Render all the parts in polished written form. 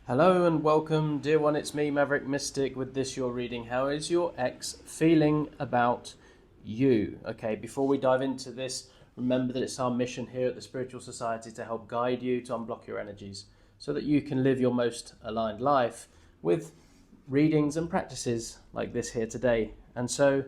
Hello and welcome, dear one. It's me, Maverick Mystic, with this your reading. How is your ex feeling about you? Okay, before we dive into this, remember that it's our mission here at the Spiritual Society to help guide you to unblock your energies so that you can live your most aligned life with readings and practices like this here today. And so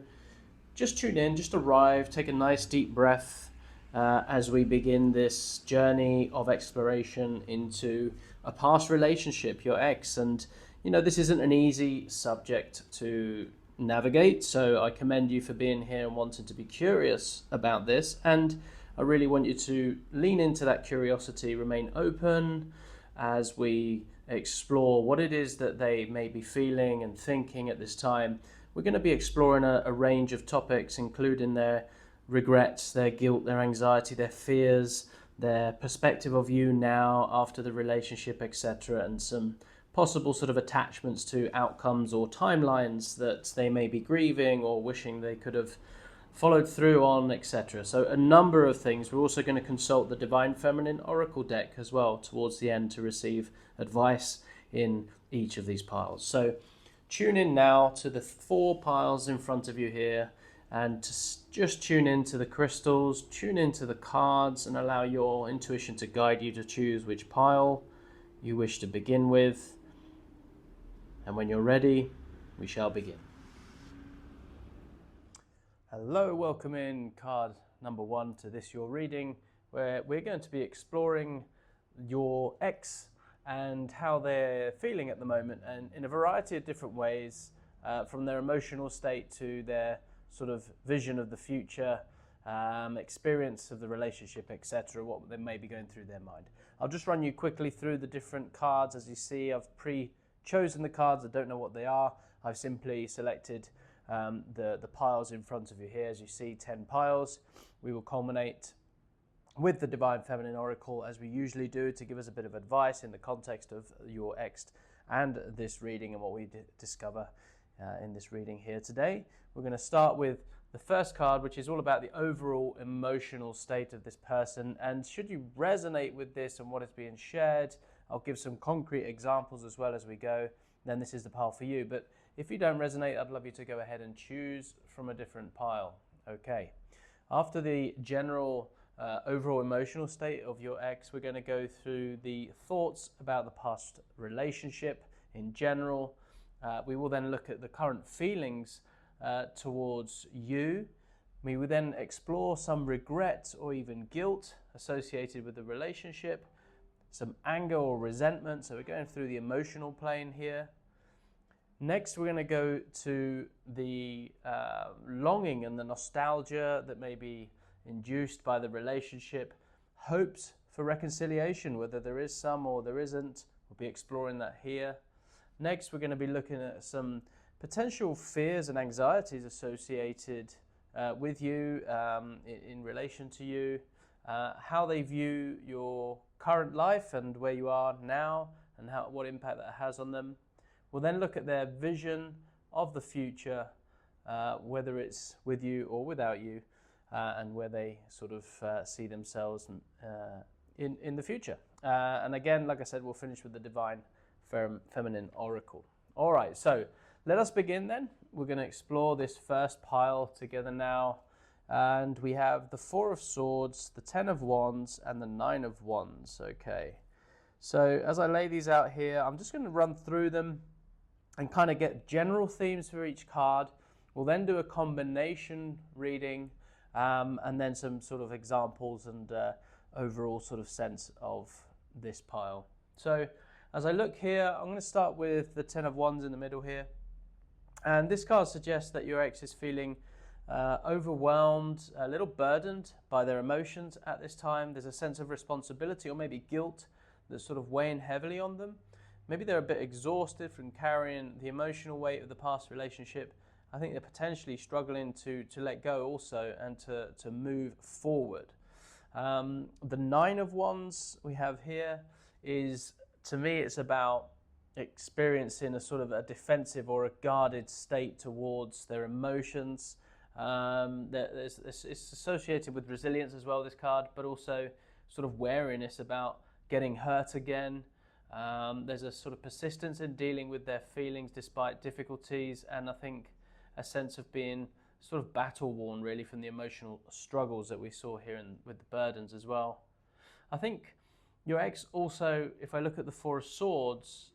just tune in, just arrive, take a nice deep breath as we begin this journey of exploration into a past relationship, your ex. And this isn't an easy subject to navigate, so I commend you for being here and wanting to be curious about this. And I really want you to lean into that curiosity, remain open as we explore what it is that they may be feeling and thinking at this time. We're going to be exploring a range of topics, including their regrets, their guilt, their anxiety, their fears, their perspective of you now after the relationship, etc., and some possible sort of attachments to outcomes or timelines that they may be grieving or wishing they could have followed through on, etc. So a number of things. We're also going to consult the Divine Feminine Oracle deck as well towards the end to receive advice in each of these piles. So tune in now to the 4 piles in front of you here, and to just tune into the crystals, tune into the cards, and allow your intuition to guide you to choose which pile you wish to begin with. And when you're ready, we shall begin. Hello, welcome in card number 1 to this your reading, where we're going to be exploring your ex and how they're feeling at the moment, and in a variety of different ways, from their emotional state to their sort of vision of the future, experience of the relationship, etc., what they may be going through their mind. I'll just run you quickly through the different cards. As you see, I've pre-chosen the cards. I don't know what they are. I've simply selected the piles in front of you here. As you see, 10 piles. We will culminate with the Divine Feminine Oracle, as we usually do, to give us a bit of advice in the context of your ex and this reading and what we discover in this reading here today. We're going to start with the first card, which is all about the overall emotional state of this person. And should you resonate with this and what is being shared, I'll give some concrete examples as well as we go. Then this is the pile for you. But if you don't resonate, I'd love you to go ahead and choose from a different pile. Okay. After the general overall emotional state of your ex, we're going to go through the thoughts about the past relationship in general. We will then look at the current feelings towards you. We will then explore some regret or even guilt associated with the relationship, some anger or resentment. So we're going through the emotional plane here. Next, we're going to go to the longing and the nostalgia that may be induced by the relationship, hopes for reconciliation, whether there is some or there isn't. We'll be exploring that here. Next, we're going to be looking at some potential fears and anxieties associated with you in relation to you, how they view your current life and where you are now, and what impact that has on them. We'll then look at their vision of the future, whether it's with you or without you, and where they sort of see themselves in the future. And again, like I said, we'll finish with the Divine Feminine Oracle. All right, so let us begin then. We're going to explore this first pile together now. And we have the 4 of Swords, the 10 of Wands, and the 9 of Wands. Okay, so as I lay these out here, I'm just going to run through them and kind of get general themes for each card. We'll then do a combination reading, and then some sort of examples and overall sort of sense of this pile. So as I look here, I'm going to start with the 10 of Wands in the middle here. And this card suggests that your ex is feeling overwhelmed, a little burdened by their emotions at this time. There's a sense of responsibility or maybe guilt that's sort of weighing heavily on them. Maybe they're a bit exhausted from carrying the emotional weight of the past relationship. I think they're potentially struggling to let go also and to move forward. The 9 of Wands we have here is, to me, it's about experiencing a sort of a defensive or a guarded state towards their emotions. It's associated with resilience as well, this card, but also sort of wariness about getting hurt again, There's a sort of persistence in dealing with their feelings despite difficulties, and I think a sense of being sort of battle worn really from the emotional struggles that we saw here with the burdens as well. I think your ex also, if I look at the Four of Swords,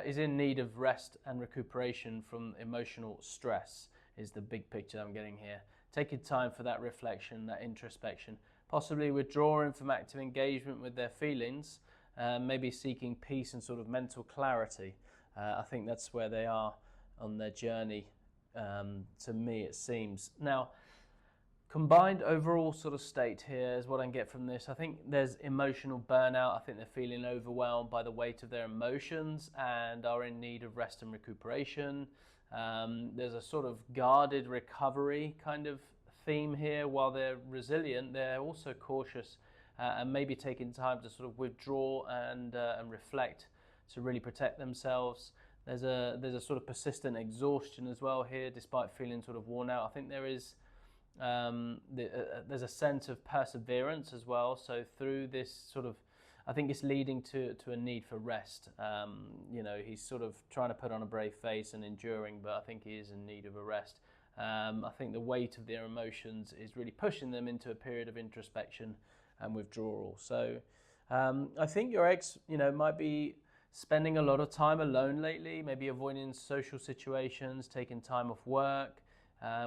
is in need of rest and recuperation from emotional stress, is the big picture I'm getting here. Taking time for that reflection, that introspection, possibly withdrawing from active engagement with their feelings, maybe seeking peace and sort of mental clarity. I think that's where they are on their journey, to me it seems. Now, combined overall sort of state here is what I can get from this. I think there's emotional burnout. I think they're feeling overwhelmed by the weight of their emotions and are in need of rest and recuperation. There's a sort of guarded recovery kind of theme here. While they're resilient, they're also cautious and maybe taking time to sort of withdraw and reflect to really protect themselves. There's a sort of persistent exhaustion as well here, despite feeling sort of worn out. I think there is there's a sense of perseverance as well. So through this sort of, I think it's leading to a need for rest. He's sort of trying to put on a brave face and enduring, but I think he is in need of a rest. I think the weight of their emotions is really pushing them into a period of introspection and withdrawal. So I think your ex, might be spending a lot of time alone lately, maybe avoiding social situations, taking time off work.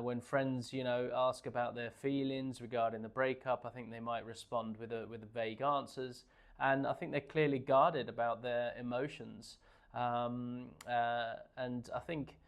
When friends, ask about their feelings regarding the breakup, I think they might respond with vague answers, and I think they're clearly guarded about their emotions. And I think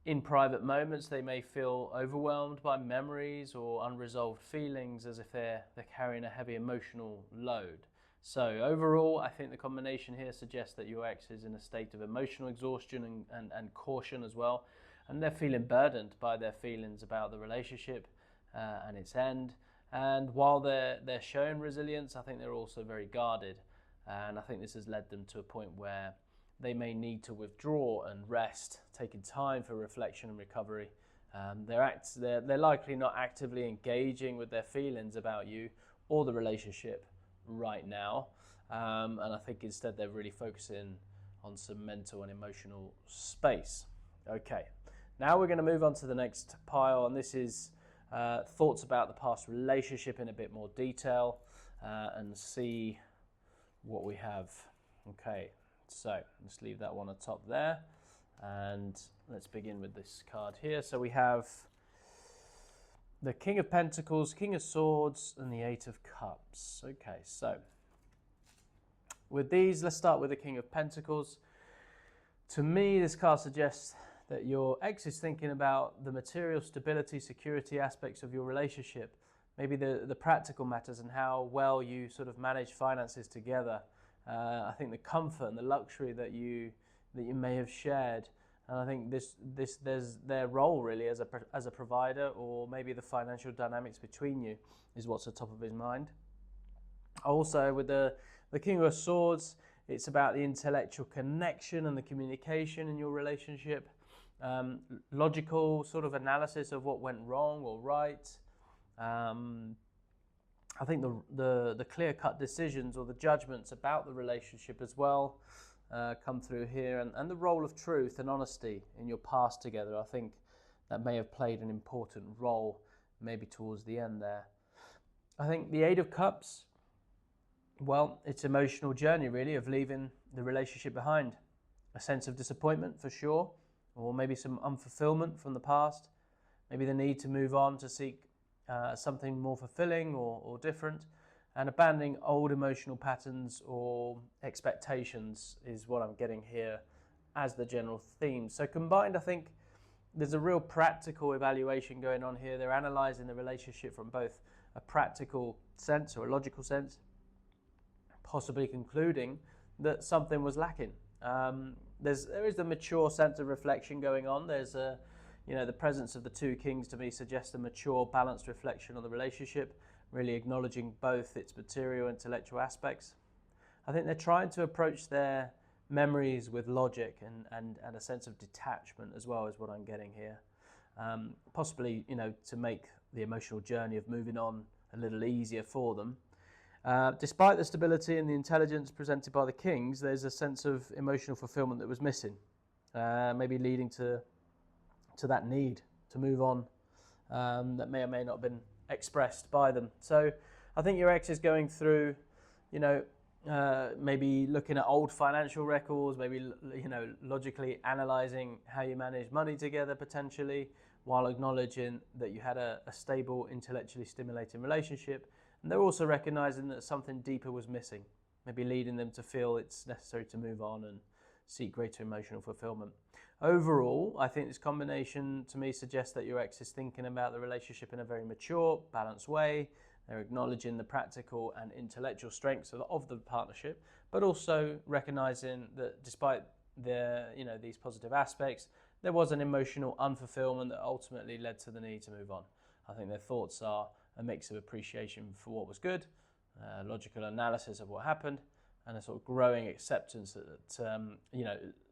in private moments they may feel overwhelmed by memories or unresolved feelings, as if they're carrying a heavy emotional load. So overall, I think the combination here suggests that your ex is in a state of emotional exhaustion and caution as well. And they're feeling burdened by their feelings about the relationship and its end. And while they're showing resilience, I think they're also very guarded. And I think this has led them to a point where they may need to withdraw and rest, taking time for reflection and recovery. They're likely not actively engaging with their feelings about you or the relationship right now. And I think instead they're really focusing on some mental and emotional space. Okay. Now we're going to move on to the next pile, and this is thoughts about the past relationship in a bit more detail and see what we have. Okay, so let's leave that one atop there, and let's begin with this card here. So we have the King of Pentacles, King of Swords, and the Eight of Cups. Okay, so with these, let's start with the King of Pentacles. To me, this card suggests that your ex is thinking about the material stability, security aspects of your relationship, maybe the practical matters and how well you sort of manage finances together. I think the comfort and the luxury that you may have shared, and I think there's their role really as a provider, or maybe the financial dynamics between you is what's at the top of his mind. Also, with the King of Swords, it's about the intellectual connection and the communication in your relationship. Logical sort of analysis of what went wrong or right. I think the clear-cut decisions or the judgments about the relationship as well come through here, and the role of truth and honesty in your past together. I think that may have played an important role maybe towards the end there. I think the Eight of Cups, well, it's an emotional journey really of leaving the relationship behind. A sense of disappointment for sure, or maybe some unfulfillment from the past, maybe the need to move on to seek something more fulfilling or different, and abandoning old emotional patterns or expectations is what I'm getting here as the general theme. So combined, I think there's a real practical evaluation going on here. They're analysing the relationship from both a practical sense or a logical sense, possibly concluding that something was lacking. There is the mature sense of reflection going on. There's the presence of the two kings to me suggests a mature, balanced reflection on the relationship, really acknowledging both its material and intellectual aspects. I think they're trying to approach their memories with logic and a sense of detachment as well, is what I'm getting here. Possibly, to make the emotional journey of moving on a little easier for them. Despite the stability and the intelligence presented by the kings, there's a sense of emotional fulfillment that was missing, maybe leading to that need to move on, that may or may not have been expressed by them. So I think your ex is going through, maybe looking at old financial records, maybe logically analysing how you manage money together potentially, while acknowledging that you had a stable, intellectually stimulating relationship. And they're also recognising that something deeper was missing, maybe leading them to feel it's necessary to move on and seek greater emotional fulfillment. Overall, I think this combination to me suggests that your ex is thinking about the relationship in a very mature, balanced way. They're acknowledging the practical and intellectual strengths of the partnership, but also recognising that despite these positive aspects, there was an emotional unfulfillment that ultimately led to the need to move on. I think their thoughts are a mix of appreciation for what was good, logical analysis of what happened, and a sort of growing acceptance that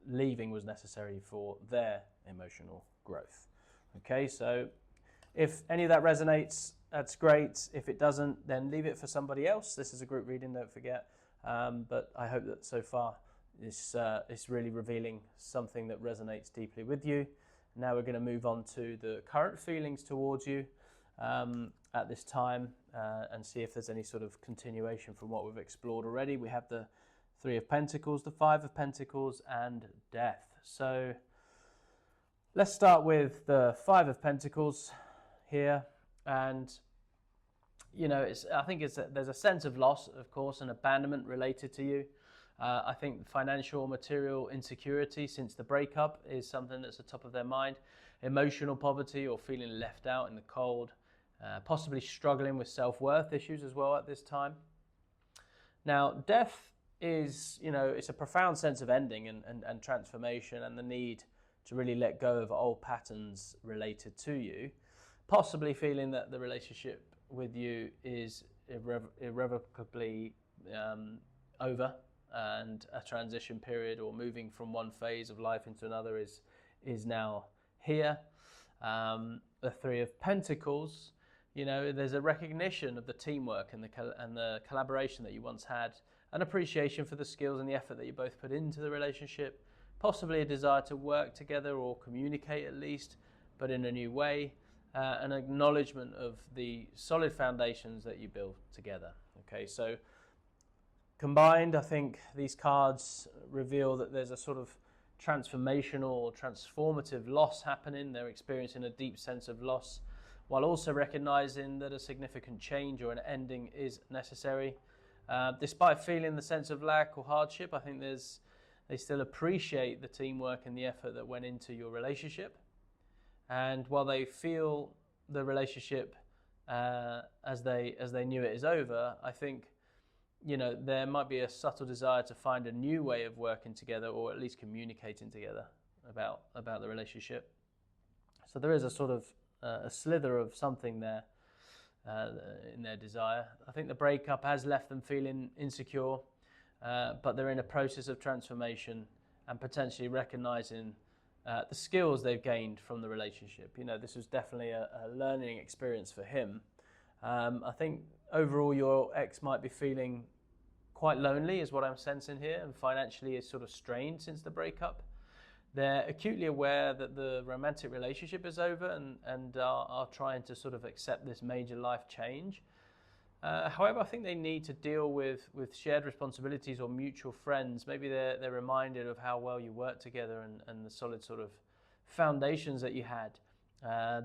leaving was necessary for their emotional growth. Okay, so if any of that resonates, that's great. If it doesn't, then leave it for somebody else. This is a group reading, don't forget. But I hope that so far it's really revealing something that resonates deeply with you. Now we're going to move on to the current feelings towards you at this time, and see if there's any sort of continuation from what we've explored already. We have the Three of Pentacles, the Five of Pentacles, and Death. So let's start with the Five of Pentacles here. And I think there's a sense of loss, of course, and abandonment related to you. I think financial, material insecurity since the breakup is something that's at the top of their mind. Emotional poverty or feeling left out in the cold. Possibly struggling with self-worth issues as well at this time. Now, death is, it's a profound sense of ending and transformation, and the need to really let go of old patterns related to you. Possibly feeling that the relationship with you is irrevocably over, and a transition period or moving from one phase of life into another is now here. The Three of Pentacles, there's a recognition of the teamwork and the collaboration that you once had, an appreciation for the skills and the effort that you both put into the relationship, possibly a desire to work together or communicate at least, but in a new way, an acknowledgement of the solid foundations that you built together. Okay, so combined, I think these cards reveal that there's a sort of transformational or transformative loss happening. They're experiencing a deep sense of loss, while also recognizing that a significant change or an ending is necessary. Despite feeling the sense of lack or hardship, I think they still appreciate the teamwork and the effort that went into your relationship. And while they feel the relationship as they knew it is over, I think there might be a subtle desire to find a new way of working together, or at least communicating together about the relationship. So there is a sort of a slither of something there in their desire. I think the breakup has left them feeling insecure, but they're in a process of transformation and potentially recognizing the skills they've gained from the relationship. This was definitely a learning experience for him. I think overall your ex might be feeling quite lonely, is what I'm sensing here, and financially is sort of strained since the breakup. They're acutely aware that the romantic relationship is over and are trying to sort of accept this major life change. However, I think they need to deal with shared responsibilities or mutual friends. Maybe they're reminded of how well you worked together and the solid sort of foundations that you had.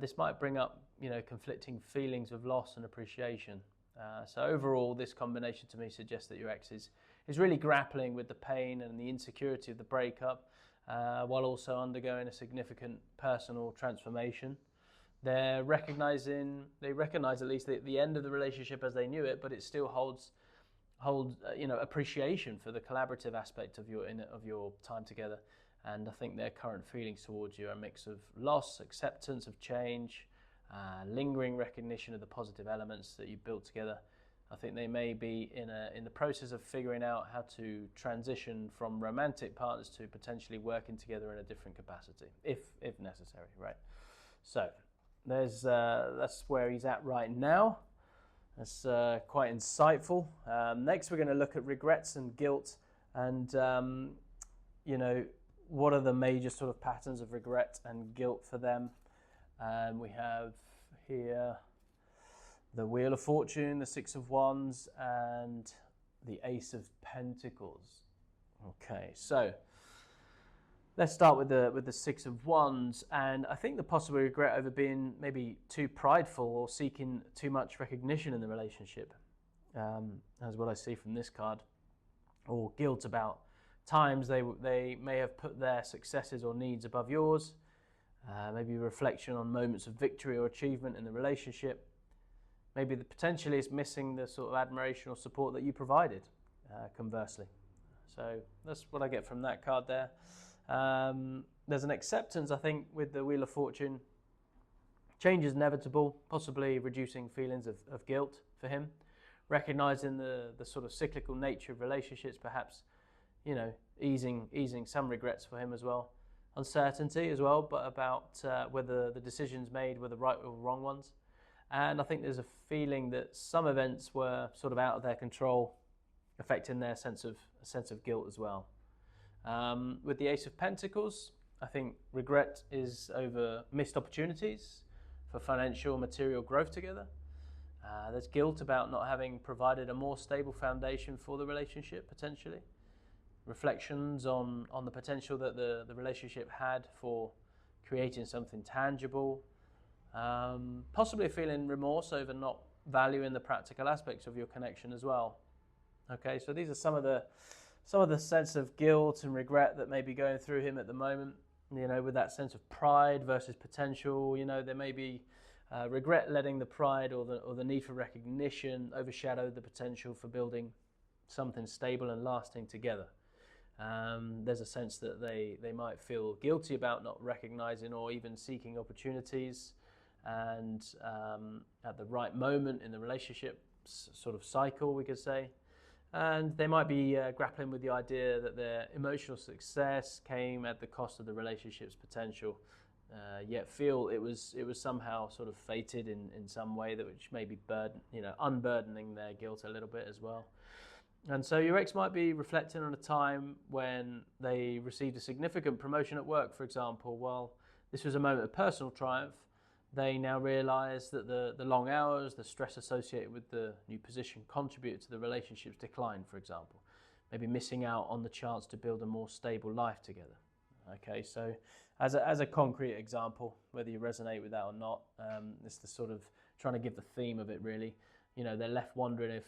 This might bring up, conflicting feelings of loss and appreciation. So overall, this combination to me suggests that your ex is really grappling with the pain and the insecurity of the breakup, while also undergoing a significant personal transformation. They recognize at least the end of the relationship as they knew it, but it still holds appreciation for the collaborative aspect of your time together. And I think their current feelings towards you are a mix of loss, acceptance of change, lingering recognition of the positive elements that you built together. I think they may be in the process of figuring out how to transition from romantic partners to potentially working together in a different capacity, if necessary, right? So that's where he's at right now. That's quite insightful. Next, we're going to look at regrets and guilt, and what are the major sort of patterns of regret and guilt for them. And we have here the Wheel of Fortune, the Six of Wands, and the Ace of Pentacles. Okay, so let's start with the Six of Wands, and I think the possible regret over being maybe too prideful or seeking too much recognition in the relationship, as what I see from this card, or guilt about times they may have put their successes or needs above yours, maybe reflection on moments of victory or achievement in the relationship, maybe potentially it's missing the sort of admiration or support that you provided, conversely. So that's what I get from that card there. There's an acceptance, I think, with the Wheel of Fortune. Change is inevitable, possibly reducing feelings of guilt for him, recognizing the sort of cyclical nature of relationships, perhaps, easing some regrets for him as well. Uncertainty as well, but about whether the decisions made were the right or wrong ones. And I think there's a feeling that some events were sort of out of their control, affecting their sense of guilt as well. With the Ace of Pentacles, I think regret is over missed opportunities for financial and material growth together. There's guilt about not having provided a more stable foundation for the relationship, potentially. Reflections on the potential that the relationship had for creating something tangible. Possibly feeling remorse over not valuing the practical aspects of your connection as well. Okay, so these are some of the sense of guilt and regret that may be going through him at the moment, with that sense of pride versus potential. There may be regret letting the pride or the need for recognition overshadow the potential for building something stable and lasting together. There's a sense that they might feel guilty about not recognizing or even seeking opportunities and at the right moment in the relationship sort of cycle, we could say. And they might be grappling with the idea that their emotional success came at the cost of the relationship's potential, yet feel it was somehow sort of fated in some way, which may be unburdening their guilt a little bit as well. And so your ex might be reflecting on a time when they received a significant promotion at work, for example. While this was a moment of personal triumph, they now realise that the long hours, the stress associated with the new position contributed to the relationship's decline, for example. Maybe missing out on the chance to build a more stable life together. Okay, so as a concrete example, whether you resonate with that or not, it's the sort of trying to give the theme of it really. They're left wondering if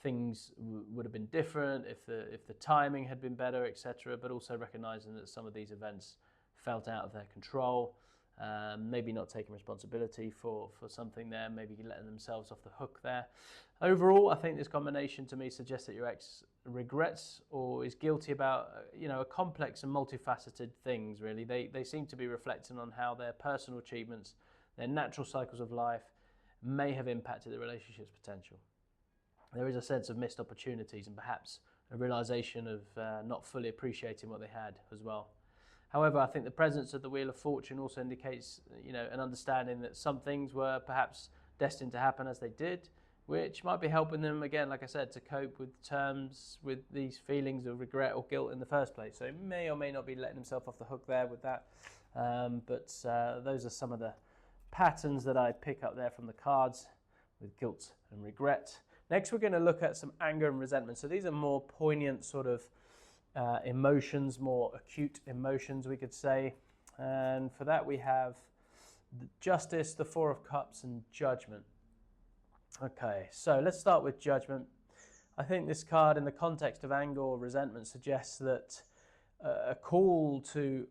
things would have been different, if the timing had been better, etc. But also recognising that some of these events felt out of their control. Maybe not taking responsibility for something there, maybe letting themselves off the hook there. Overall, I think this combination to me suggests that your ex regrets or is guilty about a complex and multifaceted things, really. They seem to be reflecting on how their personal achievements, their natural cycles of life may have impacted the relationship's potential. There is a sense of missed opportunities and perhaps a realisation of not fully appreciating what they had as well. However, I think the presence of the Wheel of Fortune also indicates, an understanding that some things were perhaps destined to happen as they did, which might be helping them, again, like I said, to cope with these feelings of regret or guilt in the first place. So he may or may not be letting himself off the hook there with that. But those are some of the patterns that I pick up there from the cards with guilt and regret. Next, we're going to look at some anger and resentment. So these are more poignant sort of emotions, more acute emotions, we could say. And for that, we have the Justice, the Four of Cups, and Judgment. Okay, so let's start with Judgment. I think this card, in the context of anger or resentment, suggests that a call to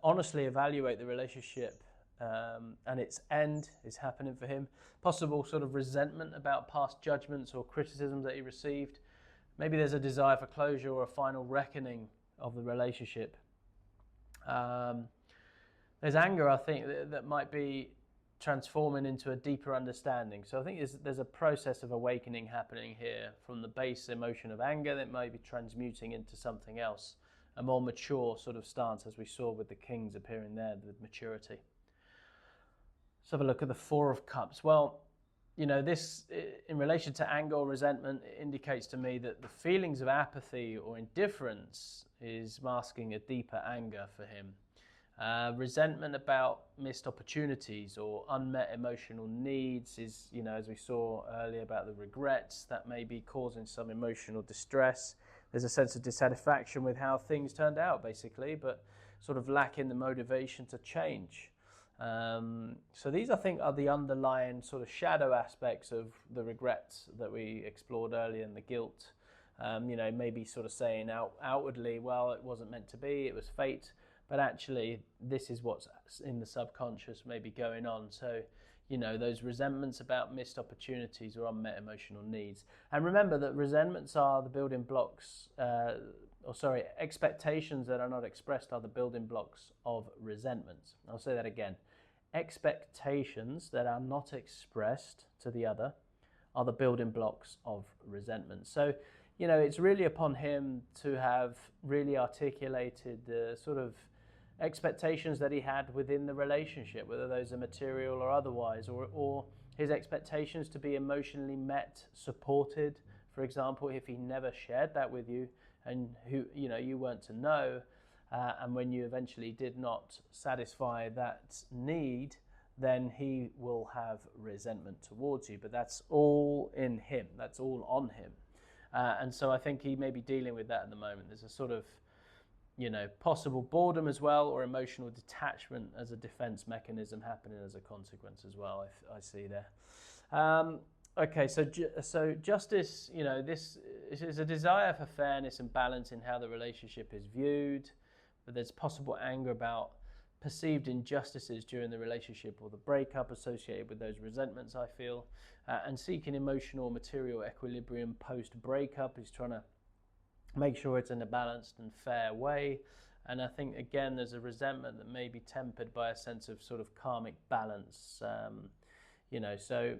honestly evaluate the relationship and its end is happening for him. Possible sort of resentment about past judgments or criticisms that he received. Maybe there's a desire for closure or a final reckoning of the relationship. There's anger, I think, that might be transforming into a deeper understanding. So I think there's a process of awakening happening here from the base emotion of anger that may be transmuting into something else, a more mature sort of stance, as we saw with the kings appearing there with maturity. Let's have a look at the Four of Cups. Well, this in relation to anger or resentment, it indicates to me that the feelings of apathy or indifference is masking a deeper anger for him. Resentment about missed opportunities or unmet emotional needs is, as we saw earlier about the regrets, that may be causing some emotional distress. There's a sense of dissatisfaction with how things turned out, basically, but sort of lacking the motivation to change. So these, I think, are the underlying sort of shadow aspects of the regrets that we explored earlier, and the guilt. Maybe sort of saying outwardly, well, it wasn't meant to be, it was fate. But actually, this is what's in the subconscious maybe going on. So, those resentments about missed opportunities or unmet emotional needs. And remember that resentments are the building blocks, expectations that are not expressed are the building blocks of resentments. I'll say that again. Expectations that are not expressed to the other are the building blocks of resentment. So, it's really upon him to have really articulated the sort of expectations that he had within the relationship, whether those are material or otherwise, or his expectations to be emotionally met, supported. For example, if he never shared that with you and you weren't to know, and when you eventually did not satisfy that need, then he will have resentment towards you. But that's all in him, that's all on him. And so I think he may be dealing with that at the moment. There's a sort of possible boredom as well, or emotional detachment as a defense mechanism happening as a consequence as well, I see there. Okay, so justice, this is a desire for fairness and balance in how the relationship is viewed, but there's possible anger about perceived injustices during the relationship or the breakup associated with those resentments, I feel, and seeking emotional material equilibrium post-breakup. He's trying to make sure it's in a balanced and fair way. And I think, again, there's a resentment that may be tempered by a sense of sort of karmic balance. So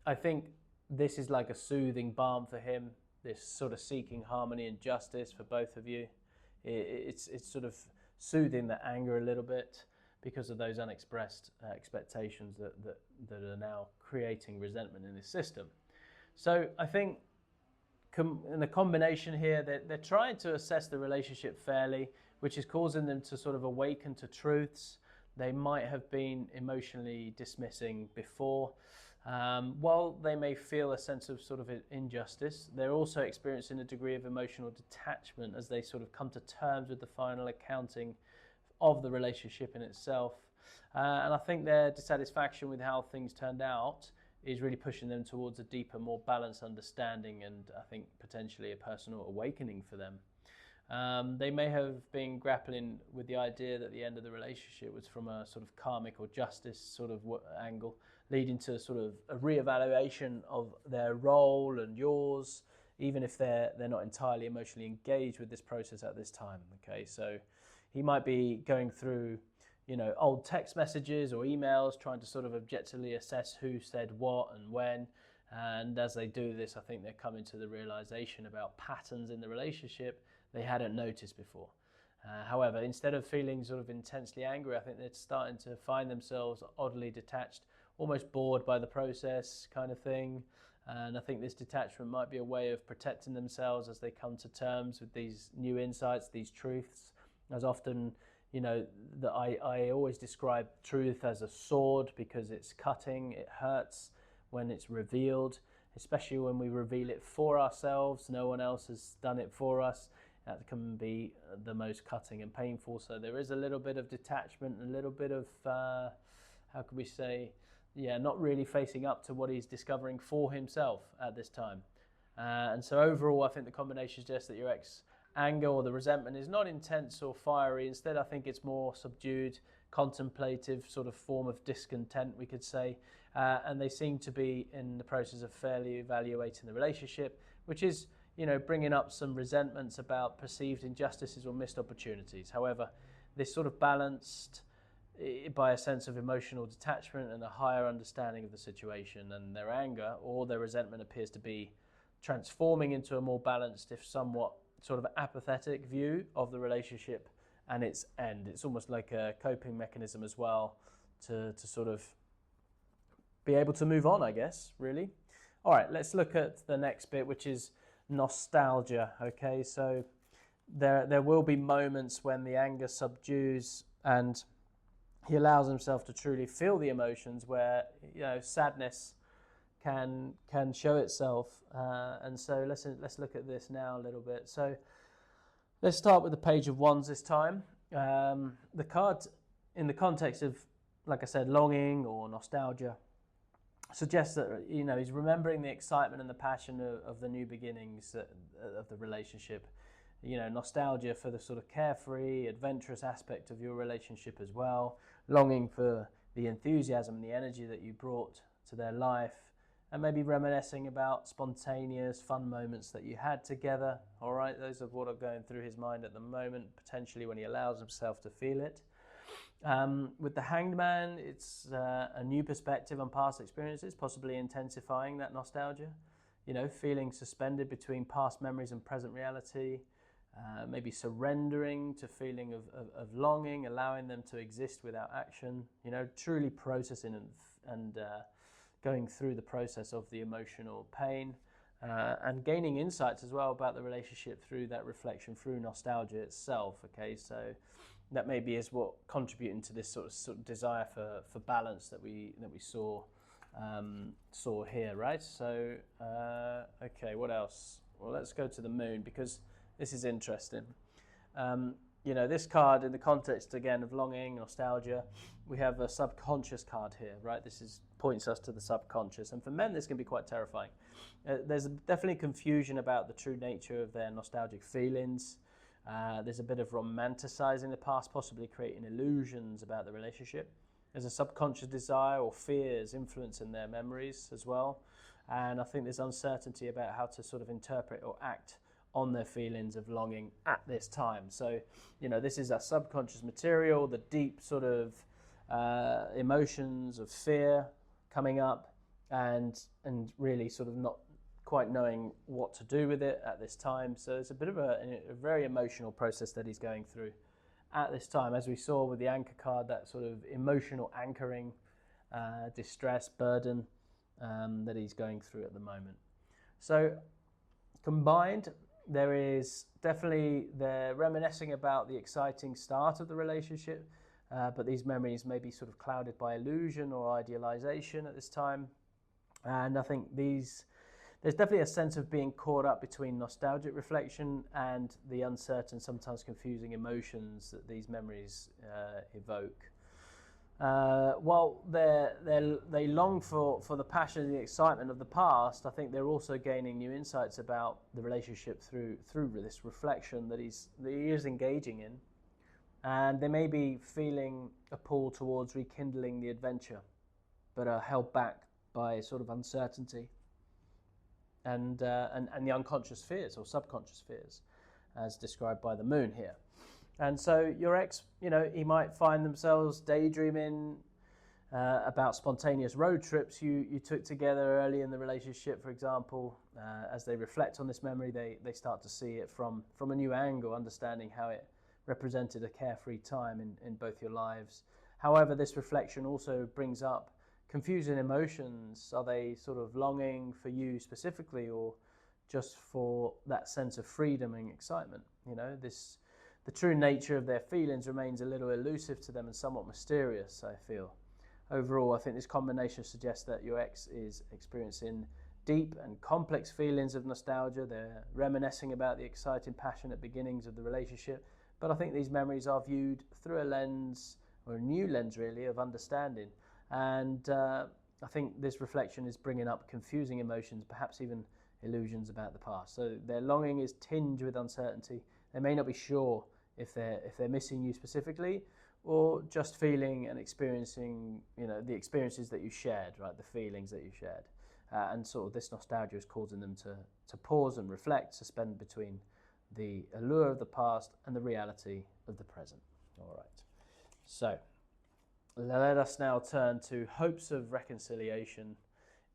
I think this is like a soothing balm for him, this sort of seeking harmony and justice for both of you. It's sort of soothing the anger a little bit because of those unexpressed expectations that are now creating resentment in this system. So I think in the combination here, they're trying to assess the relationship fairly, which is causing them to sort of awaken to truths they might have been emotionally dismissing before. While they may feel a sense of sort of injustice, they're also experiencing a degree of emotional detachment as they sort of come to terms with the final accounting of the relationship in itself. And I think their dissatisfaction with how things turned out is really pushing them towards a deeper, more balanced understanding, and I think potentially a personal awakening for them. They may have been grappling with the idea that the end of the relationship was from a sort of karmic or justice sort of angle, leading to sort of a reevaluation of their role and yours, even if they're not entirely emotionally engaged with this process at this time. Okay, so he might be going through old text messages or emails, trying to sort of objectively assess who said what and when. And as they do this, I think they're coming to the realization about patterns in the relationship they hadn't noticed before. However, instead of feeling sort of intensely angry, I think they're starting to find themselves oddly detached, almost bored by the process kind of thing. And I think this detachment might be a way of protecting themselves as they come to terms with these new insights, these truths. As often, I always describe truth as a sword because it's cutting, it hurts when it's revealed, especially when we reveal it for ourselves. No one else has done it for us. That can be the most cutting and painful. So there is a little bit of detachment, a little bit of, not really facing up to what he's discovering for himself at this time. And so overall, I think the combination suggests that your anger or the resentment is not intense or fiery. Instead, I think it's more subdued, contemplative sort of form of discontent, we could say. And they seem to be in the process of fairly evaluating the relationship, which is, bringing up some resentments about perceived injustices or missed opportunities. However, this sort of balanced by a sense of emotional detachment and a higher understanding of the situation, and their anger or their resentment appears to be transforming into a more balanced, if somewhat sort of apathetic view of the relationship and its end. It's almost like a coping mechanism as well to sort of be able to move on, I guess, really. All right, let's look at the next bit, which is nostalgia. Okay, so there will be moments when the anger subdues and he allows himself to truly feel the emotions, where sadness can show itself, and so let's look at this now a little bit. So let's start with the Page of Wands this time. The card, in the context of, like I said, longing or nostalgia, suggests that he's remembering the excitement and the passion of the new beginnings of the relationship. Nostalgia for the sort of carefree, adventurous aspect of your relationship as well, longing for the enthusiasm and the energy that you brought to their life, and maybe reminiscing about spontaneous, fun moments that you had together. All right, those are what are going through his mind at the moment, potentially when he allows himself to feel it. With the Hanged Man, it's a new perspective on past experiences, possibly intensifying that nostalgia. Feeling suspended between past memories and present reality. Maybe surrendering to feeling of longing, allowing them to exist without action, truly processing and going through the process of the emotional pain, and gaining insights as well about the relationship through that reflection, through nostalgia itself. Okay, so that maybe is what contributing to this sort of desire for balance that we saw here, right? So okay, what else? Well, let's go to the Moon, because this is interesting. This card, in the context, again, of longing, nostalgia, we have a subconscious card here, right? This points us to the subconscious. And for men, this can be quite terrifying. There's definitely confusion about the true nature of their nostalgic feelings. There's a bit of romanticizing the past, possibly creating illusions about the relationship. There's a subconscious desire or fears influencing their memories as well. And I think there's uncertainty about how to sort of interpret or act on their feelings of longing at this time. So, this is our subconscious material, the deep sort of emotions of fear coming up, and really sort of not quite knowing what to do with it at this time. So it's a bit of a very emotional process that he's going through at this time, as we saw with the Anchor card, that sort of emotional anchoring, distress, burden that he's going through at the moment. So combined, there is definitely, they're reminiscing about the exciting start of the relationship, but these memories may be sort of clouded by illusion or idealization at this time. And I think there's definitely a sense of being caught up between nostalgic reflection and the uncertain, sometimes confusing emotions that these memories evoke. While they long for the passion and the excitement of the past, I think they're also gaining new insights about the relationship through this reflection that he is engaging in. And they may be feeling a pull towards rekindling the adventure, but are held back by sort of uncertainty and the unconscious fears or subconscious fears, as described by the Moon here. And so your ex, he might find themselves daydreaming about spontaneous road trips you took together early in the relationship, for example. As they reflect on this memory, they start to see it from a new angle, understanding how it represented a carefree time in both your lives. However, this reflection also brings up confusing emotions. Are they sort of longing for you specifically, or just for that sense of freedom and excitement? The true nature of their feelings remains a little elusive to them and somewhat mysterious, I feel. Overall, I think this combination suggests that your ex is experiencing deep and complex feelings of nostalgia. They're reminiscing about the exciting, passionate beginnings of the relationship. But I think these memories are viewed through a lens, or a new lens really, of understanding. And I think this reflection is bringing up confusing emotions, perhaps even illusions about the past. So their longing is tinged with uncertainty. They may not be sure if they're missing you specifically, or just feeling and experiencing, the experiences that you shared, right? The feelings that you shared. And sort of this nostalgia is causing them to pause and reflect, suspend between the allure of the past and the reality of the present. All right. So let us now turn to hopes of reconciliation,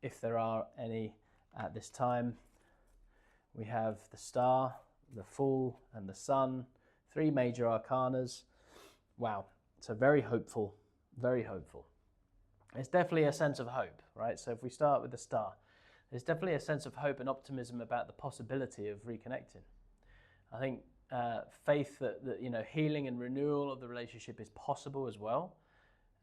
if there are any at this time. We have the Star, the Fool, and the Sun, 3 major arcanas. Wow, so very hopeful, very hopeful. There's definitely a sense of hope, right? So if we start with the star, there's definitely a sense of hope and optimism about the possibility of reconnecting. I think faith that healing and renewal of the relationship is possible as well.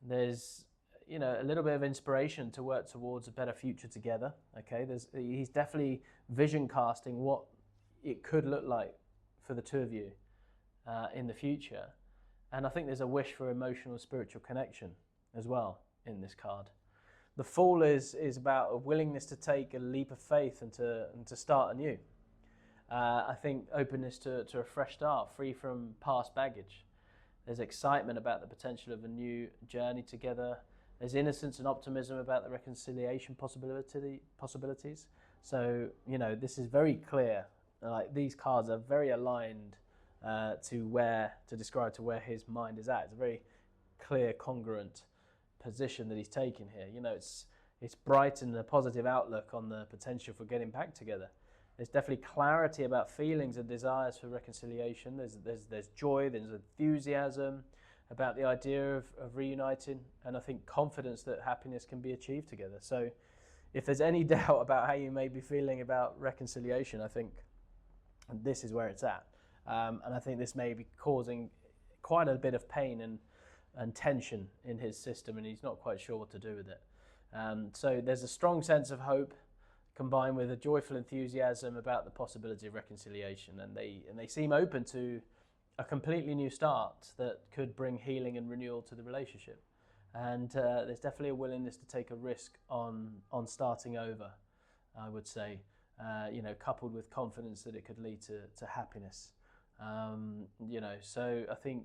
There's a little bit of inspiration to work towards a better future together. Okay, he's definitely vision casting what it could look like for the two of you in the future, and I think there's a wish for emotional, spiritual connection as well in this card. The Fool is about a willingness to take a leap of faith and to start anew. I think openness to a fresh start, free from past baggage. There's excitement about the potential of a new journey together. There's innocence and optimism about the reconciliation possibilities. So, this is very clear. Like, these cards are very aligned to describe where his mind is at. It's a very clear, congruent position that he's taken here. It's bright and a positive outlook on the potential for getting back together. There's definitely clarity about feelings and desires for reconciliation. There's joy, there's enthusiasm about the idea of reuniting, and I think confidence that happiness can be achieved together. So if there's any doubt about how you may be feeling about reconciliation, I think this is where it's at. And I think this may be causing quite a bit of pain and tension in his system, and he's not quite sure what to do with it. So there's a strong sense of hope combined with a joyful enthusiasm about the possibility of reconciliation, and they seem open to a completely new start that could bring healing and renewal to the relationship. And there's definitely a willingness to take a risk on starting over, I would say, coupled with confidence that it could lead to happiness. So I think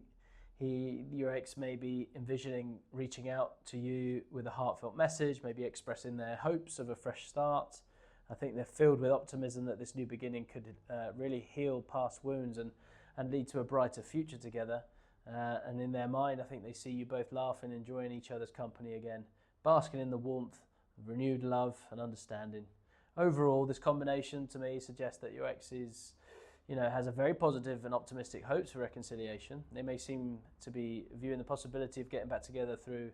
your ex may be envisioning reaching out to you with a heartfelt message, maybe expressing their hopes of a fresh start. I think they're filled with optimism that this new beginning could really heal past wounds and lead to a brighter future together. And in their mind, I think they see you both laughing, enjoying each other's company again, basking in the warmth of renewed love and understanding. Overall, this combination to me suggests that your ex has a very positive and optimistic hopes for reconciliation. They may seem to be viewing the possibility of getting back together through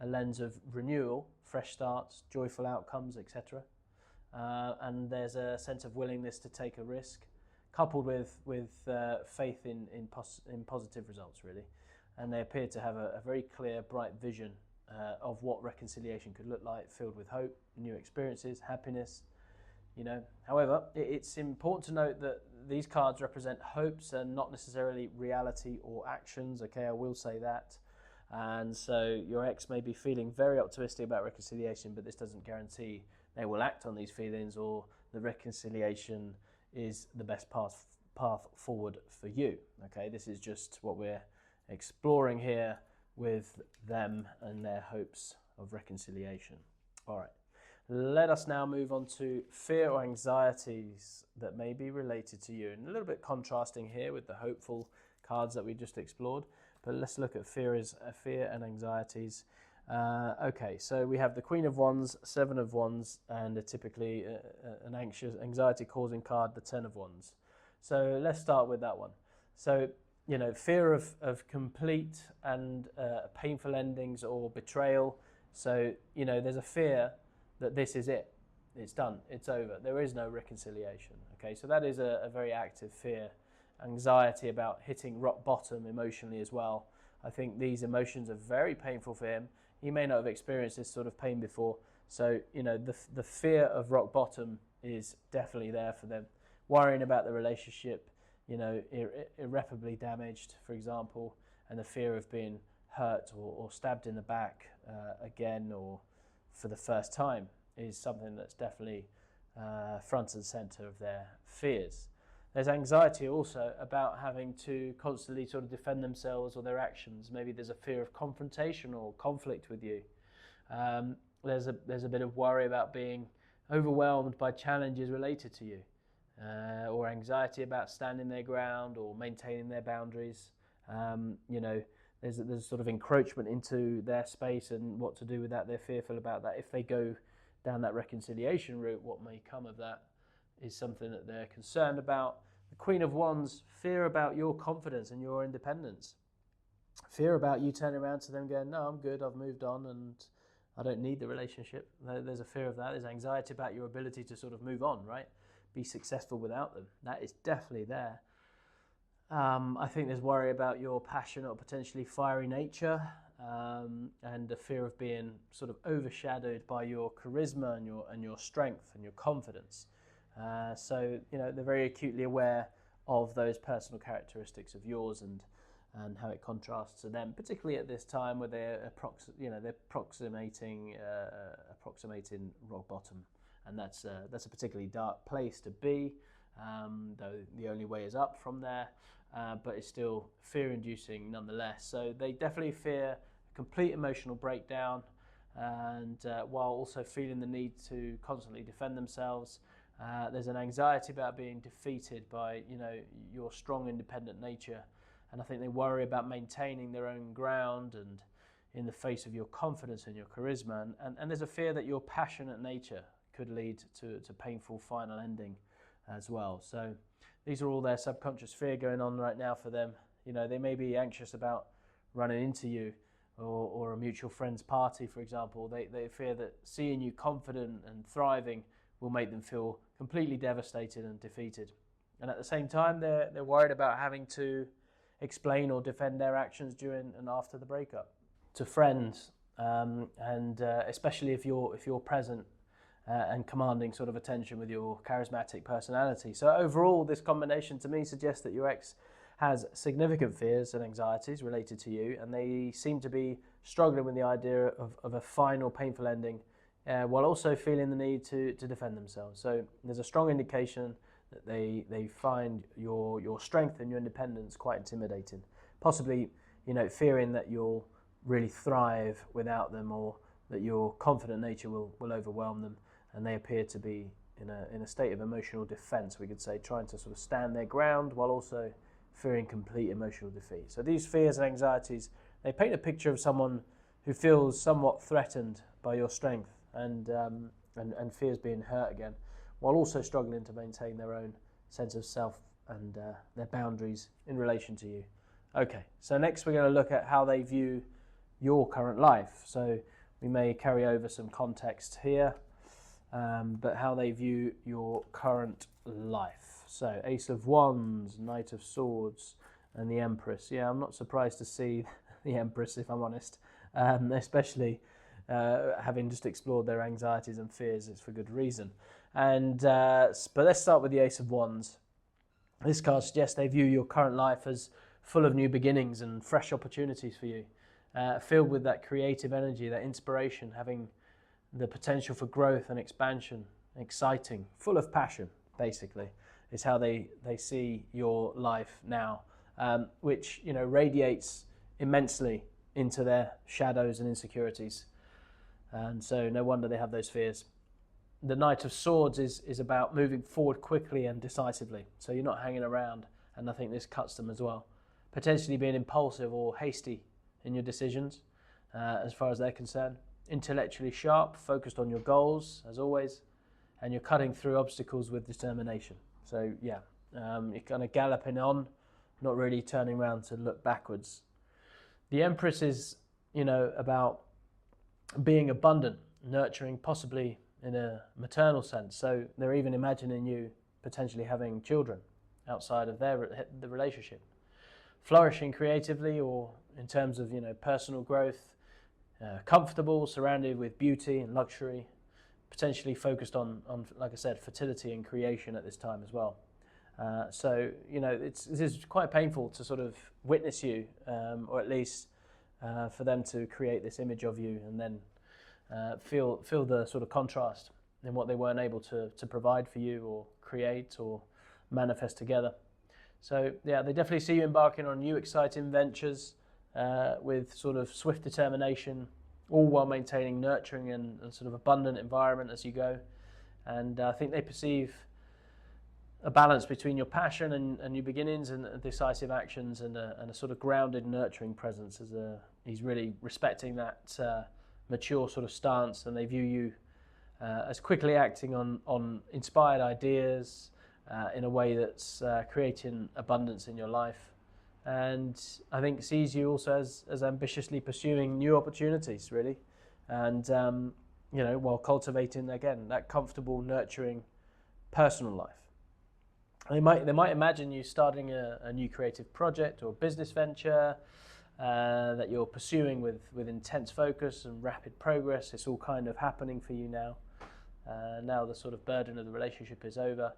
a lens of renewal, fresh starts, joyful outcomes, etc. And there's a sense of willingness to take a risk, coupled with faith in positive results, really. And they appear to have a very clear, bright vision of what reconciliation could look like, filled with hope, new experiences, happiness. However, it's important to note that these cards represent hopes and not necessarily reality or actions. Okay, I will say that. And so your ex may be feeling very optimistic about reconciliation, but this doesn't guarantee they will act on these feelings or the reconciliation is the best path forward for you. Okay, this is just what we're exploring here with them and their hopes of reconciliation. All right, let us now move on to fear or anxieties that may be related to you, and a little bit contrasting here with the hopeful cards that we just explored, but let's look at fear and anxieties. Okay, so we have the Queen of Wands, Seven of Wands, and typically an anxiety-causing card, the Ten of Wands. So let's start with that one. So, fear of complete and painful endings or betrayal. So, there's a fear that this is it. It's done. It's over. There is no reconciliation. Okay, so that is a very active fear. Anxiety about hitting rock bottom emotionally as well. I think these emotions are very painful for him. He may not have experienced this sort of pain before. So, the fear of rock bottom is definitely there for them. Worrying about the relationship, irreparably damaged, for example, and the fear of being hurt or stabbed in the back again or for the first time is something that's definitely front and center of their fears. There's anxiety also about having to constantly sort of defend themselves or their actions. Maybe there's a fear of confrontation or conflict with you. There's a bit of worry about being overwhelmed by challenges related to you, or anxiety about standing their ground or maintaining their boundaries. There's sort of encroachment into their space and what to do with that. They're fearful about that. If they go down that reconciliation route, what may come of that is something that they're concerned about. The Queen of Wands, fear about your confidence and your independence. Fear about you turning around to them going, no, I'm good, I've moved on and I don't need the relationship. There's a fear of that. There's anxiety about your ability to sort of move on, right? Be successful without them. That is definitely there. I think there's worry about your passionate or potentially fiery nature, and the fear of being sort of overshadowed by your charisma and your strength and your confidence. So they're very acutely aware of those personal characteristics of yours and how it contrasts to them, particularly at this time where they're approximating rock bottom, and that's a particularly dark place to be. Though the only way is up from there, but it's still fear-inducing nonetheless. So they definitely fear a complete emotional breakdown, and while also feeling the need to constantly defend themselves, there's an anxiety about being defeated by your strong, independent nature, and I think they worry about maintaining their own ground and in the face of your confidence and your charisma, and there's a fear that your passionate nature could lead to painful final ending as well. So these are all their subconscious fear going on right now for them. They may be anxious about running into you or a mutual friend's party, for example. They fear that seeing you confident and thriving will make them feel completely devastated and defeated. And at the same time, they're worried about having to explain or defend their actions during and after the breakup to friends, and especially if you're present and commanding sort of attention with your charismatic personality. So overall, this combination to me suggests that your ex has significant fears and anxieties related to you, and they seem to be struggling with the idea of a final painful ending, while also feeling the need to defend themselves. So there's a strong indication that they find your strength and your independence quite intimidating, possibly fearing that you'll really thrive without them, or that your confident nature will overwhelm them, and they appear to be in a state of emotional defense, we could say, trying to sort of stand their ground while also fearing complete emotional defeat. So these fears and anxieties, they paint a picture of someone who feels somewhat threatened by your strength and fears being hurt again, while also struggling to maintain their own sense of self and their boundaries in relation to you. Okay, so next we're going to look at how they view your current life. So we may carry over some context here, but how they view your current life. So Ace of Wands, Knight of Swords, and the Empress. Yeah, I'm not surprised to see the Empress, if I'm honest, especially having just explored their anxieties and fears. It's for good reason. And but let's start with the Ace of Wands. This card suggests they view your current life as full of new beginnings and fresh opportunities for you, filled with that creative energy, that inspiration, having the potential for growth and expansion, exciting, full of passion, basically, is how they see your life now, which radiates immensely into their shadows and insecurities. And so no wonder they have those fears. The Knight of Swords is about moving forward quickly and decisively, so you're not hanging around, and I think this cuts them as well. Potentially being impulsive or hasty in your decisions, as far as they're concerned. Intellectually sharp, focused on your goals, as always, and you're cutting through obstacles with determination. So yeah, you're kind of galloping on, not really turning around to look backwards. The Empress is, about being abundant, nurturing, possibly in a maternal sense. So they're even imagining you potentially having children outside of the relationship. Flourishing creatively or in terms of personal growth, comfortable, surrounded with beauty and luxury, potentially focused on like I said, fertility and creation at this time as well. So this is quite painful to sort of witness you, or at least for them to create this image of you and then feel the sort of contrast in what they weren't able to provide for you or create or manifest together. So yeah, they definitely see you embarking on new exciting ventures with sort of swift determination, all while maintaining nurturing and sort of abundant environment as you go. And I think they perceive a balance between your passion and new beginnings and decisive actions and a sort of grounded, nurturing presence. He's really respecting that mature sort of stance, and they view you as quickly acting on inspired ideas in a way that's creating abundance in your life. And I think sees you also as ambitiously pursuing new opportunities, really, and while cultivating again that comfortable, nurturing personal life. They might imagine you starting a new creative project or business venture that you're pursuing with intense focus and rapid progress. It's all kind of happening for you now. Now the sort of burden of the relationship is over.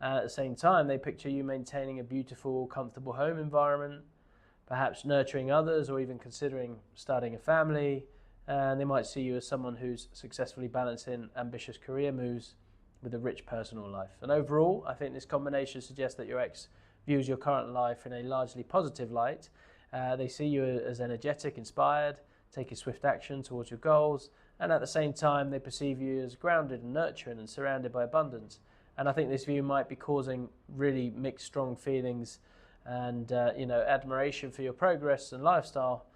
At the same time, they picture you maintaining a beautiful, comfortable home environment, perhaps nurturing others or even considering starting a family. And they might see you as someone who's successfully balancing ambitious career moves with a rich personal life. And overall, I think this combination suggests that your ex views your current life in a largely positive light. They see you as energetic, inspired, taking swift action towards your goals, and at the same time they perceive you as grounded and nurturing and surrounded by abundance. And I think this view might be causing really mixed, strong feelings and admiration for your progress and lifestyle,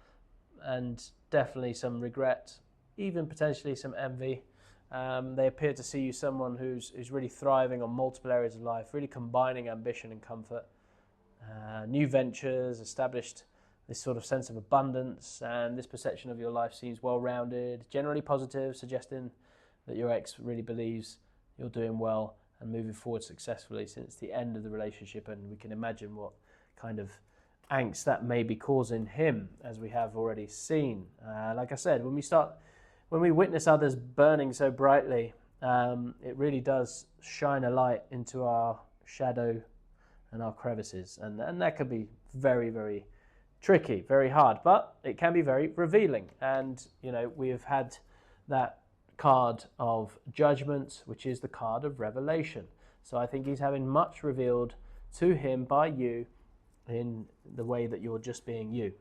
and definitely some regret, even potentially some envy. They appear to see you someone who's really thriving on multiple areas of life, really combining ambition and comfort. New ventures, established this sort of sense of abundance, and this perception of your life seems well-rounded, generally positive, suggesting that your ex really believes you're doing well and moving forward successfully since the end of the relationship. And we can imagine what kind of angst that may be causing him, as we have already seen. Like I said, when we witness others burning so brightly, it really does shine a light into our shadow and our crevices, and that could be very, very tricky, very hard, but it can be very revealing. And we have had that card of judgment, which is the card of revelation. So I think he's having much revealed to him by you in the way that you're just being you.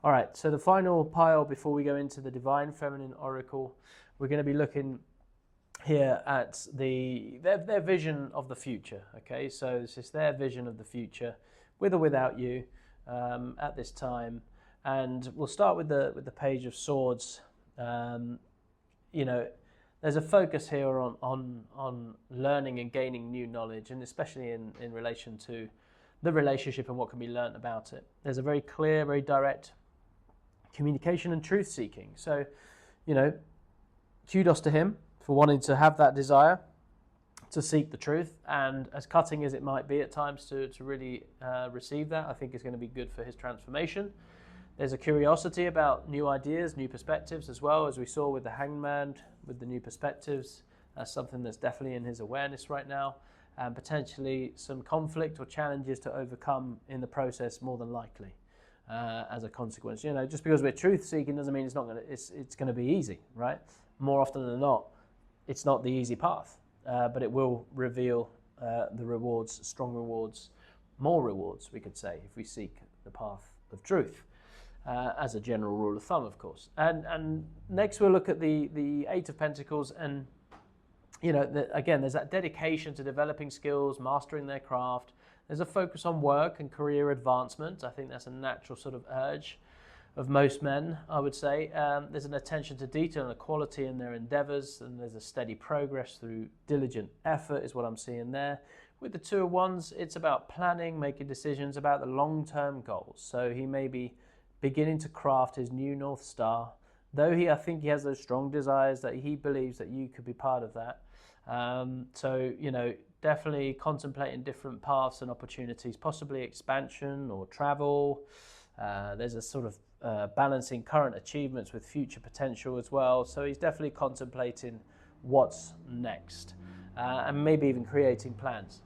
All right, so the final pile before we go into the Divine Feminine Oracle, we're going to be looking here at their vision of the future. Okay, so this is their vision of the future, with or without you, at this time. And we'll start with the Page of Swords. There's a focus here on learning and gaining new knowledge, and especially in relation to the relationship and what can be learnt about it. There's a very clear, very direct communication and truth seeking. So, kudos to him for wanting to have that desire to seek the truth, and as cutting as it might be at times to really receive that, I think is going to be good for his transformation. There's a curiosity about new ideas, new perspectives, as well, as we saw with the Hangman, with the new perspectives. That's something that's definitely in his awareness right now, and potentially some conflict or challenges to overcome in the process, more than likely, as a consequence. Just because we're truth-seeking doesn't mean it's going to be easy, right? More often than not, it's not the easy path, but it will reveal the rewards, strong rewards, more rewards, we could say, if we seek the path of truth. As a general rule of thumb, of course. And next we'll look at the Eight of Pentacles, and again, there's that dedication to developing skills, mastering their craft. There's a focus on work and career advancement. I think that's a natural sort of urge of most men, I would say. There's an attention to detail and a quality in their endeavors, and there's a steady progress through diligent effort is what I'm seeing there. With the Two of Wands, it's about planning, making decisions about the long-term goals. So he may be beginning to craft his new North Star, though I think he has those strong desires that he believes that you could be part of that. Definitely contemplating different paths and opportunities, possibly expansion or travel. There's a sort of balancing current achievements with future potential as well. So he's definitely contemplating what's next, and maybe even creating plans.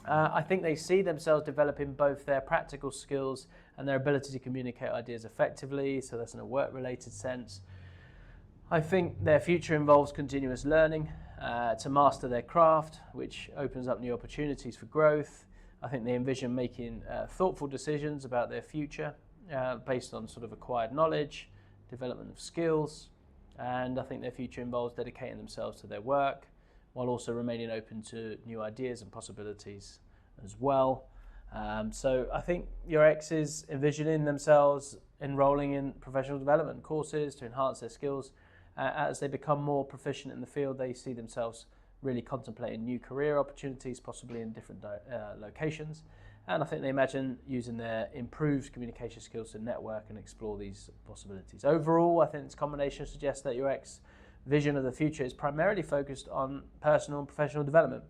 I think they see themselves developing both their practical skills and their ability to communicate ideas effectively, so that's in a work-related sense. I think their future involves continuous learning to master their craft, which opens up new opportunities for growth. I think they envision making thoughtful decisions about their future based on sort of acquired knowledge, development of skills, and I think their future involves dedicating themselves to their work, while also remaining open to new ideas and possibilities as well. So I think your ex is envisioning themselves enrolling in professional development courses to enhance their skills. As they become more proficient in the field, they see themselves really contemplating new career opportunities, possibly in different locations. And I think they imagine using their improved communication skills to network and explore these possibilities. Overall, I think this combination suggests that your ex vision of the future is primarily focused on personal and professional development.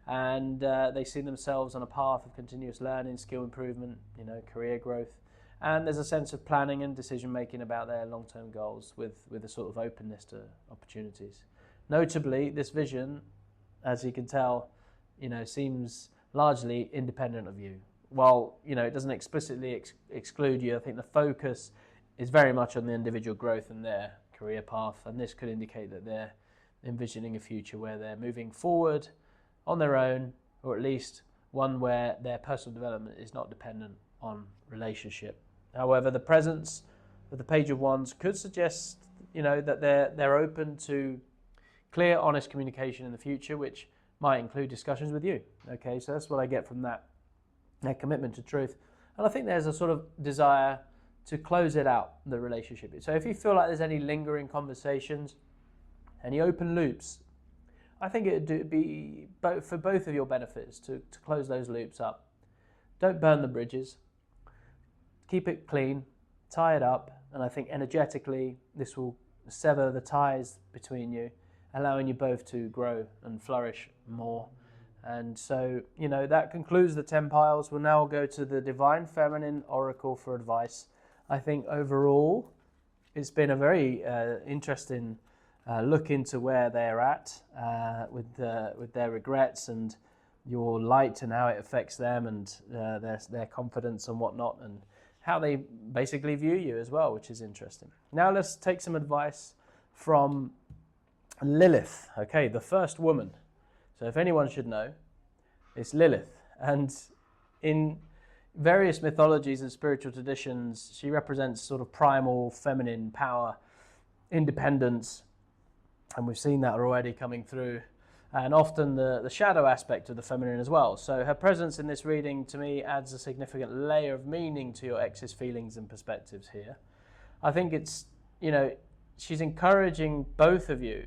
And they see themselves on a path of continuous learning, skill improvement, career growth. And there's a sense of planning and decision making about their long-term goals with a sort of openness to opportunities. Notably, this vision, as you can tell, seems largely independent of you. While, it doesn't explicitly exclude you, I think the focus is very much on the individual growth and their career path, and this could indicate that they're envisioning a future where they're moving forward on their own, or at least one where their personal development is not dependent on relationship. However, the presence of the Page of Wands could suggest, that they're open to clear, honest communication in the future, which might include discussions with you. Okay, so that's what I get from that, their commitment to truth. And I think there's a sort of desire to close it out, the relationship. So if you feel like there's any lingering conversations, any open loops, I think it would be for both of your benefits to close those loops up. Don't burn the bridges. Keep it clean, tie it up, and I think energetically this will sever the ties between you, allowing you both to grow and flourish more. And so, that concludes the 10 piles. We'll now go to the Divine Feminine Oracle for advice. I think overall, it's been a very interesting look into where they're at with their regrets and your light and how it affects them and their confidence and whatnot, and how they basically view you as well, which is interesting. Now let's take some advice from Lilith, okay, the first woman. So if anyone should know, it's Lilith. And in various mythologies and spiritual traditions, she represents sort of primal feminine power, independence, and we've seen that already coming through, and often the shadow aspect of the feminine as well. So her presence in this reading to me adds a significant layer of meaning to your ex's feelings and perspectives here. I think it's, she's encouraging both of you,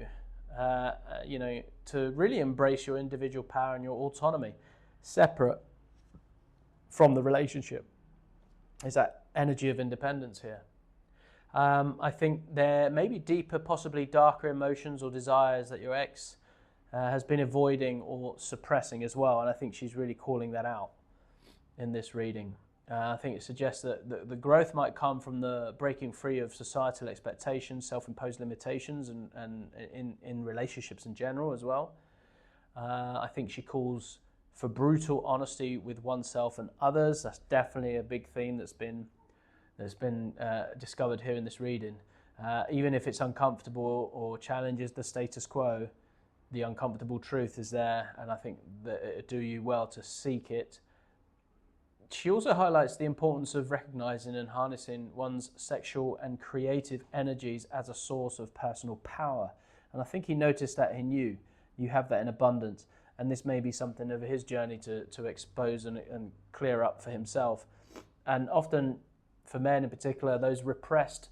to really embrace your individual power and your autonomy, separate from the relationship. Is that energy of independence here. I think there may be deeper, possibly darker emotions or desires that your ex has been avoiding or suppressing as well, and I think she's really calling that out in this reading. I think it suggests that the growth might come from the breaking free of societal expectations, self-imposed limitations, and in relationships in general as well. I think she calls for brutal honesty with oneself and others. That's definitely a big theme that's been discovered here in this reading. Even if it's uncomfortable or challenges the status quo, the uncomfortable truth is there, and I think that it would do you well to seek it. She also highlights the importance of recognizing and harnessing one's sexual and creative energies as a source of personal power. And I think he noticed that in you. You have that in abundance, and this may be something of his journey to expose and clear up for himself. And often, for men in particular, those repressed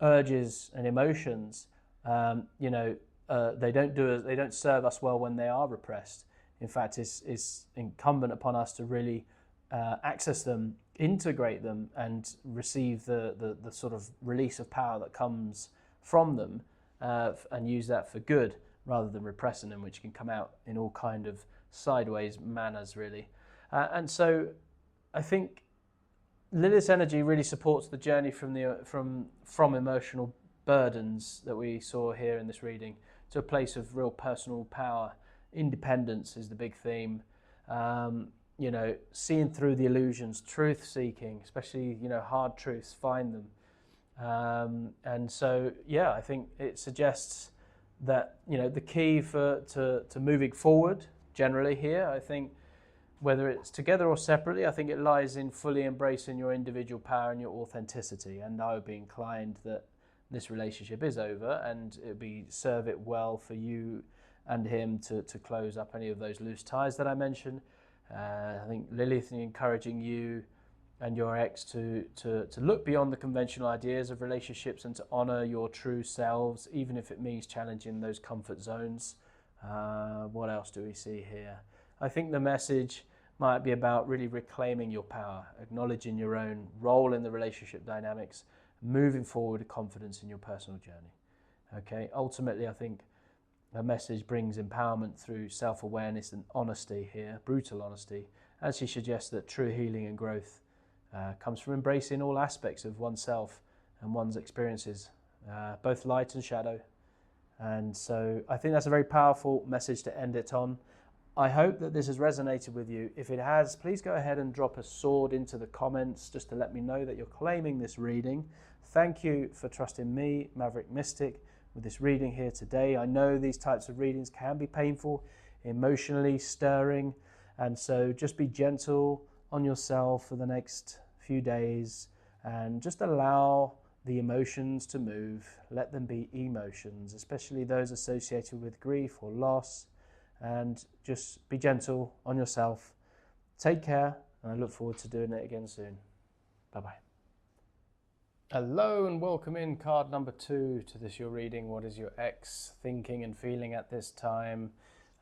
urges and emotions, they don't serve us well when they are repressed. In fact, it's incumbent upon us to really access them, integrate them, and receive the sort of release of power that comes from them, and use that for good rather than repressing them, which can come out in all kind of sideways manners, really. And so I think Lilith's energy really supports the journey from emotional burdens that we saw here in this reading to a place of real personal power. Independence is the big theme. Seeing through the illusions, truth seeking, especially, hard truths, find them. And so, I think it suggests that, the key to moving forward generally here, I think, whether it's together or separately, I think it lies in fully embracing your individual power and your authenticity. And I would be inclined that this relationship is over, and it would serve it well for you and him to close up any of those loose ties that I mentioned. I think Lilith encouraging you and your ex to look beyond the conventional ideas of relationships and to honour your true selves, even if it means challenging those comfort zones. What else do we see here? I think the message might be about really reclaiming your power, acknowledging your own role in the relationship dynamics, moving forward with confidence in your personal journey. Okay, ultimately, I think her message brings empowerment through self-awareness and honesty here, brutal honesty, as she suggests that true healing and growth comes from embracing all aspects of oneself and one's experiences, both light and shadow. And so I think that's a very powerful message to end it on. I hope that this has resonated with you. If it has, please go ahead and drop a sword into the comments just to let me know that you're claiming this reading. Thank you for trusting me, Maverick Mystic, with this reading here today. I know these types of readings can be painful, emotionally stirring, and so just be gentle on yourself for the next few days and just allow the emotions to move. Let them be emotions, especially those associated with grief or loss, and just be gentle on yourself. Take care, and I look forward to doing it again soon. Bye-bye. Hello and welcome in card number 2 to this your reading. What is your ex thinking and feeling at this time?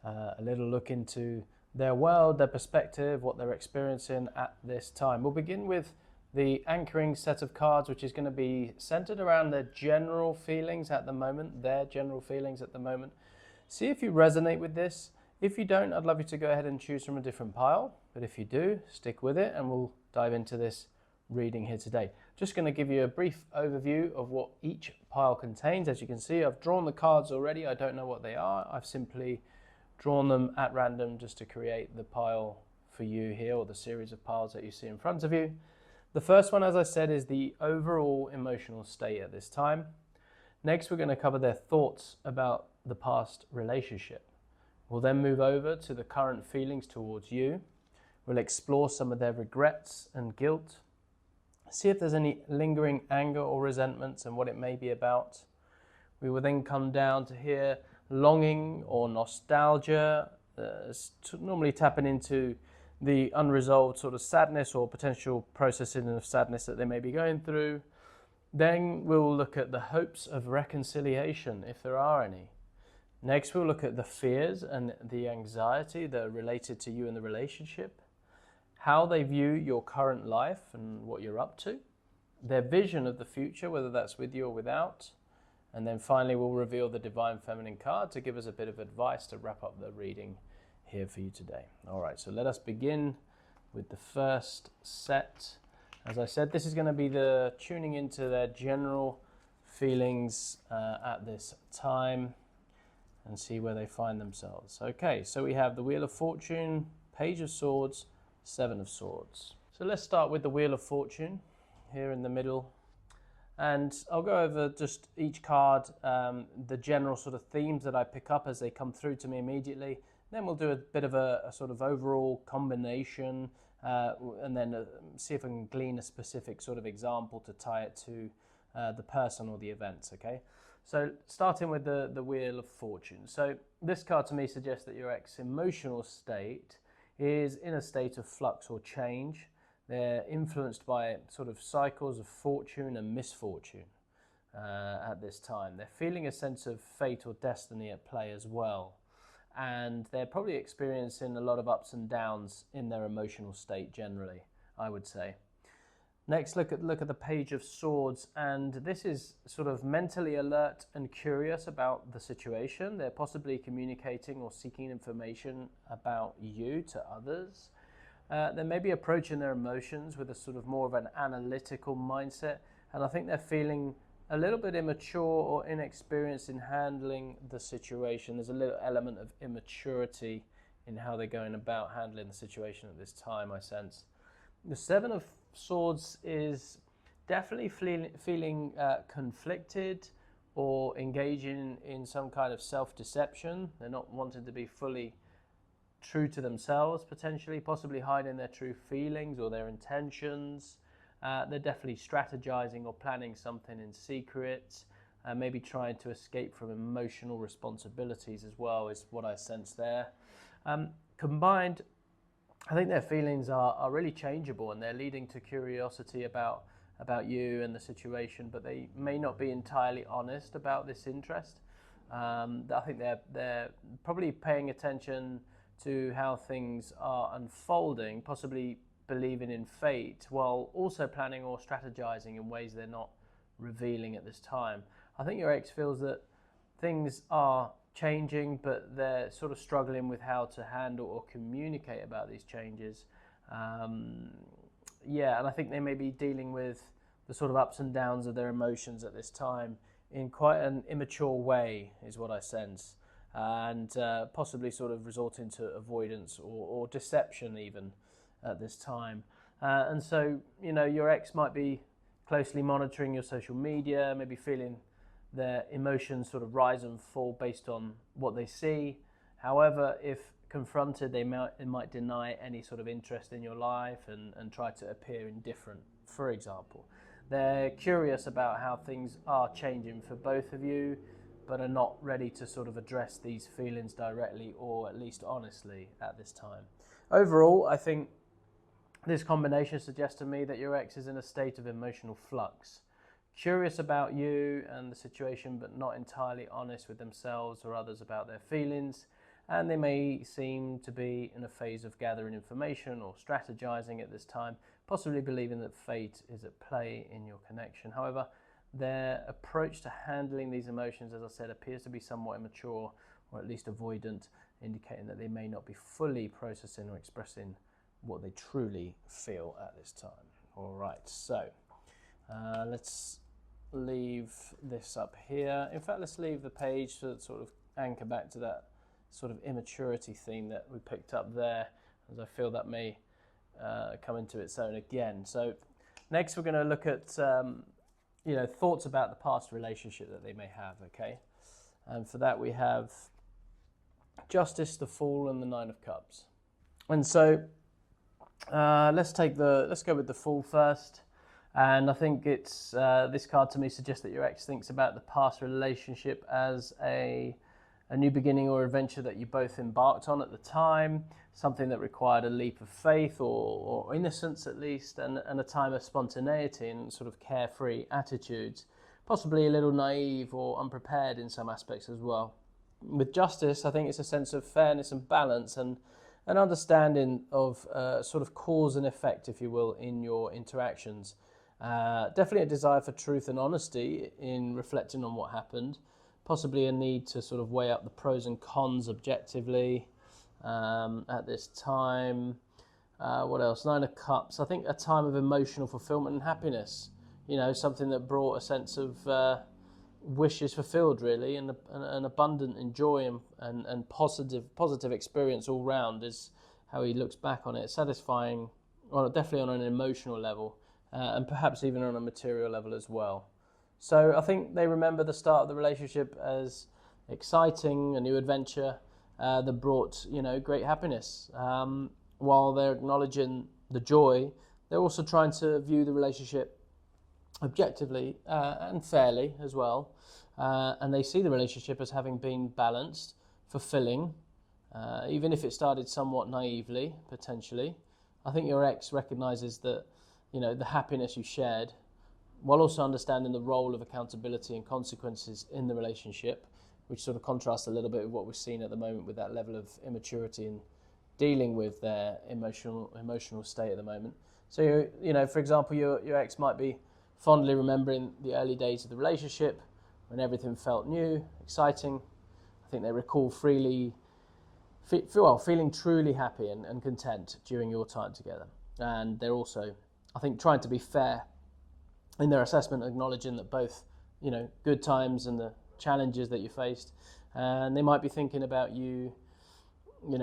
A little look into their world, their perspective, what they're experiencing at this time. We'll begin with the anchoring set of cards, which is going to be centered around their general feelings at the moment, See if you resonate with this. If you don't, I'd love you to go ahead and choose from a different pile. But if you do, stick with it and we'll dive into this reading here today. Just going to give you a brief overview of what each pile contains. As you can see, I've drawn the cards already. I don't know what they are. I've simply drawn them at random just to create the pile for you here, or the series of piles that you see in front of you. The first one, as I said, is the overall emotional state at this time. Next, we're going to cover their thoughts about the past relationship. We'll then move over to the current feelings towards you. We'll explore some of their regrets and guilt. See if there's any lingering anger or resentments and what it may be about. We will then come down to here longing or nostalgia, normally tapping into the unresolved sort of sadness or potential processing of sadness that they may be going through. Then we'll look at the hopes of reconciliation, if there are any. Next, we'll look at the fears and the anxiety that are related to you in the relationship, how they view your current life and what you're up to, their vision of the future, whether that's with you or without. And then finally, we'll reveal the Divine Feminine card to give us a bit of advice to wrap up the reading here for you today. All right, so let us begin with the first set. As I said, this is going to be the tuning into their general feelings at this time and see where they find themselves. Okay, so we have the Wheel of Fortune, Page of Swords, Seven of Swords. So let's start with the Wheel of Fortune here in the middle. And I'll go over just each card, the general sort of themes that I pick up as they come through to me immediately. Then we'll do a bit of a sort of overall combination and then see if I can glean a specific sort of example to tie it to the person or the events, okay? So starting with the Wheel of Fortune. So this card to me suggests that your ex emotional state is in a state of flux or change. They're influenced by sort of cycles of fortune and misfortune at this time. They're feeling a sense of fate or destiny at play as well. And they're probably experiencing a lot of ups and downs in their emotional state generally, I would say. Next, look at the Page of Swords, and this is sort of mentally alert and curious about the situation. They're possibly communicating or seeking information about you to others. They may be approaching their emotions with a sort of more of an analytical mindset, and I think they're feeling a little bit immature or inexperienced in handling the situation. There's a little element of immaturity in how they're going about handling the situation at this time, I sense. The Seven of Swords is definitely feeling conflicted or engaging in some kind of self-deception. They're not wanting to be fully true to themselves, potentially, possibly hiding their true feelings or their intentions. They're definitely strategizing or planning something in secret, maybe trying to escape from emotional responsibilities as well, is what I sense there. Combined, I think their feelings are really changeable, and they're leading to curiosity about you and the situation, but they may not be entirely honest about this interest. I think they're probably paying attention to how things are unfolding, possibly believing in fate, while also planning or strategizing in ways they're not revealing at this time. I think your ex feels that things are changing, but they're sort of struggling with how to handle or communicate about these changes. And I think they may be dealing with the sort of ups and downs of their emotions at this time in quite an immature way, is what I sense, and possibly sort of resorting to avoidance or deception even at this time. And so, your ex might be closely monitoring your social media, maybe feeling their emotions sort of rise and fall based on what they see. However, if confronted, they might deny any sort of interest in your life and try to appear indifferent, for example. They're curious about how things are changing for both of you, but are not ready to sort of address these feelings directly or at least honestly at this time. Overall, I think this combination suggests to me that your ex is in a state of emotional flux, curious about you and the situation, but not entirely honest with themselves or others about their feelings. And they may seem to be in a phase of gathering information or strategizing at this time, possibly believing that fate is at play in your connection. However, their approach to handling these emotions, as I said, appears to be somewhat immature or at least avoidant, indicating that they may not be fully processing or expressing what they truly feel at this time. All right, so let's leave this up here. In fact, let's leave the page to sort of anchor back to that sort of immaturity theme that we picked up there, as I feel that may come into its own again. So next we're going to look at thoughts about the past relationship that they may have. Okay, and for that we have Justice, the Fool, and the Nine of Cups. And so let's go with the Fool first. And I think it's this card to me suggests that your ex thinks about the past relationship as a new beginning or adventure that you both embarked on at the time, something that required a leap of faith or innocence at least, and a time of spontaneity and sort of carefree attitudes, possibly a little naive or unprepared in some aspects as well. With Justice, I think it's a sense of fairness and balance and an understanding of sort of cause and effect, if you will, in your interactions. Definitely a desire for truth and honesty in reflecting on what happened, possibly a need to sort of weigh up the pros and cons objectively at this time. What else? Nine of Cups. I think a time of emotional fulfillment and happiness. Something that brought a sense of wishes fulfilled, really, and abundant in joy and positive experience all round is how he looks back on it. Satisfying, well, definitely on an emotional level, and perhaps even on a material level as well. So I think they remember the start of the relationship as exciting, a new adventure that brought, great happiness. While they're acknowledging the joy, they're also trying to view the relationship objectively and fairly as well. And they see the relationship as having been balanced, fulfilling, even if it started somewhat naively, potentially. I think your ex recognises that, the happiness you shared, while also understanding the role of accountability and consequences in the relationship, which sort of contrasts a little bit with what we're seeing at the moment with that level of immaturity and dealing with their emotional state at the moment. So, for example, your ex might be fondly remembering the early days of the relationship when everything felt new, exciting. I think they recall feeling truly happy and content during your time together. And they're also, I think, trying to be fair in their assessment, acknowledging that both, good times and the challenges that you faced, and they might be thinking about you,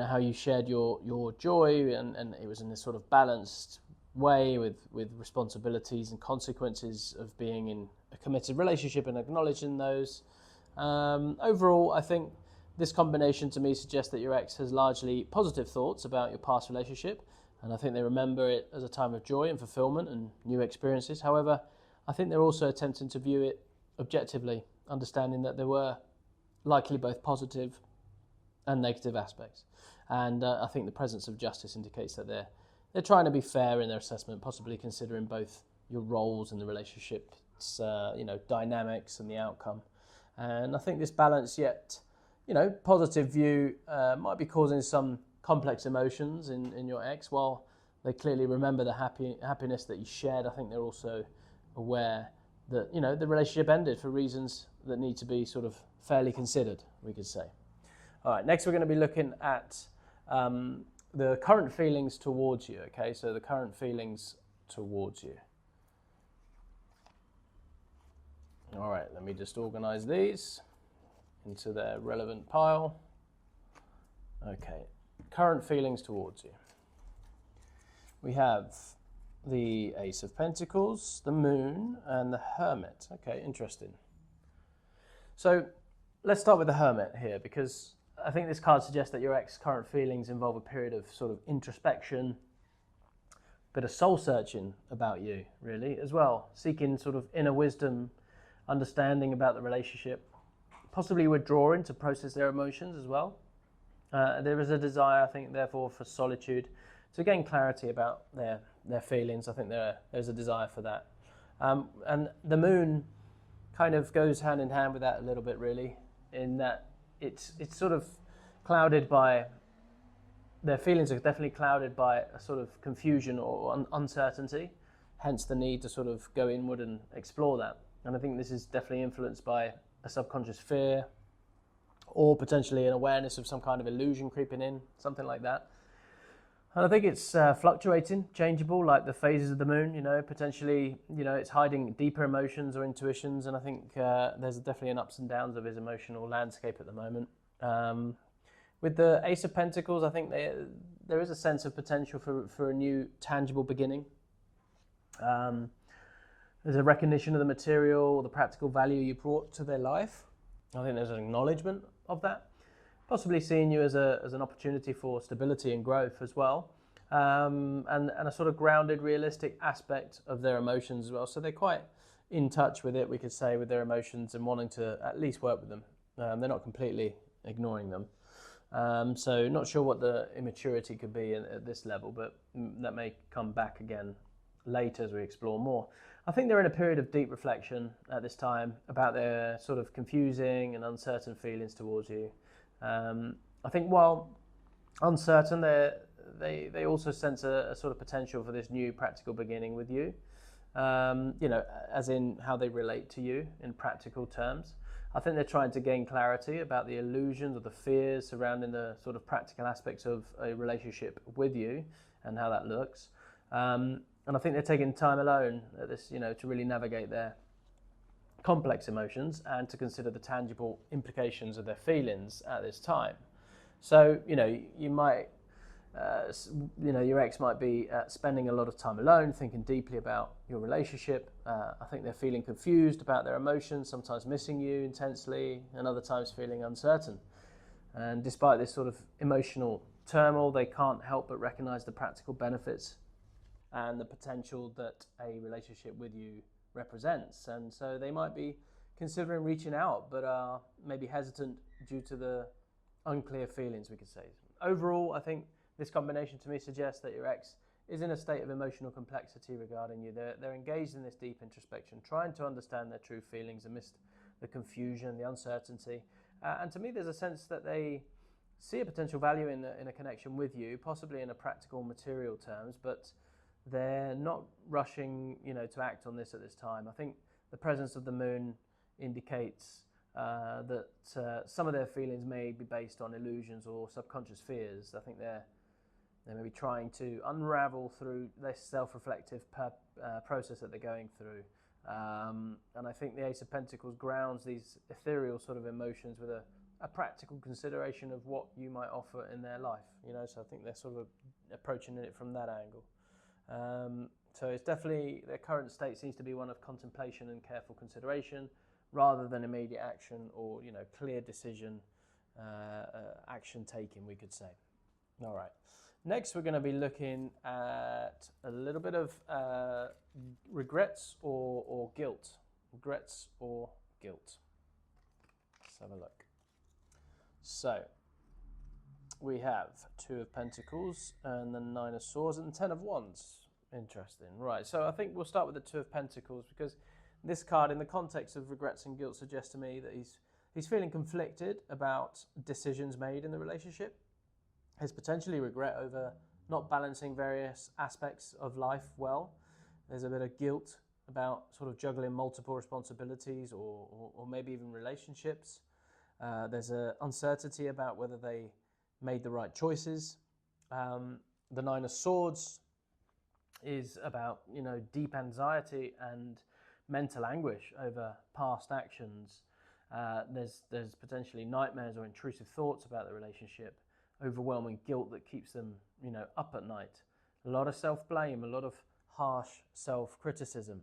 how you shared your joy, and it was in this sort of balanced way with responsibilities and consequences of being in a committed relationship and acknowledging those. Overall, I think this combination to me suggests that your ex has largely positive thoughts about your past relationship, and I think they remember it as a time of joy and fulfillment and new experiences. However, I think they're also attempting to view it objectively, understanding that there were likely both positive and negative aspects. And I think the presence of Justice indicates that they're trying to be fair in their assessment, possibly considering both your roles in the relationship's dynamics and the outcome. And I think this balance yet, positive view might be causing some complex emotions in your ex. While they clearly remember the happiness that you shared, I think they're also aware that, you know, the relationship ended for reasons that need to be sort of fairly considered, we could say. All right, next we're going to be looking at the current feelings towards you, okay? So the current feelings towards you. All right, let me just organize these into their relevant pile. Okay, current feelings towards you. We have the Ace of Pentacles, the Moon, and the Hermit. Okay, interesting. So let's start with the Hermit here, because I think this card suggests that your ex current feelings involve a period of sort of introspection, bit of soul searching about you, really, as well, seeking sort of inner wisdom, understanding about the relationship, possibly withdrawing to process their emotions as well. There is a desire, I think, therefore, for solitude, to gain clarity about their feelings. I think there's a desire for that. And the Moon kind of goes hand in hand with that a little bit, really, in that it's sort of clouded by, their feelings are definitely clouded by a sort of confusion or uncertainty, hence the need to sort of go inward and explore that. And I think this is definitely influenced by a subconscious fear, or potentially an awareness of some kind of illusion creeping in, something like that. And I think it's fluctuating, changeable, like the phases of the Moon, you know, potentially, you know, it's hiding deeper emotions or intuitions. And I think there's definitely an ups and downs of his emotional landscape at the moment. With the Ace of Pentacles, I think there is a sense of potential for a new tangible beginning. There's a recognition of the material or the practical value you brought to their life. I think there's an acknowledgement of that. Possibly seeing you as an opportunity for stability and growth as well, and a sort of grounded, realistic aspect of their emotions as well. So they're quite in touch with it, we could say, with their emotions and wanting to at least work with them. They're not completely ignoring them. So not sure what the immaturity could be at this level, but that may come back again later as we explore more. I think they're in a period of deep reflection at this time about their sort of confusing and uncertain feelings towards you. I think while uncertain, they also sense a sort of potential for this new practical beginning with you, you know, as in how they relate to you in practical terms. I think they're trying to gain clarity about the illusions or the fears surrounding the sort of practical aspects of a relationship with you and how that looks. And I think they're taking time alone at this, you know, to really navigate their complex emotions and to consider the tangible implications of their feelings at this time. So, you know, you might, you know, your ex might be spending a lot of time alone, thinking deeply about your relationship. I think they're feeling confused about their emotions, sometimes missing you intensely, and other times feeling uncertain. And despite this sort of emotional turmoil, they can't help but recognize the practical benefits and the potential that a relationship with you represents. And so they might be considering reaching out, but are maybe hesitant due to the unclear feelings, we could say. Overall, I think this combination to me suggests that your ex is in a state of emotional complexity regarding you. They're engaged in this deep introspection, trying to understand their true feelings amidst the confusion, the uncertainty. And to me, there's a sense that they see a potential value in a connection with you, possibly in a practical, material terms, but they're not rushing, you know, to act on this at this time. I think the presence of the Moon indicates that some of their feelings may be based on illusions or subconscious fears. I think they're maybe trying to unravel through this self-reflective process that they're going through. And I think the Ace of Pentacles grounds these ethereal sort of emotions with a practical consideration of what you might offer in their life. You know, so I think they're sort of approaching it from that angle. So it's definitely, their current state seems to be one of contemplation and careful consideration rather than immediate action or, you know, clear decision, action taking, we could say. All right. Next, we're going to be looking at a little bit of regrets or guilt. Regrets or guilt. Let's have a look. So, we have Two of Pentacles and the Nine of Swords and 10 of Wands. Interesting. Right, so I think we'll start with the Two of Pentacles because this card, in the context of regrets and guilt, suggests to me that he's feeling conflicted about decisions made in the relationship. There's potentially regret over not balancing various aspects of life well. There's a bit of guilt about sort of juggling multiple responsibilities or maybe even relationships. There's an uncertainty about whether they made the right choices. The Nine of Swords is about, deep anxiety and mental anguish over past actions. There's potentially nightmares or intrusive thoughts about the relationship, overwhelming guilt that keeps them, up at night. A lot of self-blame, a lot of harsh self-criticism.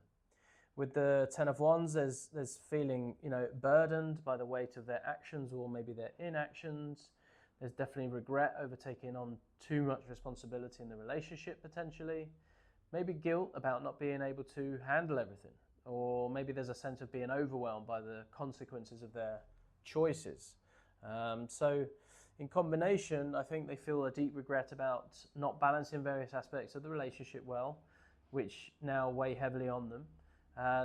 With the Ten of Wands, there's feeling, burdened by the weight of their actions or maybe their inactions. There's definitely regret over taking on too much responsibility in the relationship, potentially. Maybe guilt about not being able to handle everything. Or maybe there's a sense of being overwhelmed by the consequences of their choices. So in combination, I think they feel a deep regret about not balancing various aspects of the relationship well, which now weigh heavily on them.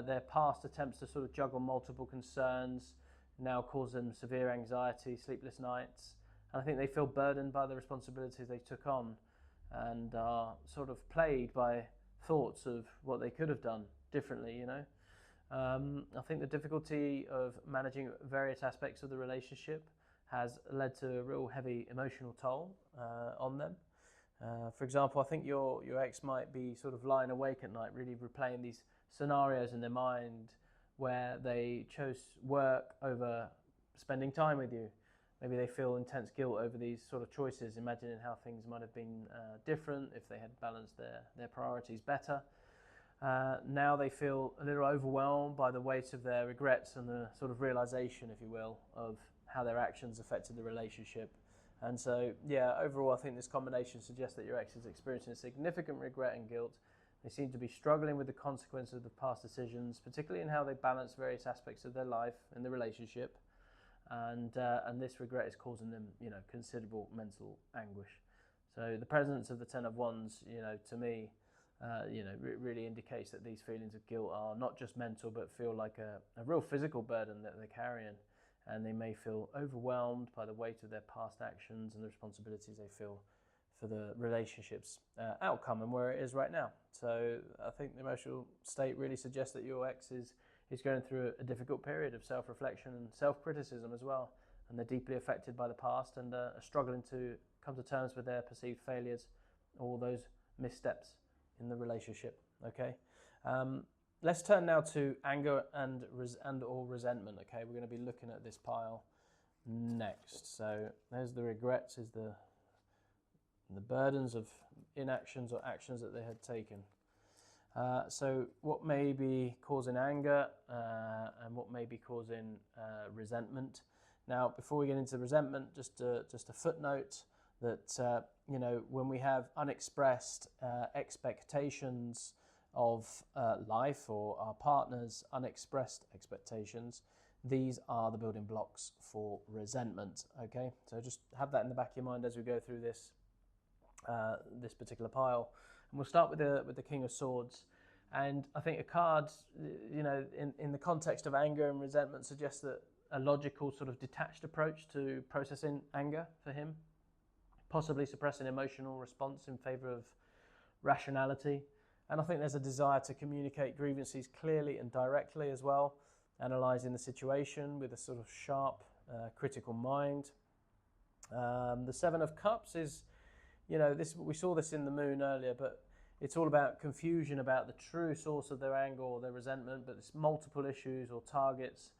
Their past attempts to sort of juggle multiple concerns now cause them severe anxiety, sleepless nights. And I think they feel burdened by the responsibilities they took on and are sort of plagued by thoughts of what they could have done differently, I think the difficulty of managing various aspects of the relationship has led to a real heavy emotional toll on them. For example, I think your ex might be sort of lying awake at night, really replaying these scenarios in their mind where they chose work over spending time with you. Maybe they feel intense guilt over these sort of choices, imagining how things might have been different if they had balanced their priorities better. Now they feel a little overwhelmed by the weight of their regrets and the sort of realization, if you will, of how their actions affected the relationship. And so, overall, I think this combination suggests that your ex is experiencing significant regret and guilt. They seem to be struggling with the consequences of the past decisions, particularly in how they balance various aspects of their life and the relationship. And this regret is causing them, considerable mental anguish. So the presence of the Ten of Wands, to me, really indicates that these feelings of guilt are not just mental, but feel like a real physical burden that they're carrying. And they may feel overwhelmed by the weight of their past actions and the responsibilities they feel for the relationship's outcome and where it is right now. So I think the emotional state really suggests that your ex is going through a difficult period of self-reflection and self-criticism as well. And they're deeply affected by the past and are struggling to come to terms with their perceived failures, all those missteps in the relationship. Okay. Let's turn now to anger and or resentment. Okay, we're going to be looking at this pile next. So there's the regrets, is the burdens of inactions or actions that they had taken. So what may be causing anger and what may be causing resentment. Now, before we get into resentment, just a footnote that when we have unexpressed expectations of life or our partner's unexpressed expectations, these are the building blocks for resentment. Okay, so just have that in the back of your mind as we go through this particular pile. And we'll start with the King of Swords. And I think a card, in the context of anger and resentment, suggests that a logical sort of detached approach to processing anger for him, possibly suppressing emotional response in favor of rationality. And I think there's a desire to communicate grievances clearly and directly as well, analysing the situation with a sort of sharp, critical mind. The Seven of Cups is, we saw this in the Moon earlier, but it's all about confusion about the true source of their anger or their resentment, but it's multiple issues or targets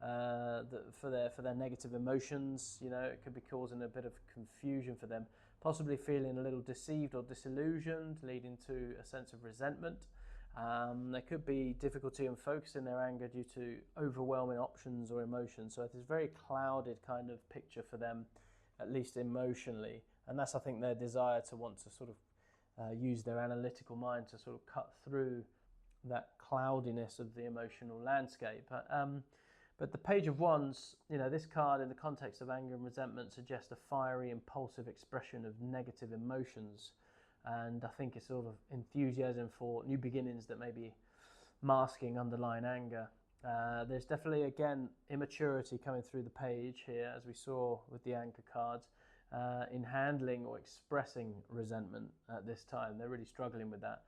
for their negative emotions. It could be causing a bit of confusion for them, possibly feeling a little deceived or disillusioned, leading to a sense of resentment. There could be difficulty in focusing their anger due to overwhelming options or emotions. So it's a very clouded kind of picture for them, at least emotionally. And that's, I think, their desire to want to sort of use their analytical mind to sort of cut through that cloudiness of the emotional landscape. But the Page of Wands, this card in the context of anger and resentment suggests a fiery, impulsive expression of negative emotions. And I think it's sort of enthusiasm for new beginnings that may be masking underlying anger. There's definitely, again, immaturity coming through the page here, as we saw with the anchor cards. in handling or expressing resentment at this time. They're really struggling with that.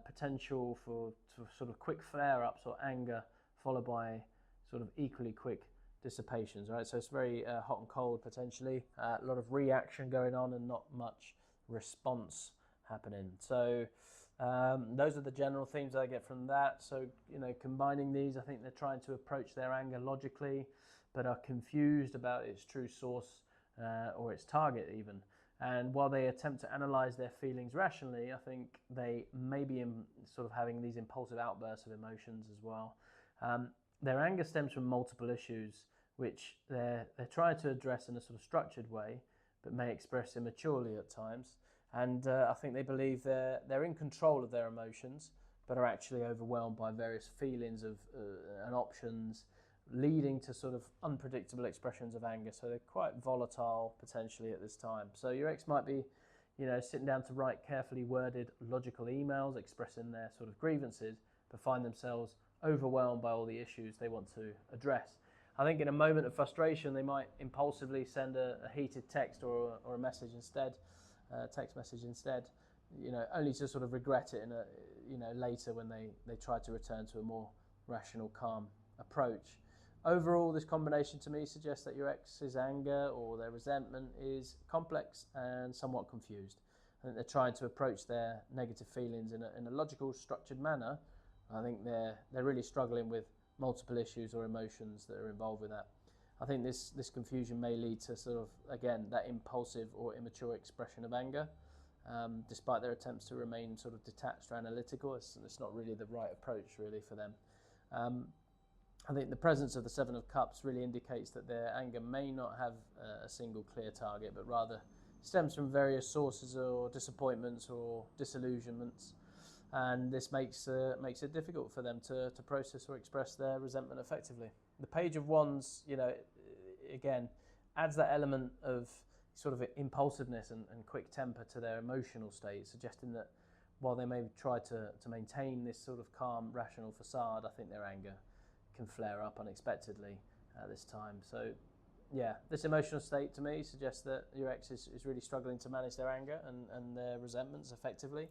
Potential for sort of quick flare-ups or anger followed by sort of equally quick dissipations, right? So it's very hot and cold potentially, a lot of reaction going on and not much response happening. So those are the general themes I get from that. So, combining these, I think they're trying to approach their anger logically, but are confused about its true source or its target even. And while they attempt to analyze their feelings rationally, I think they may be sort of having these impulsive outbursts of emotions as well. Their anger stems from multiple issues, which they're trying to address in a sort of structured way, but may express immaturely at times. And I think they believe they're in control of their emotions, but are actually overwhelmed by various feelings of and options, leading to sort of unpredictable expressions of anger. So they're quite volatile potentially at this time. So your ex might be, sitting down to write carefully worded, logical emails expressing their sort of grievances, but find themselves overwhelmed by all the issues they want to address. I think in a moment of frustration, they might impulsively send a heated text or a message instead, text message instead, only to sort of regret it later when they try to return to a more rational, calm approach. Overall, this combination to me suggests that your ex's anger or their resentment is complex and somewhat confused. I think they're trying to approach their negative feelings in a logical, structured manner. I think they're really struggling with multiple issues or emotions that are involved with that. I think this confusion may lead to sort of, again, that impulsive or immature expression of anger, despite their attempts to remain sort of detached or analytical. It's not really the right approach really for them. I think the presence of the Seven of Cups really indicates that their anger may not have a single clear target, but rather stems from various sources or disappointments or disillusionments. And this makes it difficult for them to process or express their resentment effectively. The Page of Wands, again, adds that element of sort of impulsiveness and quick temper to their emotional state, suggesting that while they may try to maintain this sort of calm, rational facade, I think their anger can flare up unexpectedly at this time. So yeah, this emotional state to me suggests that your ex is really struggling to manage their anger and their resentments effectively,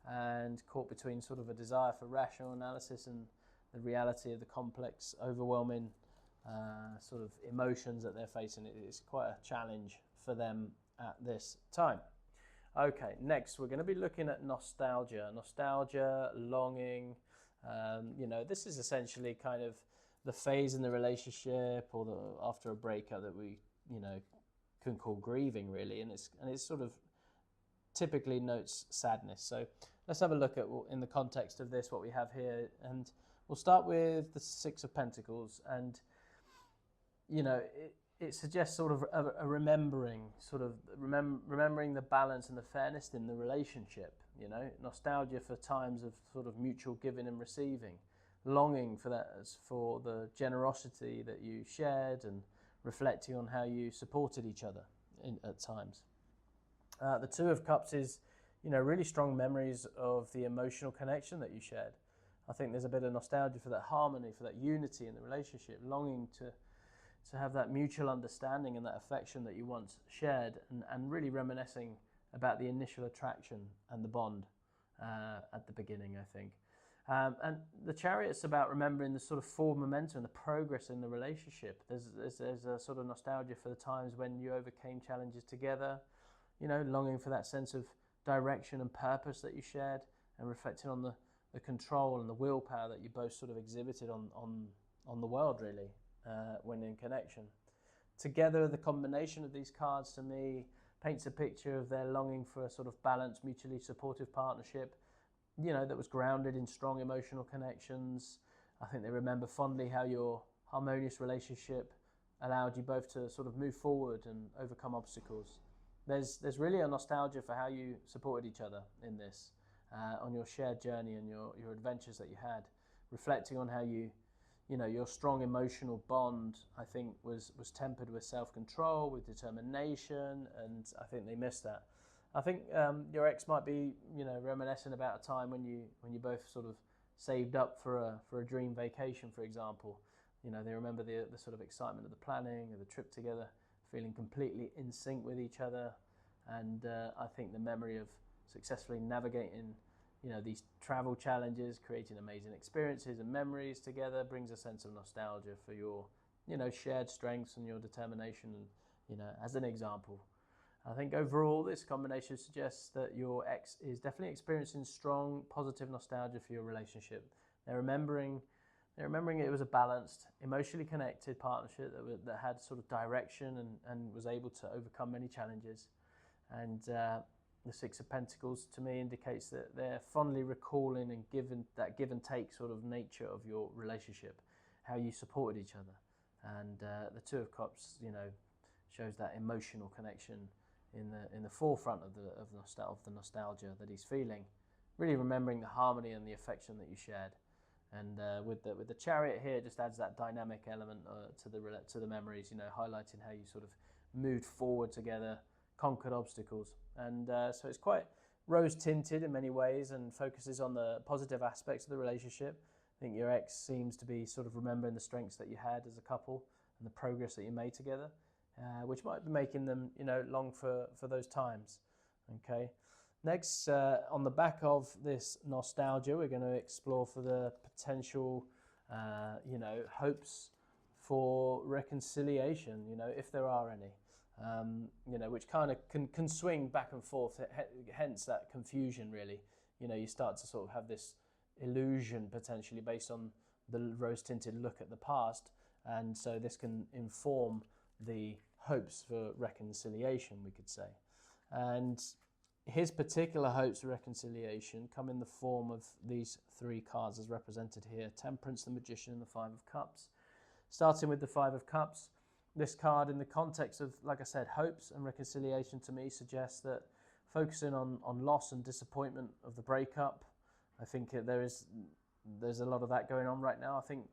and caught between sort of a desire for rational analysis and the reality of the complex, overwhelming sort of emotions that they're facing. It's quite a challenge for them at this time. Okay, next we're going to be looking at nostalgia, longing. This is essentially kind of the phase in the relationship or after a breakup that we, can call grieving really, and it's sort of typically notes sadness. So let's have a look at, in the context of this, what we have here, and we'll start with the Six of Pentacles, and it suggests sort of a remembering the balance and the fairness in the relationship. Nostalgia for times of sort of mutual giving and receiving, longing for the generosity that you shared, and reflecting on how you supported each other at times. The Two of Cups is, really strong memories of the emotional connection that you shared. I think there's a bit of nostalgia for that harmony, for that unity in the relationship, longing to have that mutual understanding and that affection that you once shared, and really reminiscing about the initial attraction and the bond at the beginning, I think. And the Chariot's about remembering the sort of forward momentum and the progress in the relationship. There's a sort of nostalgia for the times when you overcame challenges together, longing for that sense of direction and purpose that you shared, and reflecting on the control and the willpower that you both sort of exhibited on the world, really, when in connection. Together, the combination of these cards, to me, paints a picture of their longing for a sort of balanced, mutually supportive partnership, that was grounded in strong emotional connections. I think they remember fondly how your harmonious relationship allowed you both to sort of move forward and overcome obstacles. There's really a nostalgia for how you supported each other in this, on your shared journey and your adventures that you had, reflecting on how your strong emotional bond, I think, was tempered with self-control, with determination, and I think they missed that. I think your ex might be, reminiscing about a time when you both sort of saved up for a dream vacation, for example. They remember the sort of excitement of the planning of the trip together, feeling completely in sync with each other. And I think the memory of successfully navigating, these travel challenges, creating amazing experiences and memories together brings a sense of nostalgia for your, shared strengths and your determination. And, as an example, I think overall this combination suggests that your ex is definitely experiencing strong, positive nostalgia for your relationship. They're remembering it was a balanced, emotionally connected partnership that had sort of direction and was able to overcome many challenges. And the Six of Pentacles to me indicates that they're fondly recalling and give and take sort of nature of your relationship, how you supported each other. And the Two of Cups, shows that emotional connection in the forefront of the nostalgia that he's feeling, really remembering the harmony and the affection that you shared. And with the Chariot here, it just adds that dynamic element to the memories, highlighting how you sort of moved forward together, conquered obstacles. And so it's quite rose tinted in many ways and focuses on the positive aspects of the relationship. I think your ex seems to be sort of remembering the strengths that you had as a couple and the progress that you made together, which might be making them, long for those times. Okay. Next, on the back of this nostalgia, we're going to explore for the potential, hopes for reconciliation, if there are any. Which kind of can swing back and forth, hence that confusion really. You start to sort of have this illusion potentially based on the rose-tinted look at the past, and so this can inform the hopes for reconciliation, we could say. And his particular hopes for reconciliation come in the form of these three cards as represented here: Temperance, the Magician, and the Five of Cups. Starting with the Five of Cups, this card in the context of, like I said, hopes and reconciliation to me suggests that focusing on loss and disappointment of the breakup, I think there's a lot of that going on right now. I think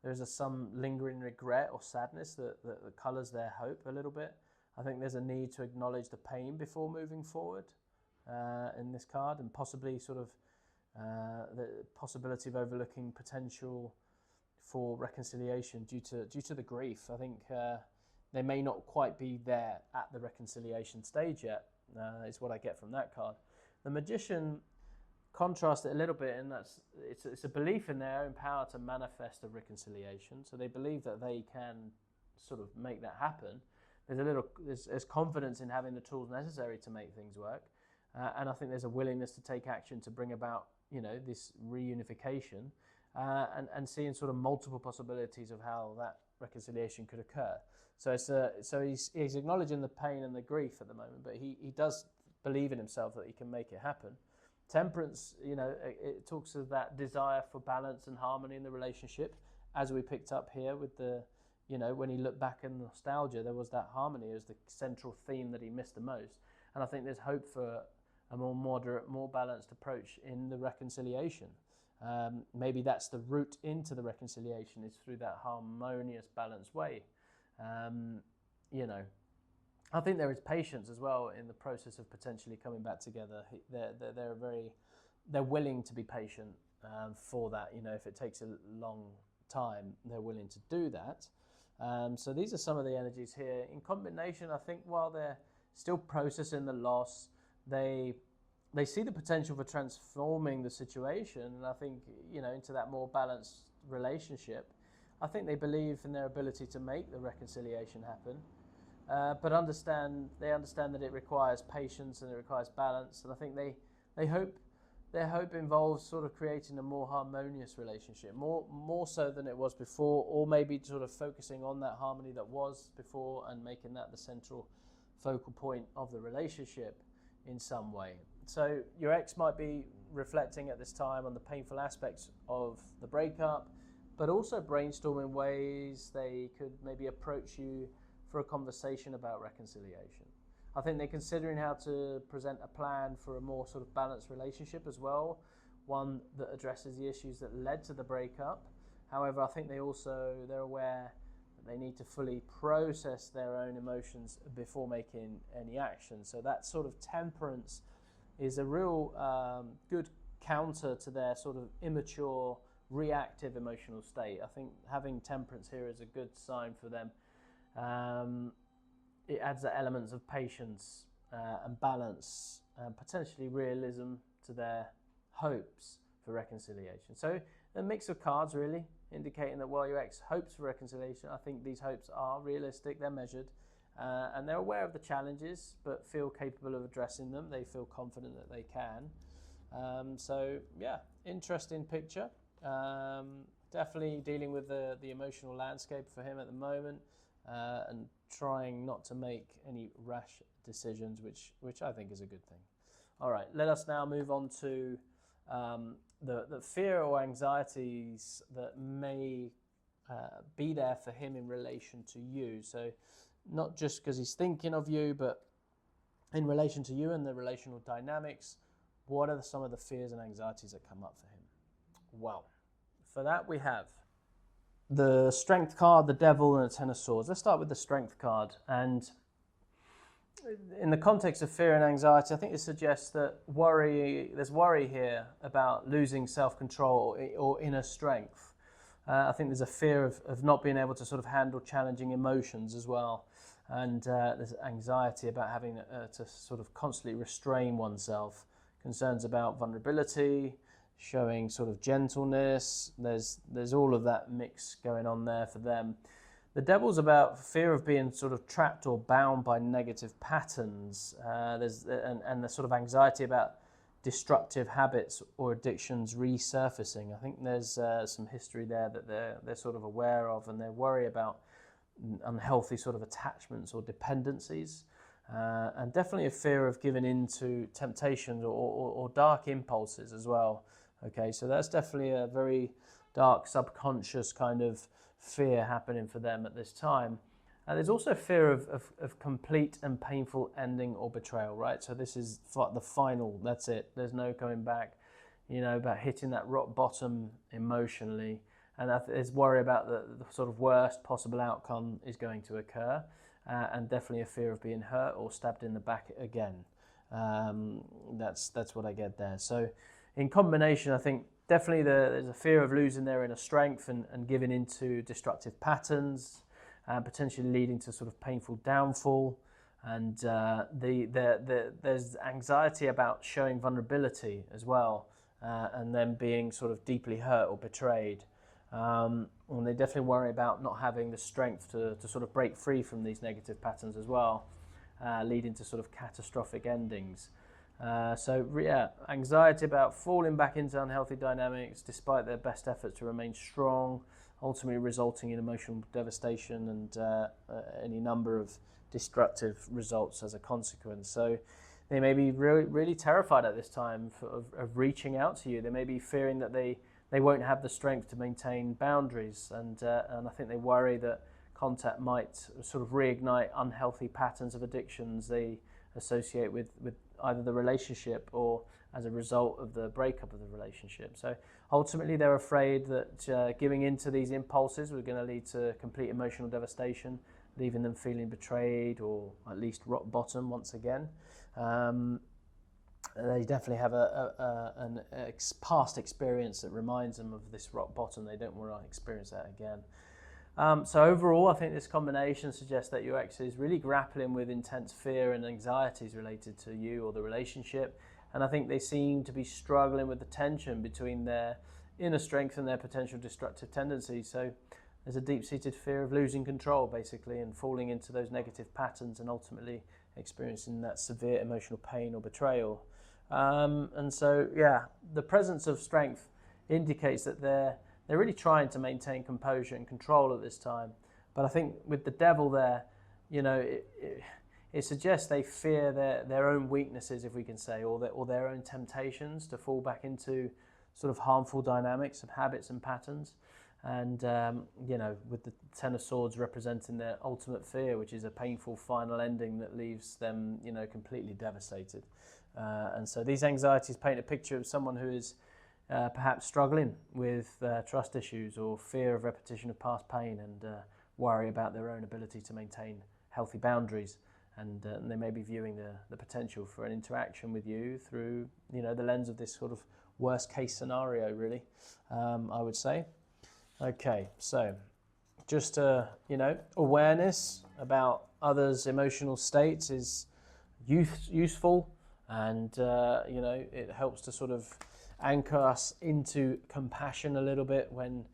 there's some lingering regret or sadness that colours their hope a little bit. I think there's a need to acknowledge the pain before moving forward in this card, and possibly sort of the possibility of overlooking potential for reconciliation due to the grief. I think they may not quite be there at the reconciliation stage yet, is what I get from that card. The Magician contrasts it a little bit, and it's a belief in their own power to manifest a reconciliation. So they believe that they can sort of make that happen. There's confidence in having the tools necessary to make things work, and I think there's a willingness to take action to bring about this reunification. And seeing sort of multiple possibilities of how that reconciliation could occur. So he's acknowledging the pain and the grief at the moment, but he does believe in himself that he can make it happen. Temperance, it talks of that desire for balance and harmony in the relationship, as we picked up here with the, when he looked back in nostalgia, there was that harmony as the central theme that he missed the most. And I think there's hope for a more moderate, more balanced approach in the reconciliation. Maybe that's the route into the reconciliation, is through that harmonious, balanced way. I think there is patience as well in the process of potentially coming back together. They're willing to be patient for that. If it takes a long time, they're willing to do that. So these are some of the energies here. In combination, I think while they're still processing the loss, they see the potential for transforming the situation, and I think, into that more balanced relationship. I think they believe in their ability to make the reconciliation happen, but they understand that it requires patience and it requires balance, and I think they hope their hope involves sort of creating a more harmonious relationship, more so than it was before, or maybe sort of focusing on that harmony that was before and making that the central focal point of the relationship in some way. So your ex might be reflecting at this time on the painful aspects of the breakup, but also brainstorming ways they could maybe approach you for a conversation about reconciliation. I think they're considering how to present a plan for a more sort of balanced relationship as well, one that addresses the issues that led to the breakup. However, I think they're aware that they need to fully process their own emotions before making any action. So that sort of temperance is a real good counter to their sort of immature, reactive emotional state. I think having temperance here is a good sign for them. it adds the elements of patience and balance and potentially realism to their hopes for reconciliation. So a mix of cards really indicating that while your ex hopes for reconciliation, I think these hopes are realistic, they're measured, and they're aware of the challenges but feel capable of addressing them. They feel confident that they can. So yeah, interesting picture. Definitely dealing with the emotional landscape for him at the moment, and trying not to make any rash decisions, which I think is a good thing. All right, let us now move on to the fear or anxieties that may be there for him in relation to you. So not just because he's thinking of you, but in relation to you and the relational dynamics, what are some of the fears and anxieties that come up for him? Well, for that we have the Strength card, the Devil, and the Ten of Swords. Let's start with the Strength card. And in the context of fear and anxiety, I think it suggests that there's worry here about losing self-control or inner strength. I think there's a fear of not being able to sort of handle challenging emotions as well. And there's anxiety about having to sort of constantly restrain oneself. Concerns about vulnerability, showing sort of gentleness. There's all of that mix going on there for them. The Devil's about fear of being sort of trapped or bound by negative patterns. And the sort of anxiety about destructive habits or addictions resurfacing. I think there's some history there that they're sort of aware of, and they worry about unhealthy sort of attachments or dependencies. And definitely a fear of giving in to temptations or dark impulses as well. Okay, so that's definitely a very dark subconscious kind of fear happening for them at this time. And there's also fear of complete and painful ending or betrayal, right? So this is the final, that's it. There's no going back, about hitting that rock bottom emotionally. And there's worry about the sort of worst possible outcome is going to occur. And definitely a fear of being hurt or stabbed in the back again. That's what I get there. So in combination, I think definitely there's a fear of losing their inner strength and giving into destructive patterns, potentially leading to sort of painful downfall. And there's anxiety about showing vulnerability as well, and then being sort of deeply hurt or betrayed. And they definitely worry about not having the strength to sort of break free from these negative patterns as well, leading to sort of catastrophic endings. Anxiety about falling back into unhealthy dynamics despite their best efforts to remain strong, ultimately resulting in emotional devastation and any number of destructive results as a consequence. So they may be really terrified at this time of reaching out to you. They may be fearing that they won't have the strength to maintain boundaries, and I think they worry that contact might sort of reignite unhealthy patterns of addictions they associate with either the relationship or as a result of the breakup of the relationship. So ultimately they're afraid that giving in to these impulses was going to lead to complete emotional devastation, leaving them feeling betrayed or at least rock bottom once again. They definitely have an past experience that reminds them of this rock bottom. They don't want to experience that again. So overall, I think this combination suggests that your ex is really grappling with intense fear and anxieties related to you or the relationship. And I think they seem to be struggling with the tension between their inner strength and their potential destructive tendencies. So there's a deep-seated fear of losing control, basically, and falling into those negative patterns and ultimately experiencing that severe emotional pain or betrayal. The presence of strength indicates that they're really trying to maintain composure and control at this time. But I think with the Devil there, it suggests they fear their own weaknesses, if we can say, or their own temptations to fall back into sort of harmful dynamics of habits and patterns. And, with the Ten of Swords representing their ultimate fear, which is a painful final ending that leaves them, completely devastated. And so these anxieties paint a picture of someone who is perhaps struggling with trust issues or fear of repetition of past pain and worry about their own ability to maintain healthy boundaries. And they may be viewing the potential for an interaction with you through, the lens of this sort of worst case scenario, really, I would say. Okay, so just awareness about others' emotional states is useful, and it helps to sort of anchor us into compassion a little bit when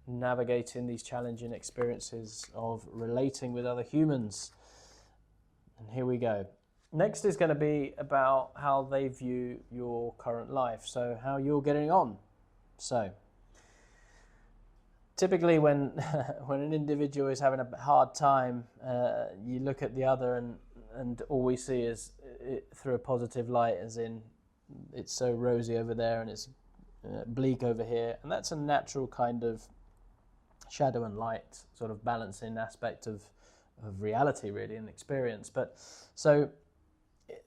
navigating these challenging experiences of relating with other humans. And here we go. Next is going to be about how they view your current life, so how you're getting on. So typically when when an individual is having a hard time, you look at the other and all we see is it through a positive light, as in it's so rosy over there and it's bleak over here, and that's a natural kind of shadow and light sort of balancing aspect of reality, really, and experience. But so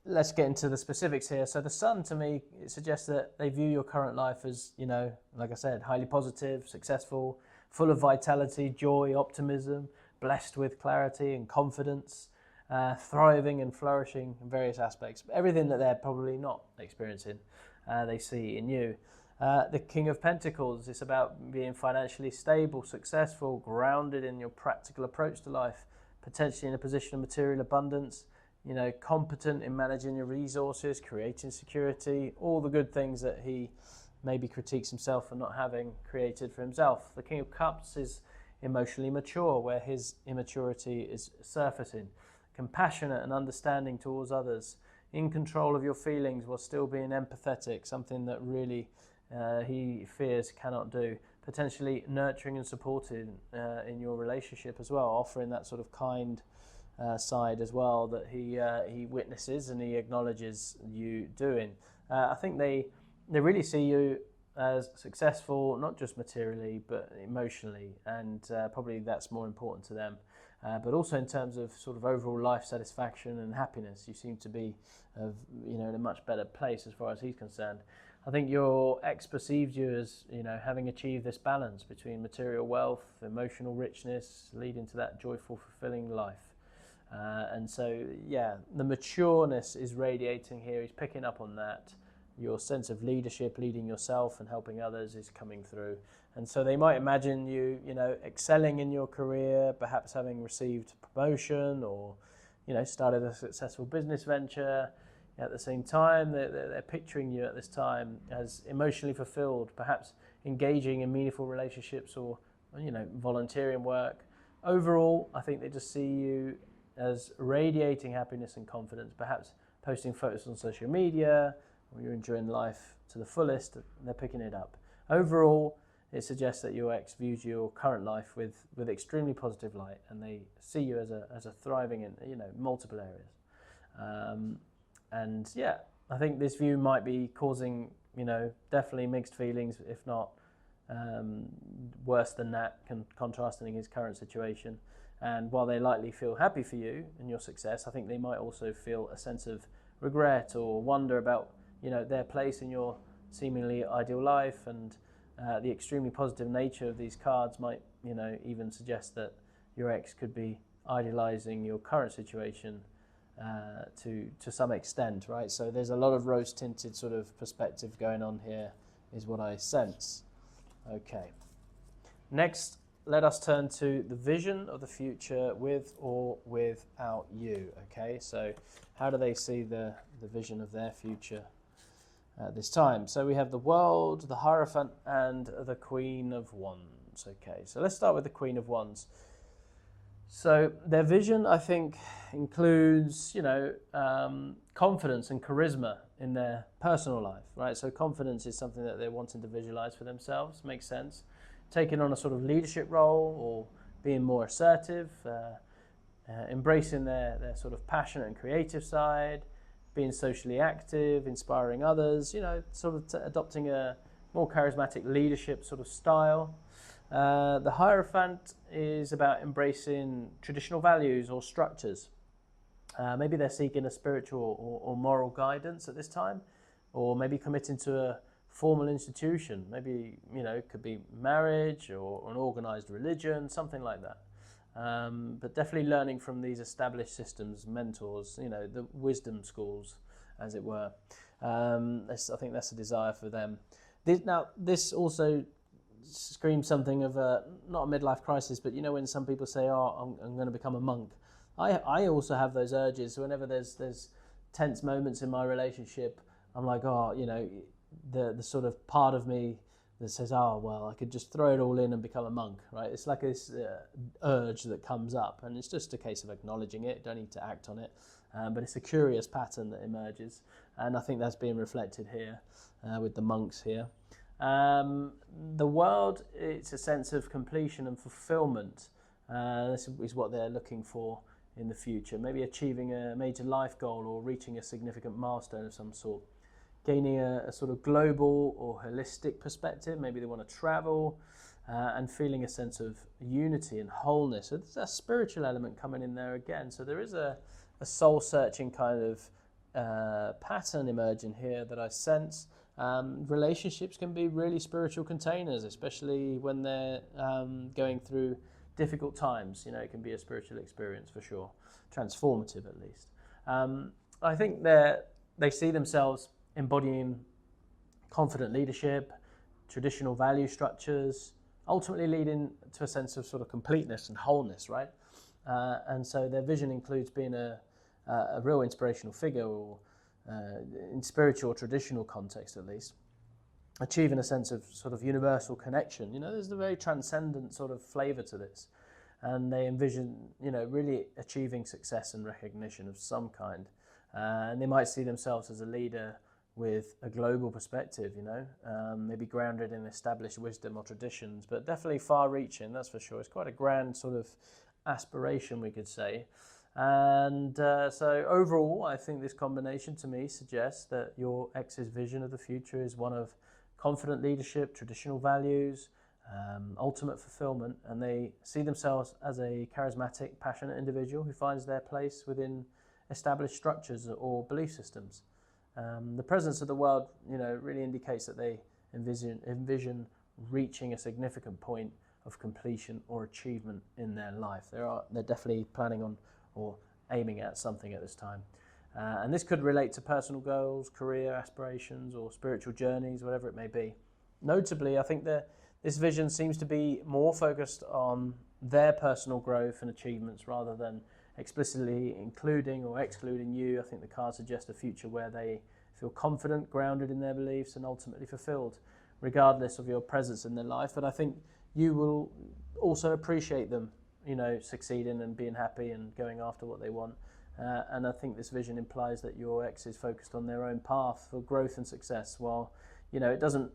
let's get into the specifics here. So the sun, to me, it suggests that they view your current life as, like I said, highly positive, successful, full of vitality, joy, optimism, blessed with clarity and confidence, thriving and flourishing in various aspects. Everything that they're probably not experiencing, they see in you. The King of Pentacles is about being financially stable, successful, grounded in your practical approach to life, potentially in a position of material abundance, competent in managing your resources, creating security, all the good things that he maybe critiques himself for not having created for himself. The King of Cups is emotionally mature, where his immaturity is surfacing, compassionate and understanding towards others, in control of your feelings while still being empathetic, something that really he fears cannot do, potentially nurturing and supporting in your relationship as well, offering that sort of kind side as well that he witnesses and he acknowledges you doing. I think they really see you as successful, not just materially but emotionally, and probably that's more important to them. But also in terms of sort of overall life satisfaction and happiness, you seem to be in a much better place as far as he's concerned. I think your ex perceived you as having achieved this balance between material wealth, emotional richness, leading to that joyful, fulfilling life. And so, the matureness is radiating here. He's picking up on that. Your sense of leadership, leading yourself and helping others, is coming through. And so they might imagine you, excelling in your career, perhaps having received promotion or, started a successful business venture. At the same time, they're picturing you at this time as emotionally fulfilled, perhaps engaging in meaningful relationships or, volunteering work. Overall, I think they just see you as radiating happiness and confidence, perhaps posting photos on social media, or you're enjoying life to the fullest, and they're picking it up. Overall, it suggests that your ex views your current life with extremely positive light, and they see you as a thriving in multiple areas. I think this view might be causing definitely mixed feelings, if not worse than that, contrasting his current situation. And while they likely feel happy for you and your success, I think they might also feel a sense of regret or wonder about their place in your seemingly ideal life. And the extremely positive nature of these cards might even suggest that your ex could be idealizing your current situation to some extent, right? So there's a lot of rose-tinted sort of perspective going on here, is what I sense. Okay. Next, let us turn to the vision of the future with or without you. Okay, so how do they see the vision of their future at this time? So we have the World, the Hierophant, and the Queen of Wands. Okay, so let's start with the Queen of Wands. So their vision, I think, includes, confidence and charisma in their personal life, right? So confidence is something that they're wanting to visualize for themselves. Makes sense. Taking on a sort of leadership role or being more assertive, embracing their sort of passionate and creative side, being socially active, inspiring others, sort of adopting a more charismatic leadership sort of style. The Hierophant is about embracing traditional values or structures. Maybe they're seeking a spiritual or moral guidance at this time, or maybe committing to a formal institution. Maybe, it could be marriage or an organized religion, something like that. But definitely learning from these established systems, mentors, the wisdom schools, as it were. I think that's a desire for them. This also screams something of not a midlife crisis, but you know when some people say, "Oh, I'm going to become a monk." I also have those urges. Whenever there's tense moments in my relationship, I'm like, oh, you know, the sort of part of me that says, oh, well, I could just throw it all in and become a monk, right? It's like this urge that comes up, and it's just a case of acknowledging it. Don't need to act on it, but it's a curious pattern that emerges, and I think that's being reflected here with the monks here. The world, it's a sense of completion and fulfillment. This is what they're looking for in the future, maybe achieving a major life goal or reaching a significant milestone of some sort, gaining a sort of global or holistic perspective. Maybe they want to travel, and feeling a sense of unity and wholeness. So there's a spiritual element coming in there again. So there is a soul-searching kind of pattern emerging here that I sense. Relationships can be really spiritual containers, especially when they're going through difficult times. You know, it can be a spiritual experience for sure, transformative at least. I think they see themselves embodying confident leadership, traditional value structures, ultimately leading to a sense of sort of completeness and wholeness, right? And so their vision includes being a real inspirational figure, or in spiritual or traditional context at least, achieving a sense of sort of universal connection. You know, there's a very transcendent sort of flavour to this, and they envision, you know, really achieving success and recognition of some kind, and they might see themselves as a leader with a global perspective, you know, maybe grounded in established wisdom or traditions, but definitely far-reaching, that's for sure. It's quite a grand sort of aspiration, we could say. And so overall, I think this combination to me suggests that your ex's vision of the future is one of confident leadership, traditional values, ultimate fulfillment, and they see themselves as a charismatic, passionate individual who finds their place within established structures or belief systems. The presence of the world, you know, really indicates that they envision reaching a significant point of completion or achievement in their life. They're definitely planning on or aiming at something at this time. And this could relate to personal goals, career aspirations, or spiritual journeys, whatever it may be. Notably, I think that this vision seems to be more focused on their personal growth and achievements rather than explicitly including or excluding you. I think the cards suggest a future where they feel confident, grounded in their beliefs, and ultimately fulfilled, regardless of your presence in their life. But I think you will also appreciate them, you know, succeeding and being happy and going after what they want. And I think this vision implies that your ex is focused on their own path for growth and success. While, you know, it doesn't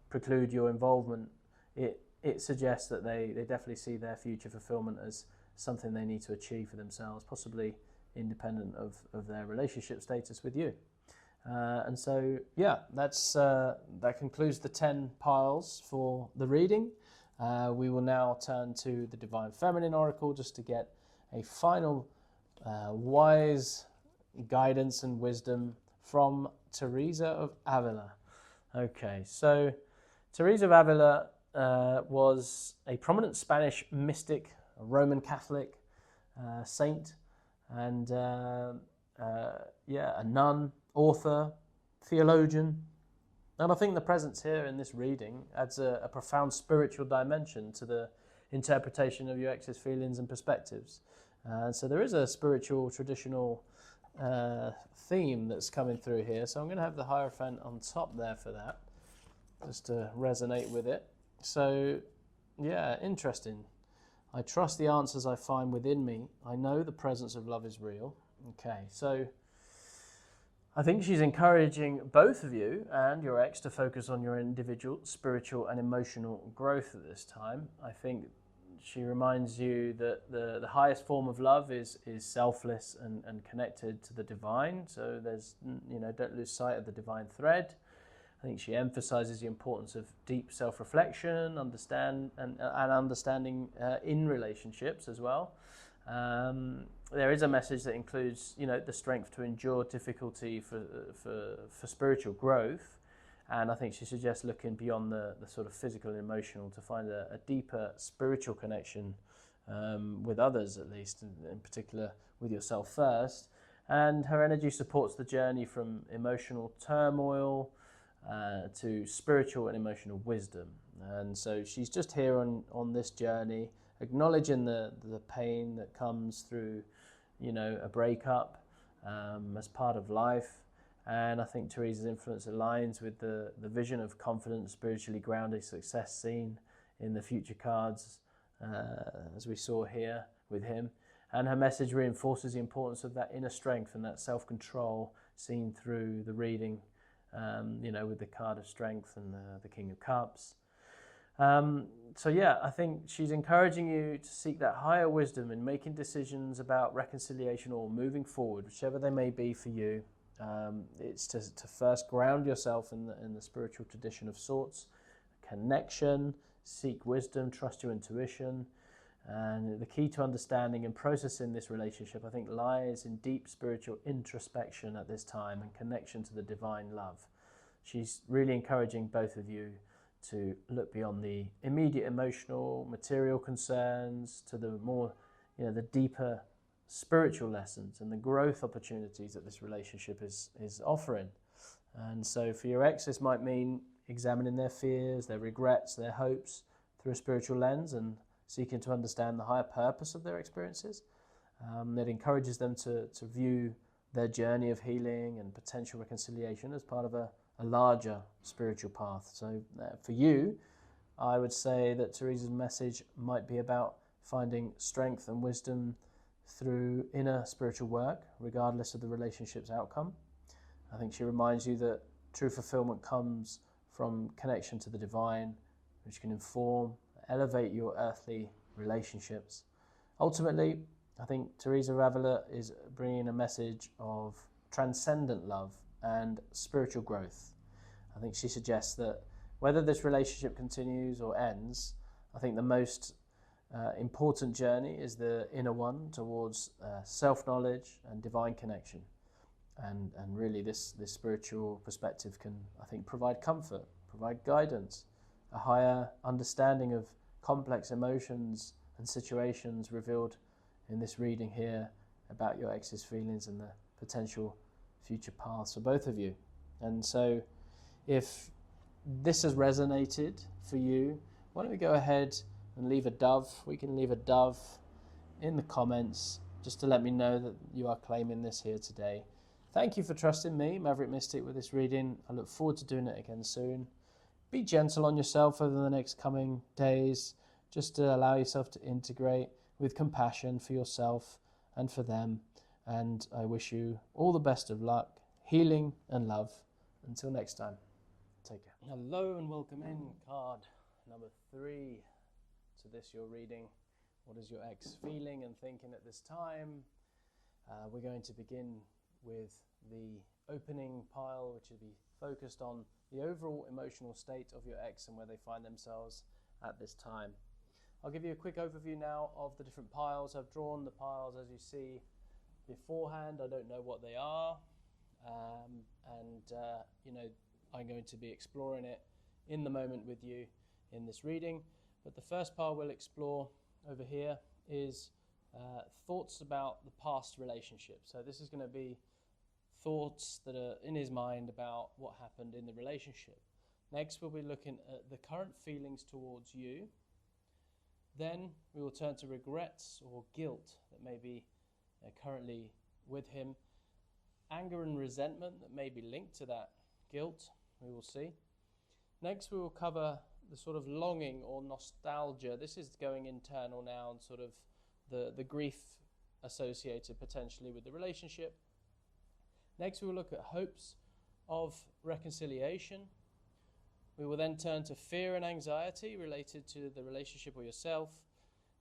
preclude your involvement, it suggests that they definitely see their future fulfillment as something they need to achieve for themselves, possibly independent of their relationship status with you. And so, yeah, that concludes the 10 piles for the reading. We will now turn to the Divine Feminine Oracle just to get a final wise guidance and wisdom from Teresa of Avila. Okay, so Teresa of Avila was a prominent Spanish mystic, a Roman Catholic saint, and a nun, author, theologian. And I think the presence here in this reading adds a profound spiritual dimension to the interpretation of your ex's feelings and perspectives. So there is a spiritual, traditional theme that's coming through here. So I'm going to have the Hierophant on top there for that, just to resonate with it. So, yeah, interesting. I trust the answers I find within me. I know the presence of love is real. Okay, so I think she's encouraging both of you and your ex to focus on your individual spiritual and emotional growth at this time. I think she reminds you that the highest form of love is selfless and connected to the divine. So there's, you know, don't lose sight of the divine thread. I think she emphasizes the importance of deep self-reflection, understanding in relationships as well. There is a message that includes, you know, the strength to endure difficulty for spiritual growth, and I think she suggests looking beyond the sort of physical and emotional to find a deeper spiritual connection with others, at least, in particular with yourself first. And her energy supports the journey from emotional turmoil to spiritual and emotional wisdom. And so she's just here on this journey, acknowledging the pain that comes through, a breakup as part of life. And I think Teresa's influence aligns with the vision of confident, spiritually grounded success seen in the future cards, as we saw here with him. And her message reinforces the importance of that inner strength and that self-control seen through the reading, with the card of strength and the King of Cups. I think she's encouraging you to seek that higher wisdom in making decisions about reconciliation or moving forward, whichever they may be for you. It's to first ground yourself in the spiritual tradition of sorts, connection, seek wisdom, trust your intuition. And the key to understanding and processing this relationship, I think, lies in deep spiritual introspection at this time and connection to the divine love. She's really encouraging both of you to look beyond the immediate emotional, material concerns to the more, the deeper spiritual lessons and the growth opportunities that this relationship is offering. And so for your ex, this might mean examining their fears, their regrets, their hopes through a spiritual lens and seeking to understand the higher purpose of their experiences. That encourages them to view their journey of healing and potential reconciliation as part of a larger spiritual path. So for you, I would say that Teresa's message might be about finding strength and wisdom through inner spiritual work, regardless of the relationship's outcome. I think she reminds you that true fulfillment comes from connection to the divine, which can inform, elevate your earthly relationships. Ultimately, I think Teresa of Avila is bringing a message of transcendent love and spiritual growth. I think she suggests that whether this relationship continues or ends, I think the most important journey is the inner one towards self-knowledge and divine connection. And really this spiritual perspective can, I think, provide comfort, provide guidance, a higher understanding of complex emotions and situations revealed in this reading here about your ex's feelings and the potential future paths for both of you. And so if this has resonated for you, why don't we go ahead and leave a dove. We can leave a dove in the comments just to let me know that you are claiming this here today. Thank you for trusting me, Maverick Mystic, with this reading. I look forward to doing it again soon. Be gentle on yourself over the next coming days, just to allow yourself to integrate with compassion for yourself and for them. And I wish you all the best of luck, healing and love. Until next time, take care. Hello and welcome in card number 3 to this, your reading. What is your ex feeling and thinking at this time? We're going to begin with the opening pile, which will be focused on the overall emotional state of your ex and where they find themselves at this time. I'll give you a quick overview now of the different piles. I've drawn the piles as you see beforehand. I don't know what they are, I'm going to be exploring it in the moment with you in this reading. But the first pile we'll explore over here is thoughts about the past relationship. So this is going to be thoughts that are in his mind about what happened in the relationship. Next, we'll be looking at the current feelings towards you. Then we will turn to regrets or guilt that may be currently with him. Anger and resentment that may be linked to that guilt, we will see. Next, we will cover the sort of longing or nostalgia. This is going internal now, and sort of the grief associated potentially with the relationship. Next, we will look at hopes of reconciliation. We will then turn to fear and anxiety related to the relationship or yourself.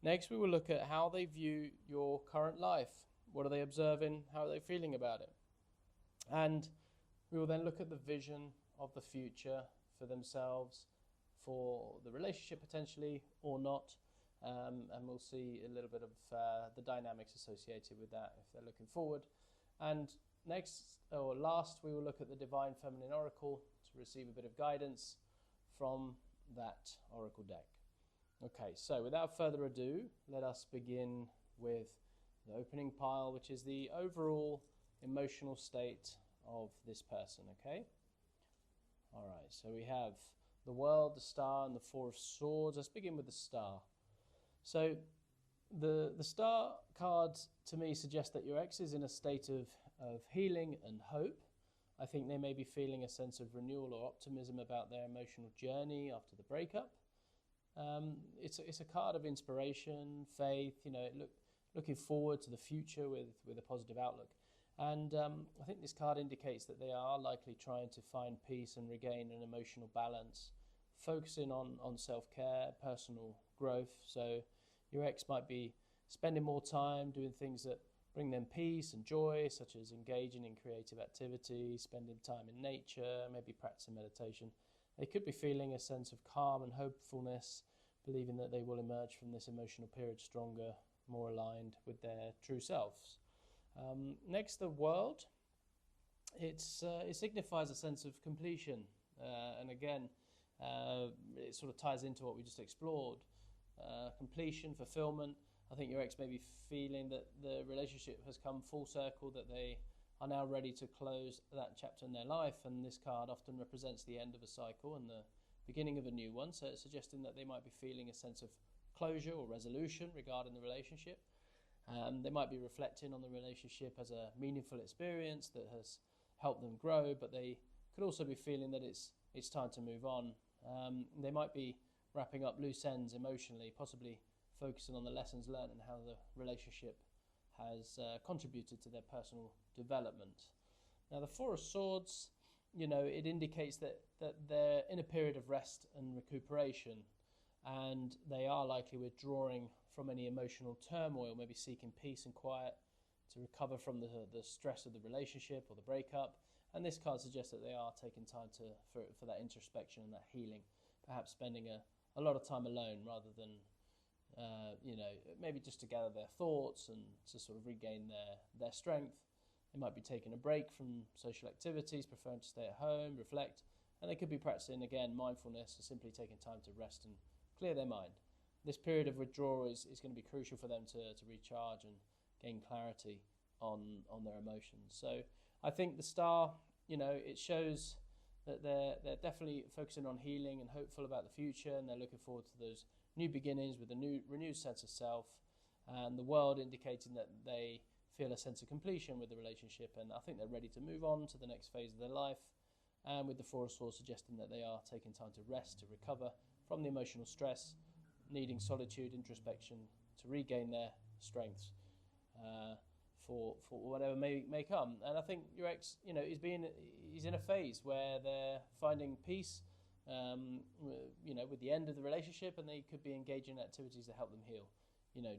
Next, we will look at how they view your current life. What are they observing? How are they feeling about it? And we will then look at the vision of the future for themselves, for the relationship potentially or not. And we'll see a little bit of the dynamics associated with that if they're looking forward. And next, or last, we will look at the Divine Feminine Oracle to receive a bit of guidance from that Oracle deck. Okay, so without further ado, let us begin with the opening pile, which is the overall emotional state of this person, okay? All right, so we have the World, the Star, and the Four of Swords. Let's begin with the Star. So the Star card to me suggests that your ex is in a state of healing and hope. I think they may be feeling a sense of renewal or optimism about their emotional journey after the breakup. It's a card of inspiration, faith, looking forward to the future with a positive outlook. And I think this card indicates that they are likely trying to find peace and regain an emotional balance, focusing on self-care, personal growth. So your ex might be spending more time doing things that bring them peace and joy, such as engaging in creative activities, spending time in nature, maybe practicing meditation. They could be feeling a sense of calm and hopefulness, believing that they will emerge from this emotional period stronger, more aligned with their true selves. Next, the World. It signifies a sense of completion, and again, it sort of ties into what we just explored. Completion, fulfillment. I think your ex may be feeling that the relationship has come full circle, that they are now ready to close that chapter in their life, and this card often represents the end of a cycle and the beginning of a new one, so it's suggesting that they might be feeling a sense of closure or resolution regarding the relationship. They might be reflecting on the relationship as a meaningful experience that has helped them grow, but they could also be feeling that it's time to move on. They might be wrapping up loose ends emotionally, possibly focusing on the lessons learned and how the relationship has contributed to their personal development. Now, the Four of Swords, it indicates that they're in a period of rest and recuperation, and they are likely withdrawing from any emotional turmoil, maybe seeking peace and quiet to recover from the stress of the relationship or the breakup. And this card suggests that they are taking time for that introspection and that healing, perhaps spending a lot of time alone rather than maybe just to gather their thoughts and to sort of regain their strength. They might be taking a break from social activities, preferring to stay at home, reflect, and they could be practicing, again, mindfulness or simply taking time to rest and clear their mind. This period of withdrawal is going to be crucial for them to recharge and gain clarity on their emotions. So I think the Star, it shows that they're definitely focusing on healing and hopeful about the future, and they're looking forward to those new beginnings with a renewed sense of self, and the World indicating that they feel a sense of completion with the relationship, and I think they're ready to move on to the next phase of their life, and with the Four of Swords suggesting that they are taking time to rest, to recover from the emotional stress, needing solitude, introspection to regain their strengths for whatever may come. And I think your ex, he's in a phase where they're finding peace, with the end of the relationship, and they could be engaging in activities that help them heal,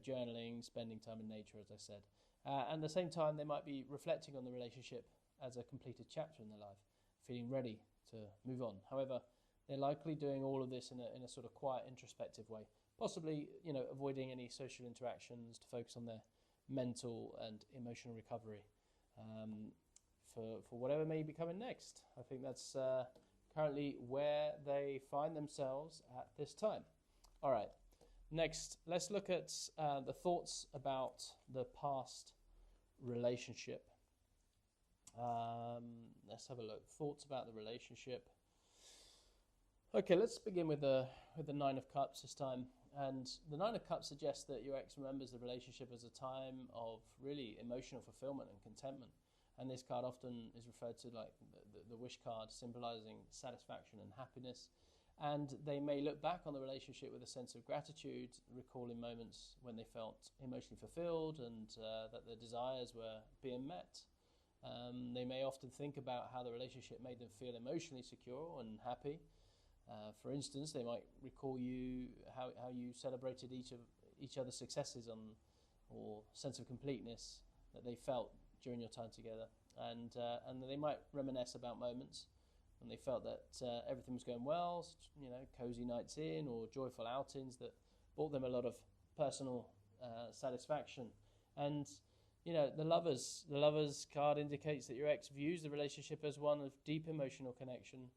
journaling, spending time in nature, as I said. And at the same time, they might be reflecting on the relationship as a completed chapter in their life, feeling ready to move on. However, they're likely doing all of this in a sort of quiet, introspective way, possibly, avoiding any social interactions to focus on their mental and emotional recovery for whatever may be coming next. I think that's currently where they find themselves at this time. All right, next, let's look at the thoughts about the past relationship. Let's have a look. Thoughts about the relationship. Okay, let's begin with the Nine of Cups this time. And the Nine of Cups suggests that your ex remembers the relationship as a time of really emotional fulfillment and contentment. And this card often is referred to like the wish card, symbolizing satisfaction and happiness. And they may look back on the relationship with a sense of gratitude, recalling moments when they felt emotionally fulfilled and that their desires were being met. They may often think about how the relationship made them feel emotionally secure and happy. For instance, they might recall how you celebrated each other's successes or sense of completeness that they felt during your time together, and they might reminisce about moments when they felt that everything was going well, cozy nights in or joyful outings that brought them a lot of personal satisfaction. And the lovers card indicates that your ex views the relationship as one of deep emotional connection,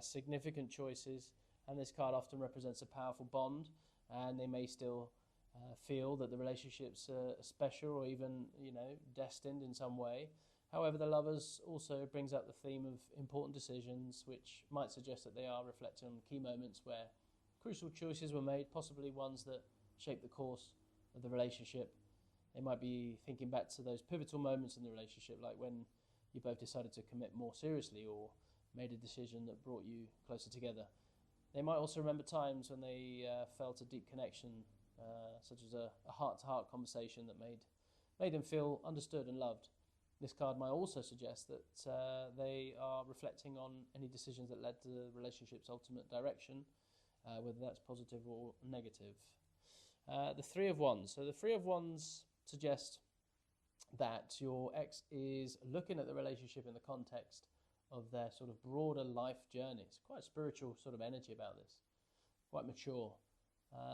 significant choices, and this card often represents a powerful bond, and they may still feel that the relationship's special or even destined in some way. However, the Lovers also brings up the theme of important decisions, which might suggest that they are reflecting on key moments where crucial choices were made, possibly ones that shaped the course of the relationship. They might be thinking back to those pivotal moments in the relationship, like when you both decided to commit more seriously or made a decision that brought you closer together. They might also remember times when they felt a deep connection, such as a heart-to-heart conversation that made them feel understood and loved. This card might also suggest that they are reflecting on any decisions that led to the relationship's ultimate direction, whether that's positive or negative. The Three of Wands. So the Three of Wands suggests that your ex is looking at the relationship in the context of their sort of broader life journey. It's quite a spiritual sort of energy about this, quite mature.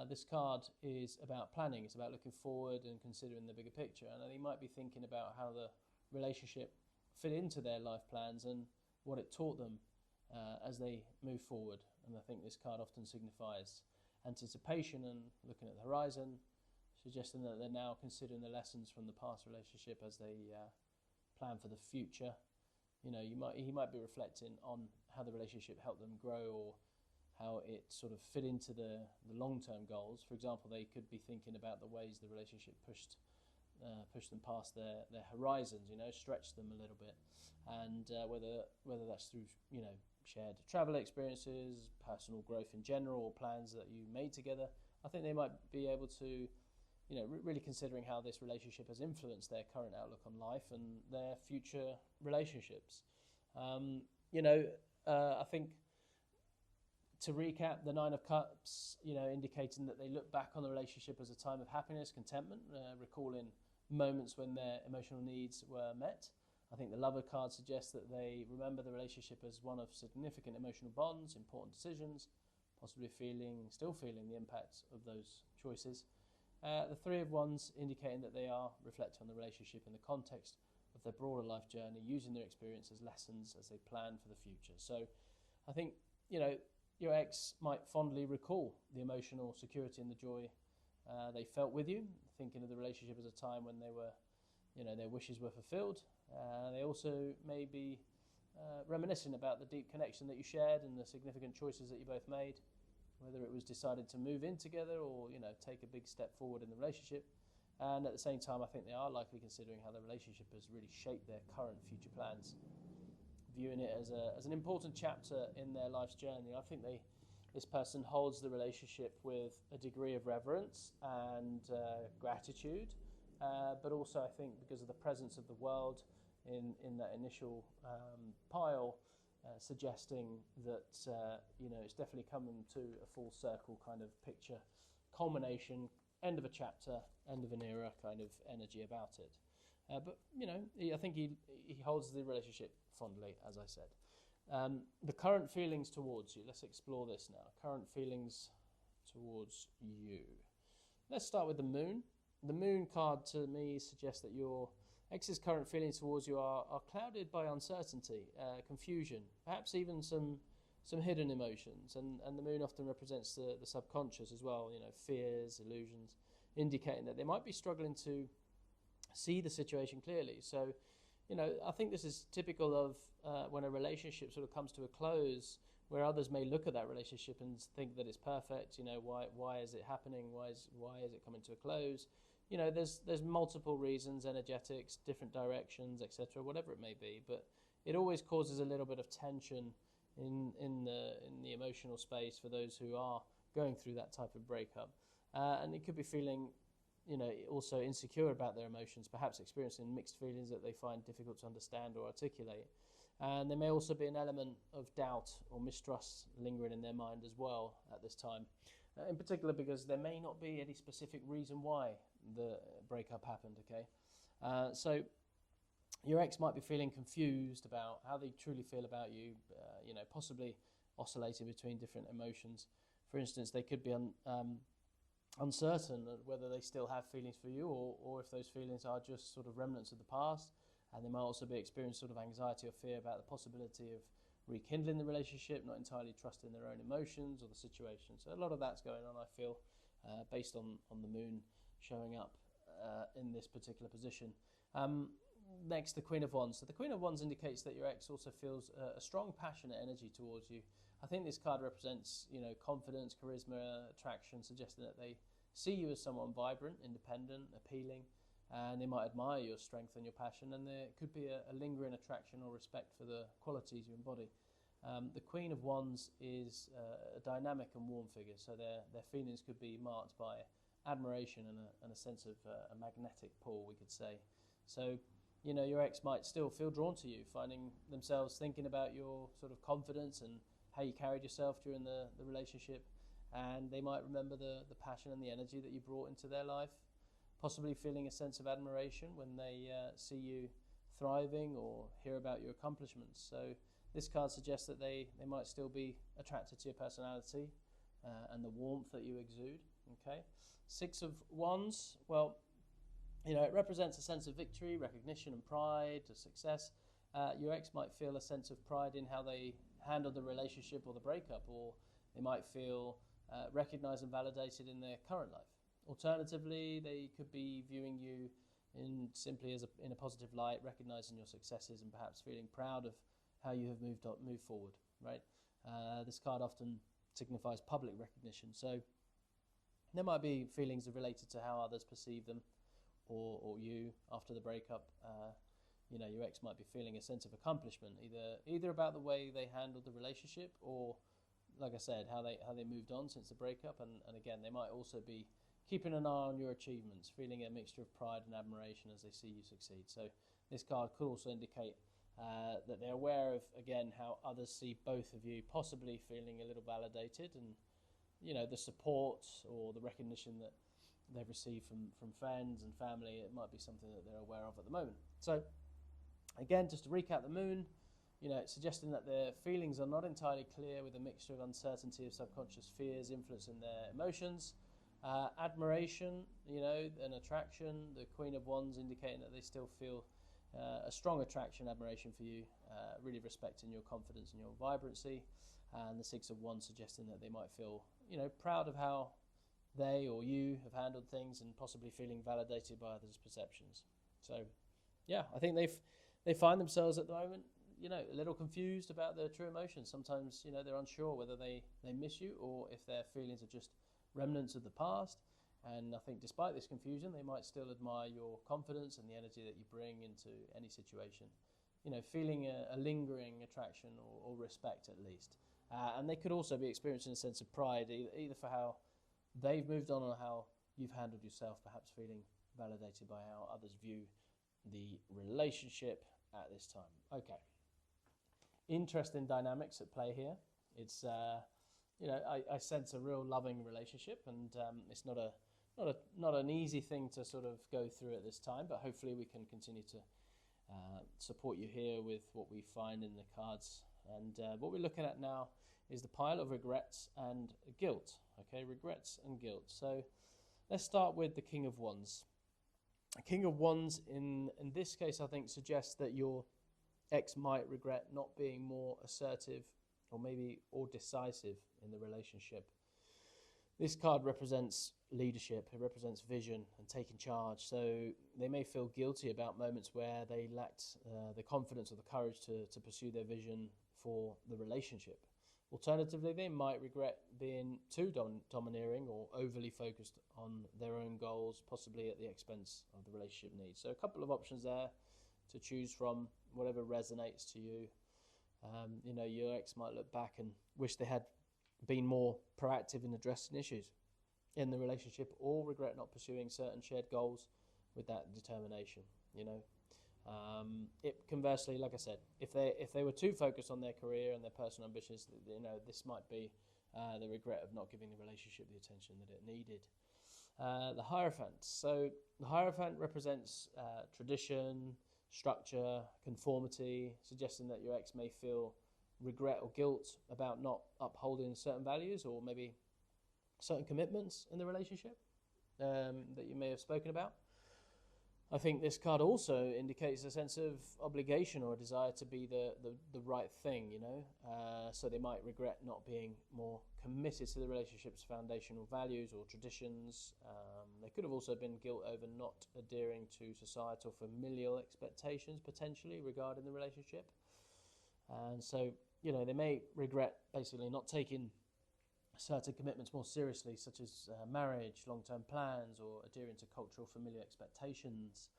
This card is about planning. It's about looking forward and considering the bigger picture. And they might be thinking about how the relationship fit into their life plans and what it taught them as they move forward. And I think this card often signifies anticipation and looking at the horizon, suggesting that they're now considering the lessons from the past relationship as they plan for the future. You know, he might be reflecting on how the relationship helped them grow or how it sort of fit into the long-term goals. For example, they could be thinking about the ways the relationship pushed them past their horizons, you know, stretched them a little bit, and whether that's through, you know, shared travel experiences, personal growth in general, or plans that you made together. I think they might be able to, you know, really considering how this relationship has influenced their current outlook on life and their future relationships. I think, to recap, the Nine of Cups, you know, indicating that they look back on the relationship as a time of happiness, contentment, recalling moments when their emotional needs were met. I think the Lover card suggests that they remember the relationship as one of significant emotional bonds, important decisions, possibly still feeling the impact of those choices. The Three of Wands indicating that they are reflecting on the relationship in the context of their broader life journey, using their experience as lessons as they plan for the future. So I think, you know, your ex might fondly recall the emotional security and the joy they felt with you, thinking of the relationship as a time when they were, you know, their wishes were fulfilled. They also may be reminiscing about the deep connection that you shared and the significant choices that you both made, whether it was decided to move in together or, you know, take a big step forward in the relationship. And at the same time, I think they are likely considering how the relationship has really shaped their current future plans, viewing it as an important chapter in their life's journey. I think this person holds the relationship with a degree of reverence and gratitude, but also I think because of the presence of the world in that initial pile, suggesting that you know, it's definitely coming to a full circle kind of picture, culmination, end of a chapter, end of an era kind of energy about it. But you know, I think he holds the relationship fondly, as I said. The current feelings towards you. Let's explore this now. Current feelings towards you. Let's start with the Moon. The Moon card to me suggests that your ex's current feelings towards you are clouded by uncertainty, confusion, perhaps even some hidden emotions. And the Moon often represents the subconscious as well, you know, fears, illusions, indicating that they might be struggling to see the situation clearly. So, you know, I think this is typical of when a relationship sort of comes to a close, where others may look at that relationship and think that it's perfect. You know, why is it happening? Why is it coming to a close? You know, there's multiple reasons, energetics, different directions, etc., whatever it may be. But it always causes a little bit of tension in the emotional space for those who are going through that type of breakup, and it could be feeling, you know, also insecure about their emotions, perhaps experiencing mixed feelings that they find difficult to understand or articulate. And there may also be an element of doubt or mistrust lingering in their mind as well at this time, in particular because there may not be any specific reason why the breakup happened, okay? So your ex might be feeling confused about how they truly feel about you, you know, possibly oscillating between different emotions. For instance, they could be uncertain of whether they still have feelings for you or if those feelings are just sort of remnants of the past. And they might also be experiencing sort of anxiety or fear about the possibility of rekindling the relationship, not entirely trusting their own emotions or the situation. So a lot of that's going on, I feel, based on the Moon showing up in this particular position. next, the Queen of Wands. So the Queen of Wands indicates that your ex also feels a strong, passionate energy towards you. I think this card represents, confidence, charisma, attraction, suggesting that they see you as someone vibrant, independent, appealing, and they might admire your strength and your passion, and there could be a lingering attraction or respect for the qualities you embody. The Queen of Wands is a dynamic and warm figure, so their feelings could be marked by admiration and a sense of a magnetic pull, we could say. So, your ex might still feel drawn to you, finding themselves thinking about your sort of confidence and how you carried yourself during the relationship, and they might remember the passion and the energy that you brought into their life, possibly feeling a sense of admiration when they see you thriving or hear about your accomplishments. So this card suggests that they might still be attracted to your personality and the warmth that you exude. Okay, Six of Wands, well, it represents a sense of victory, recognition and pride, of success. Your ex might feel a sense of pride in how they handled the relationship or the breakup, or they might feel recognized and validated in their current life. Alternatively, they could be viewing you simply in a positive light, recognizing your successes and perhaps feeling proud of how you have moved forward, right? This card often signifies public recognition, so there might be feelings related to how others perceive them or you after the breakup. Your ex might be feeling a sense of accomplishment, either about the way they handled the relationship or, like I said, how they moved on since the breakup. And again, they might also be keeping an eye on your achievements, feeling a mixture of pride and admiration as they see you succeed. So this card could also indicate that they're aware of, again, how others see both of you, possibly feeling a little validated, and the support or the recognition that they've received from friends and family. It might be something that they're aware of at the moment. So again, just to recap the moon, it's suggesting that their feelings are not entirely clear, with a mixture of uncertainty of subconscious fears influencing their emotions. Admiration, and attraction. The Queen of Wands indicating that they still feel a strong attraction, admiration for you, really respecting your confidence and your vibrancy. And the Six of Wands suggesting that they might feel, proud of how they or you have handled things, and possibly feeling validated by others' perceptions. So, yeah, I think they find themselves at the moment, a little confused about their true emotions. Sometimes, they're unsure whether they miss you or if their feelings are just remnants of the past. And I think despite this confusion, they might still admire your confidence and the energy that you bring into any situation. Feeling a lingering attraction or respect at least. And they could also be experiencing a sense of pride, either for how they've moved on or how you've handled yourself, perhaps feeling validated by how others view the relationship at this time. Okay. Interesting dynamics at play here. It's, I sense a real loving relationship, and it's not an easy thing to sort of go through at this time, but hopefully we can continue to support you here with what we find in the cards. And what we're looking at now is the pile of regrets and guilt. Okay, regrets and guilt. So let's start with the King of Wands. A King of Wands in this case, I think, suggests that your ex might regret not being more assertive or decisive in the relationship. This card represents leadership. It represents vision and taking charge. So they may feel guilty about moments where they lacked the confidence or the courage to pursue their vision for the relationship. Alternatively, they might regret being too domineering or overly focused on their own goals, possibly at the expense of the relationship needs. So a couple of options there to choose from, whatever resonates to you. Your ex might look back and wish they had been more proactive in addressing issues in the relationship, or regret not pursuing certain shared goals with that determination. It conversely, like I said, if they were too focused on their career and their personal ambitions, this might be the regret of not giving the relationship the attention that it needed. The Hierophant. So the Hierophant represents tradition, structure, conformity, suggesting that your ex may feel regret or guilt about not upholding certain values or maybe certain commitments in the relationship that you may have spoken about. I think this card also indicates a sense of obligation or a desire to be the right thing, so they might regret not being more committed to the relationship's foundational values or traditions. There could have also been guilt over not adhering to societal familial expectations potentially regarding the relationship. And so, they may regret basically not taking certain commitments more seriously, such as marriage, long-term plans, or adhering to cultural familiar expectations.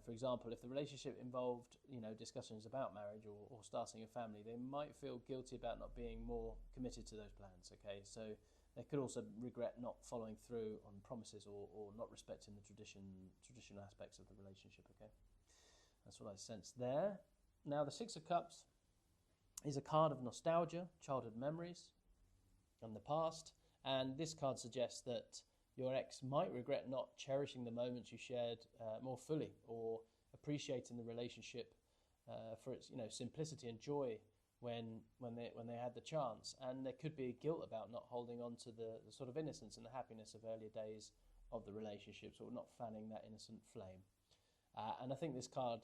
For example, if the relationship involved, discussions about marriage or starting a family, they might feel guilty about not being more committed to those plans. Okay, so they could also regret not following through on promises or not respecting the traditional aspects of the relationship. Okay, that's what I sense there. Now, the Six of Cups is a card of nostalgia, childhood memories, and the past. And this card suggests that your ex might regret not cherishing the moments you shared more fully, or appreciating the relationship for its simplicity and joy when they had the chance. And there could be guilt about not holding on to the sort of innocence and the happiness of earlier days of the relationships, or not fanning that innocent flame. And I think this card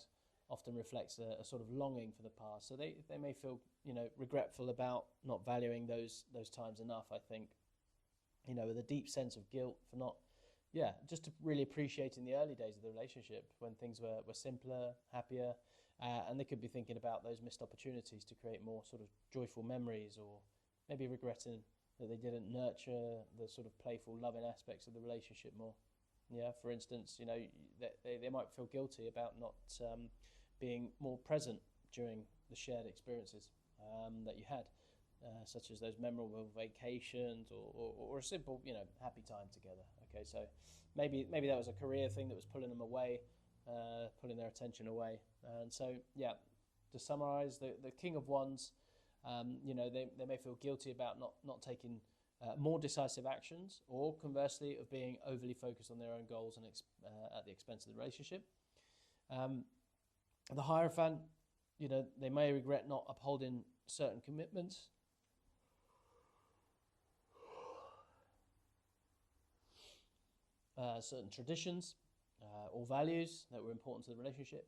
often reflects a sort of longing for the past. So they may feel regretful about not valuing those times enough, I think. With a deep sense of guilt for not, just to really appreciating the early days of the relationship when things were simpler, happier, and they could be thinking about those missed opportunities to create more sort of joyful memories, or maybe regretting that they didn't nurture the sort of playful, loving aspects of the relationship more. For instance, they might feel guilty about not being more present during the shared experiences that you had. Such as those memorable vacations or a simple, happy time together. Okay, so maybe that was a career thing that was pulling them away, pulling their attention away. And so, to summarize, the King of Wands, they may feel guilty about not taking more decisive actions, or conversely, of being overly focused on their own goals and at the expense of the relationship. The Hierophant, they may regret not upholding certain commitments. Certain traditions or values that were important to the relationship.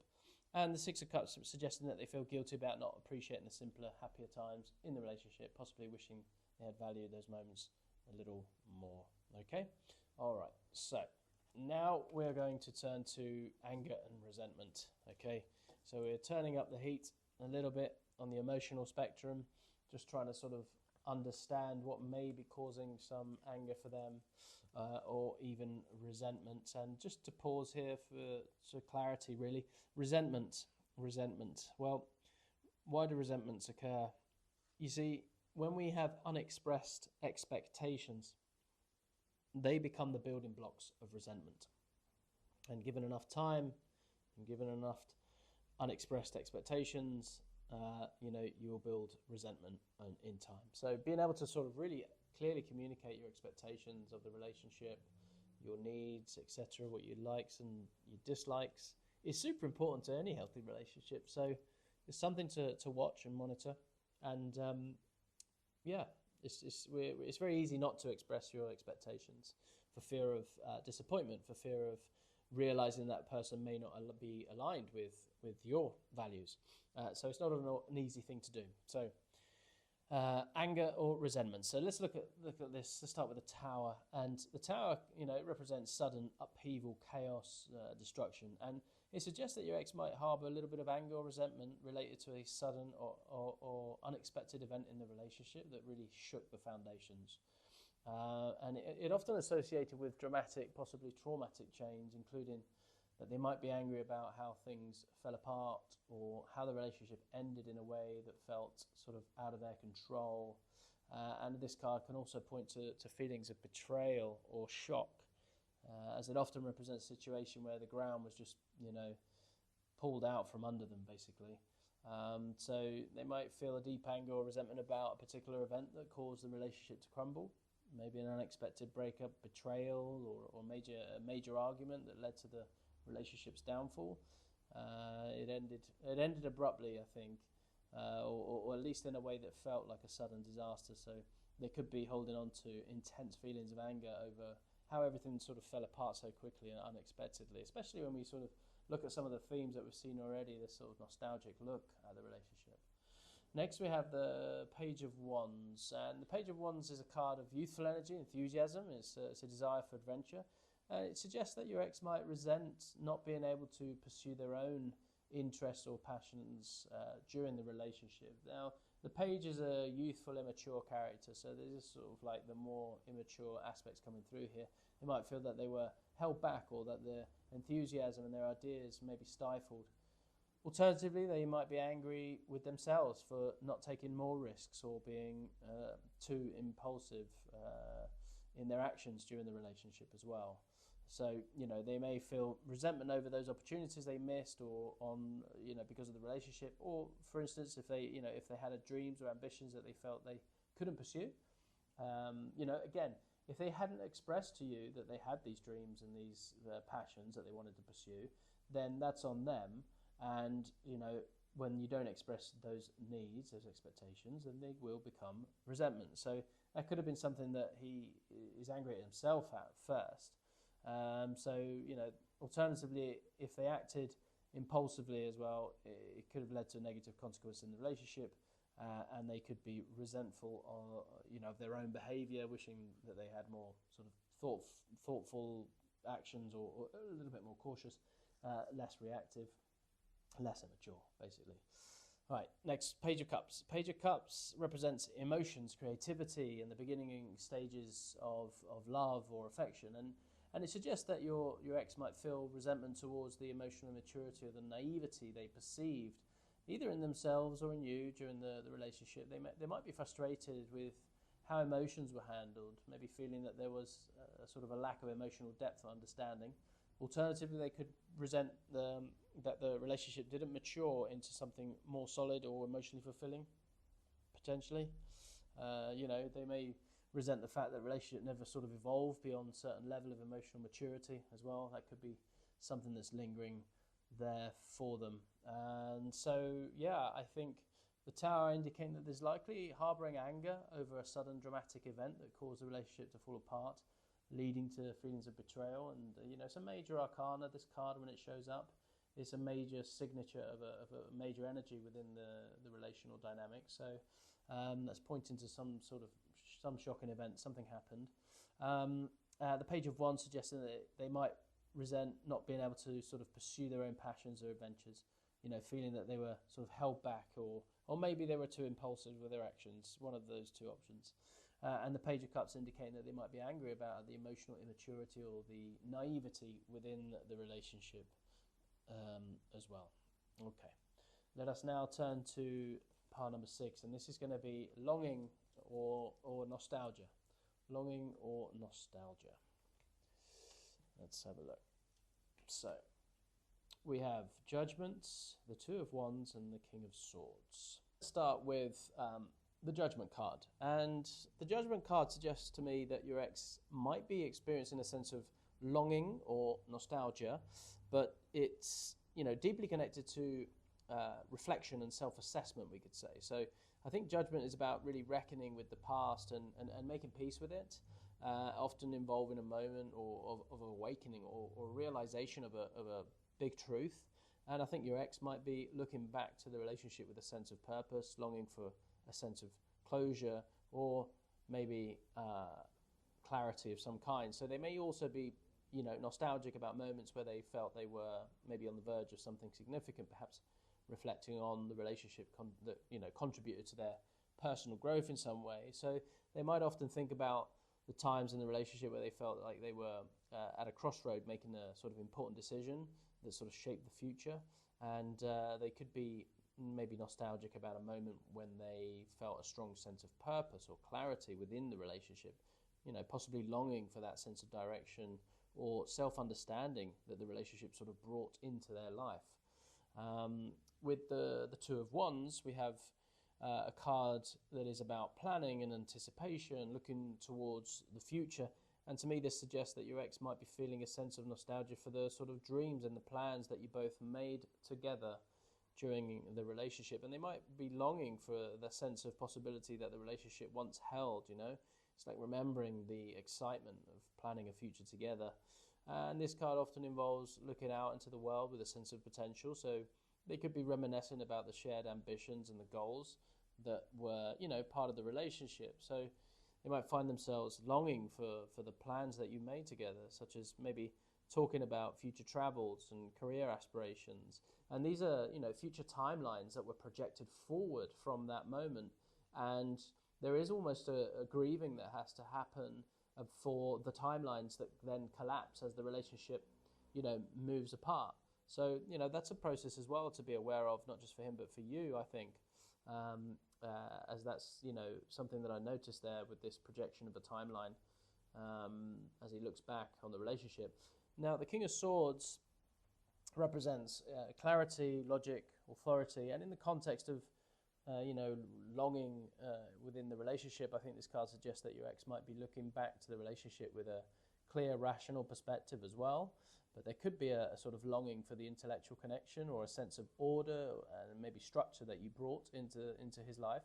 And the Six of Cups suggesting that they feel guilty about not appreciating the simpler, happier times in the relationship, possibly wishing they had valued those moments a little more. Okay? All right. So now we're going to turn to anger and resentment. Okay? So we're turning up the heat a little bit on the emotional spectrum, just trying to sort of understand what may be causing some anger for them, or even resentment. And just to pause here for clarity, really, resentment. Well, why do resentments occur? You see, when we have unexpressed expectations, they become the building blocks of resentment. And given enough time, and given enough unexpressed expectations, you will build resentment in time. So being able to sort of really clearly communicate your expectations of the relationship, your needs, etc., what you likes and your dislikes, is super important to any healthy relationship. So it's something to watch and monitor. And it's very easy not to express your expectations for fear of disappointment, for fear of realizing that person may not be aligned with your values. So it's not an easy thing to do. So anger or resentment. So let's look at this. Let's start with the Tower. And the Tower, it represents sudden upheaval, chaos, destruction. And it suggests that your ex might harbour a little bit of anger or resentment related to a sudden or unexpected event in the relationship that really shook the foundations. And it often associated with dramatic, possibly traumatic change, including that they might be angry about how things fell apart, or how the relationship ended in a way that felt sort of out of their control. And this card can also point to feelings of betrayal or shock, as it often represents a situation where the ground was just, pulled out from under them, basically. So they might feel a deep anger or resentment about a particular event that caused the relationship to crumble. Maybe an unexpected breakup, betrayal, or a major argument that led to the relationship's downfall. It ended abruptly, I think, or at least in a way that felt like a sudden disaster. So they could be holding on to intense feelings of anger over how everything sort of fell apart so quickly and unexpectedly, especially when we sort of look at some of the themes that we've seen already, this sort of nostalgic look at the relationship. Next we have the Page of Wands, and the Page of Wands is a card of youthful energy, enthusiasm. It's a desire for adventure. It suggests that your ex might resent not being able to pursue their own interests or passions during the relationship. Now, the Page is a youthful, immature character, so there's sort of like the more immature aspects coming through here. They might feel that they were held back, or that their enthusiasm and their ideas may be stifled. Alternatively, they might be angry with themselves for not taking more risks, or being too impulsive in their actions during the relationship as well. So, they may feel resentment over those opportunities they missed, or because of the relationship, or for instance, if they had dreams or ambitions that they felt they couldn't pursue. Again, if they hadn't expressed to you that they had these dreams and these passions that they wanted to pursue, then that's on them. And, when you don't express those needs, those expectations, then they will become resentment. So that could have been something that he is angry at himself at first. Alternatively, if they acted impulsively as well, it could have led to a negative consequence in the relationship, and they could be resentful of their own behaviour, wishing that they had more sort of thoughtful actions, or a little bit more cautious, less reactive, less immature, basically. All right, next, Page of Cups. Page of Cups represents emotions, creativity, and the beginning stages of love or affection. And it suggests that your ex might feel resentment towards the emotional immaturity or the naivety they perceived, either in themselves or in you during the relationship. They might be frustrated with how emotions were handled, maybe feeling that there was a sort of a lack of emotional depth or understanding. Alternatively, they could resent that the relationship didn't mature into something more solid or emotionally fulfilling, potentially. They may resent the fact that the relationship never sort of evolved beyond a certain level of emotional maturity as well. That could be something that's lingering there for them. And so, I think the Tower indicating that there's likely harbouring anger over a sudden dramatic event that caused the relationship to fall apart, leading to feelings of betrayal. And it's a major arcana, this card, when it shows up. It's a major signature of a major energy within the relational dynamic. So that's pointing to some shocking event, something happened. The Page of Wands suggesting that they might resent not being able to sort of pursue their own passions or adventures, feeling that they were sort of held back, or maybe they were too impulsive with their actions, one of those two options. And the Page of Cups indicating that they might be angry about the emotional immaturity or the naivety within the relationship as well. Okay, let us now turn to pile number 6, and this is going to be longing or nostalgia. Longing or nostalgia. Let's have a look. So, we have Judgment, the Two of Wands, and the King of Swords. Let's start with the Judgment card. And the Judgment card suggests to me that your ex might be experiencing a sense of longing or nostalgia, but it's deeply connected to reflection and self-assessment, we could say. So I think Judgment is about really reckoning with the past and making peace with it, often involving a moment of awakening or realization of a big truth. And I think your ex might be looking back to the relationship with a sense of purpose, longing for a sense of closure, or maybe clarity of some kind. So they may also be nostalgic about moments where they felt they were maybe on the verge of something significant, perhaps reflecting on the relationship that contributed to their personal growth in some way. So they might often think about the times in the relationship where they felt like they were at a crossroad, making a sort of important decision that sort of shaped the future, and they could be maybe nostalgic about a moment when they felt a strong sense of purpose or clarity within the relationship, possibly longing for that sense of direction or self-understanding that the relationship sort of brought into their life. With the Two of Wands, we have a card that is about planning and anticipation, looking towards the future. And to me, this suggests that your ex might be feeling a sense of nostalgia for the sort of dreams and the plans that you both made together during the relationship. And they might be longing for the sense of possibility that the relationship once held, It's like remembering the excitement of planning a future together. And this card often involves looking out into the world with a sense of potential. So they could be reminiscent about the shared ambitions and the goals that were, part of the relationship. So they might find themselves longing for the plans that you made together, such as maybe talking about future travels and career aspirations. And these are, future timelines that were projected forward from that moment. And there is almost a grieving that has to happen for the timelines that then collapse as the relationship, moves apart. So, that's a process as well to be aware of, not just for him, but for you, I think, as that's, something that I noticed there with this projection of a timeline as he looks back on the relationship. Now, the King of Swords represents clarity, logic, authority, and in the context of, longing within the relationship, I think this card suggests that your ex might be looking back to the relationship with a clear, rational perspective as well. But there could be a sort of longing for the intellectual connection or a sense of order and maybe structure that you brought into his life.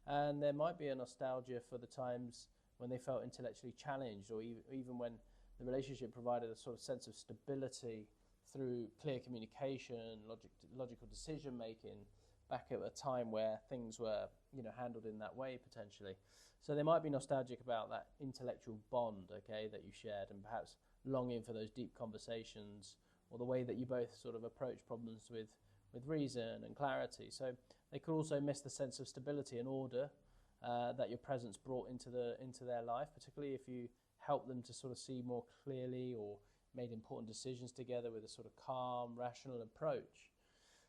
And there might be a nostalgia for the times when they felt intellectually challenged, or even when the relationship provided a sort of sense of stability through clear communication, logical decision making, back at a time where things were, handled in that way potentially. So they might be nostalgic about that intellectual bond, okay, that you shared, and perhaps longing for those deep conversations, or the way that you both sort of approach problems with reason and clarity. So they could also miss the sense of stability and order that your presence brought into their life, particularly if you helped them to sort of see more clearly or made important decisions together with a sort of calm, rational approach.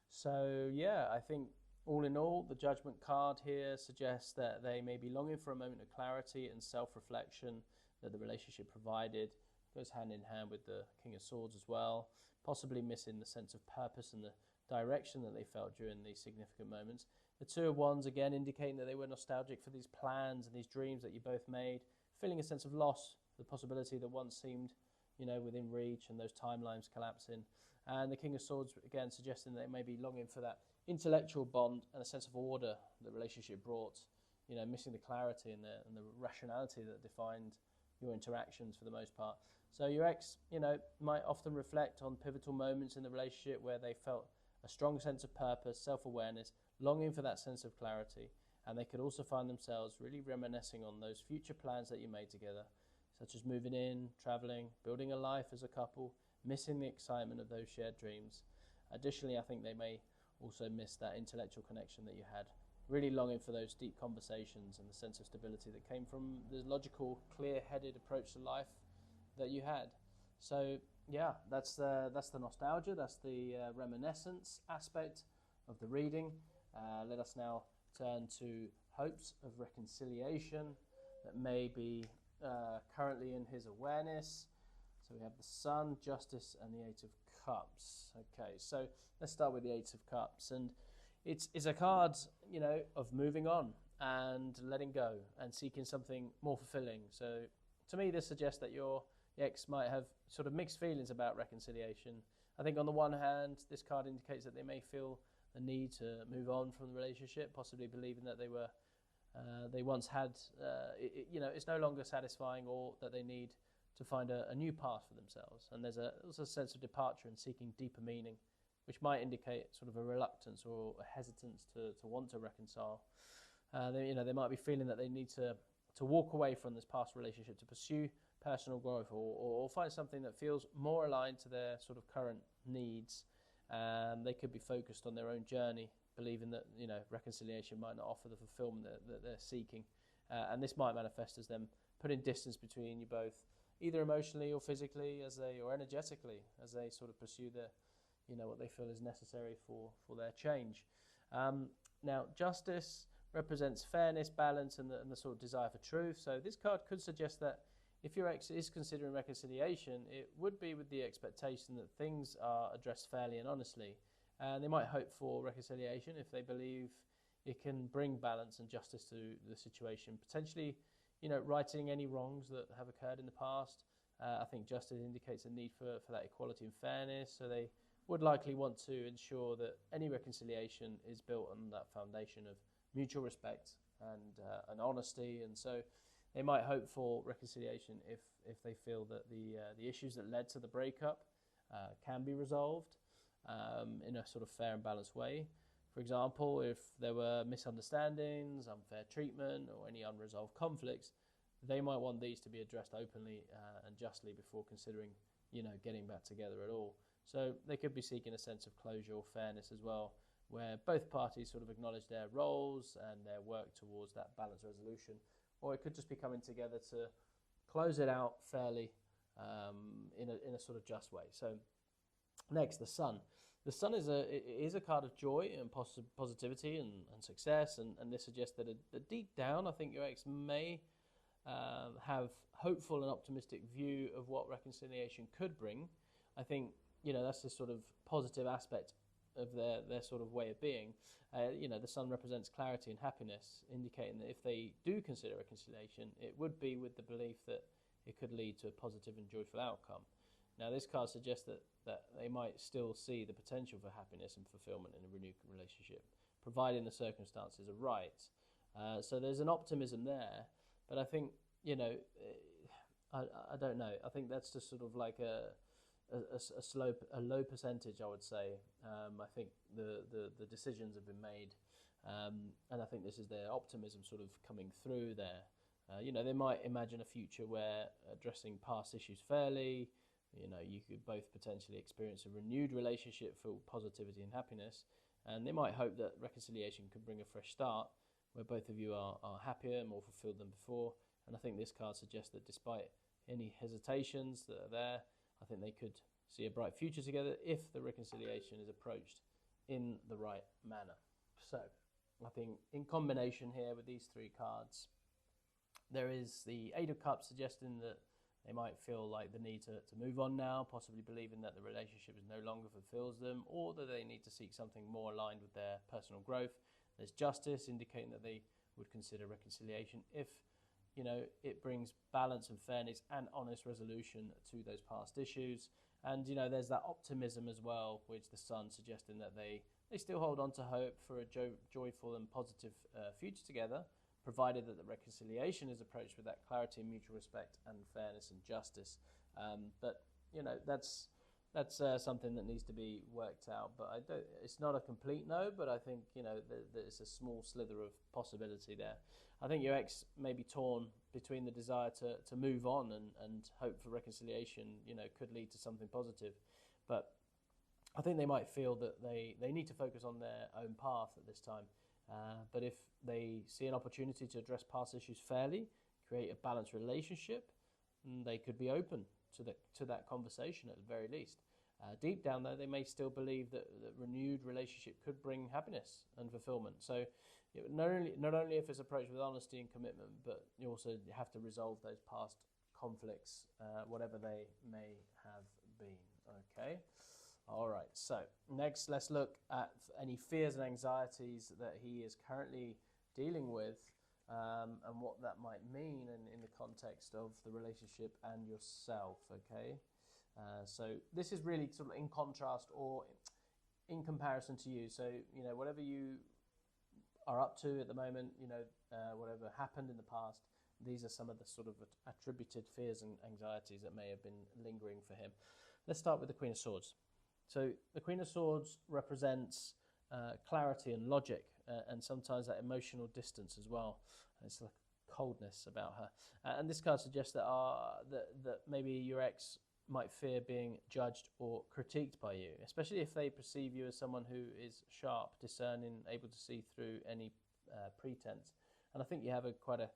So yeah, I think all in all, the Judgment card here suggests that they may be longing for a moment of clarity and self-reflection that the relationship provided. Goes hand in hand with the King of Swords as well, possibly missing the sense of purpose and the direction that they felt during these significant moments. The Two of Wands, again, indicating that they were nostalgic for these plans and these dreams that you both made, feeling a sense of loss, the possibility that once seemed, within reach, and those timelines collapsing. And the King of Swords, again, suggesting that they may be longing for that intellectual bond and a sense of order the relationship brought, missing the clarity and the rationality that defined your interactions for the most part. So your ex, might often reflect on pivotal moments in the relationship where they felt a strong sense of purpose, self-awareness, longing for that sense of clarity. And they could also find themselves really reminiscing on those future plans that you made together, such as moving in, traveling, building a life as a couple, missing the excitement of those shared dreams. Additionally, I think they may also miss that intellectual connection that you had, really longing for those deep conversations and the sense of stability that came from the logical, clear-headed approach to life that you had. So yeah, that's the nostalgia, that's the reminiscence aspect of the reading. Let us now turn to hopes of reconciliation that may be currently in his awareness. So we have the Sun, Justice, and the Eight of Cups. Okay, so let's start with the Eight of Cups. And it's a card, of moving on and letting go and seeking something more fulfilling. So to me, this suggests that your ex might have sort of mixed feelings about reconciliation. I think on the one hand, this card indicates that they may feel the need to move on from the relationship, possibly believing that they once had, it's no longer satisfying, or that they need to find a new path for themselves. And there's also a sense of departure and seeking deeper meaning, which might indicate sort of a reluctance or a hesitance to want to reconcile. They might be feeling that they need to walk away from this past relationship to pursue personal growth, or find something that feels more aligned to their sort of current needs. They could be focused on their own journey, believing that reconciliation might not offer the fulfillment that they're seeking. And this might manifest as them putting distance between you both, either emotionally or physically, or energetically, as they sort of pursue what they feel is necessary for their change. Now, Justice represents fairness, balance, and the sort of desire for truth. So this card could suggest that if your ex is considering reconciliation, it would be with the expectation that things are addressed fairly and honestly. And they might hope for reconciliation if they believe it can bring balance and justice to the situation, potentially, righting any wrongs that have occurred in the past. I think justice indicates a need for that equality and fairness, so they would likely want to ensure that any reconciliation is built on that foundation of mutual respect and honesty. And so they might hope for reconciliation if they feel that the issues that led to the breakup can be resolved in a sort of fair and balanced way. For example, if there were misunderstandings, unfair treatment, or any unresolved conflicts, they might want these to be addressed openly and justly before considering, getting back together at all. So they could be seeking a sense of closure or fairness as well, where both parties sort of acknowledge their roles and their work towards that balanced resolution. Or it could just be coming together to close it out fairly in a sort of just way. So next, the Sun. The Sun is a card of joy and positivity and success, and this suggests that deep down, I think your ex may have hopeful and optimistic view of what reconciliation could bring. I think that's the sort of positive aspect of their sort of way of being. The Sun represents clarity and happiness, indicating that if they do consider reconciliation, it would be with the belief that it could lead to a positive and joyful outcome. Now, this card suggests that they might still see the potential for happiness and fulfillment in a renewed relationship, providing the circumstances are right. So there's an optimism there, but I think, I don't know. I think that's just sort of like a low percentage, I would say. I think the decisions have been made, and I think this is their optimism sort of coming through there. They might imagine a future where addressing past issues fairly, you could both potentially experience a renewed relationship full of positivity and happiness, and they might hope that reconciliation could bring a fresh start where both of you are happier and more fulfilled than before. And I think this card suggests that despite any hesitations that are there, I think they could see a bright future together if the reconciliation is approached in the right manner. So I think in combination here with these three cards, there is the Eight of Cups suggesting that they might feel like the need to move on now, possibly believing that the relationship is no longer fulfills them, or that they need to seek something more aligned with their personal growth. There's Justice, indicating that they would consider reconciliation if it brings balance and fairness and honest resolution to those past issues. And there's that optimism as well, which the Sun suggesting that they still hold on to hope for a joyful and positive future together, provided that the reconciliation is approached with that clarity and mutual respect and fairness and justice. But that's something that needs to be worked out. But it's not a complete no, but I think there's a small slither of possibility there. I think your ex may be torn between the desire to move on and hope for reconciliation, could lead to something positive. But I think they might feel that they need to focus on their own path at this time. But if they see an opportunity to address past issues fairly, create a balanced relationship, they could be open to that conversation at the very least. Deep down, though, they may still believe that renewed relationship could bring happiness and fulfillment. So not only if it's approached with honesty and commitment, but you also have to resolve those past conflicts, whatever they may have been. Okay. All right, so next let's look at any fears and anxieties that he is currently dealing with, and what that might mean in the context of the relationship and yourself, okay? So this is really sort of in contrast or in comparison to you. So, whatever you are up to at the moment, whatever happened in the past, these are some of the sort of attributed fears and anxieties that may have been lingering for him. Let's start with the Queen of Swords. So the Queen of Swords represents clarity and logic, and sometimes that emotional distance as well. It's like coldness about her. And this card suggests that maybe your ex might fear being judged or critiqued by you, especially if they perceive you as someone who is sharp, discerning, able to see through any pretense. And I think you have quite a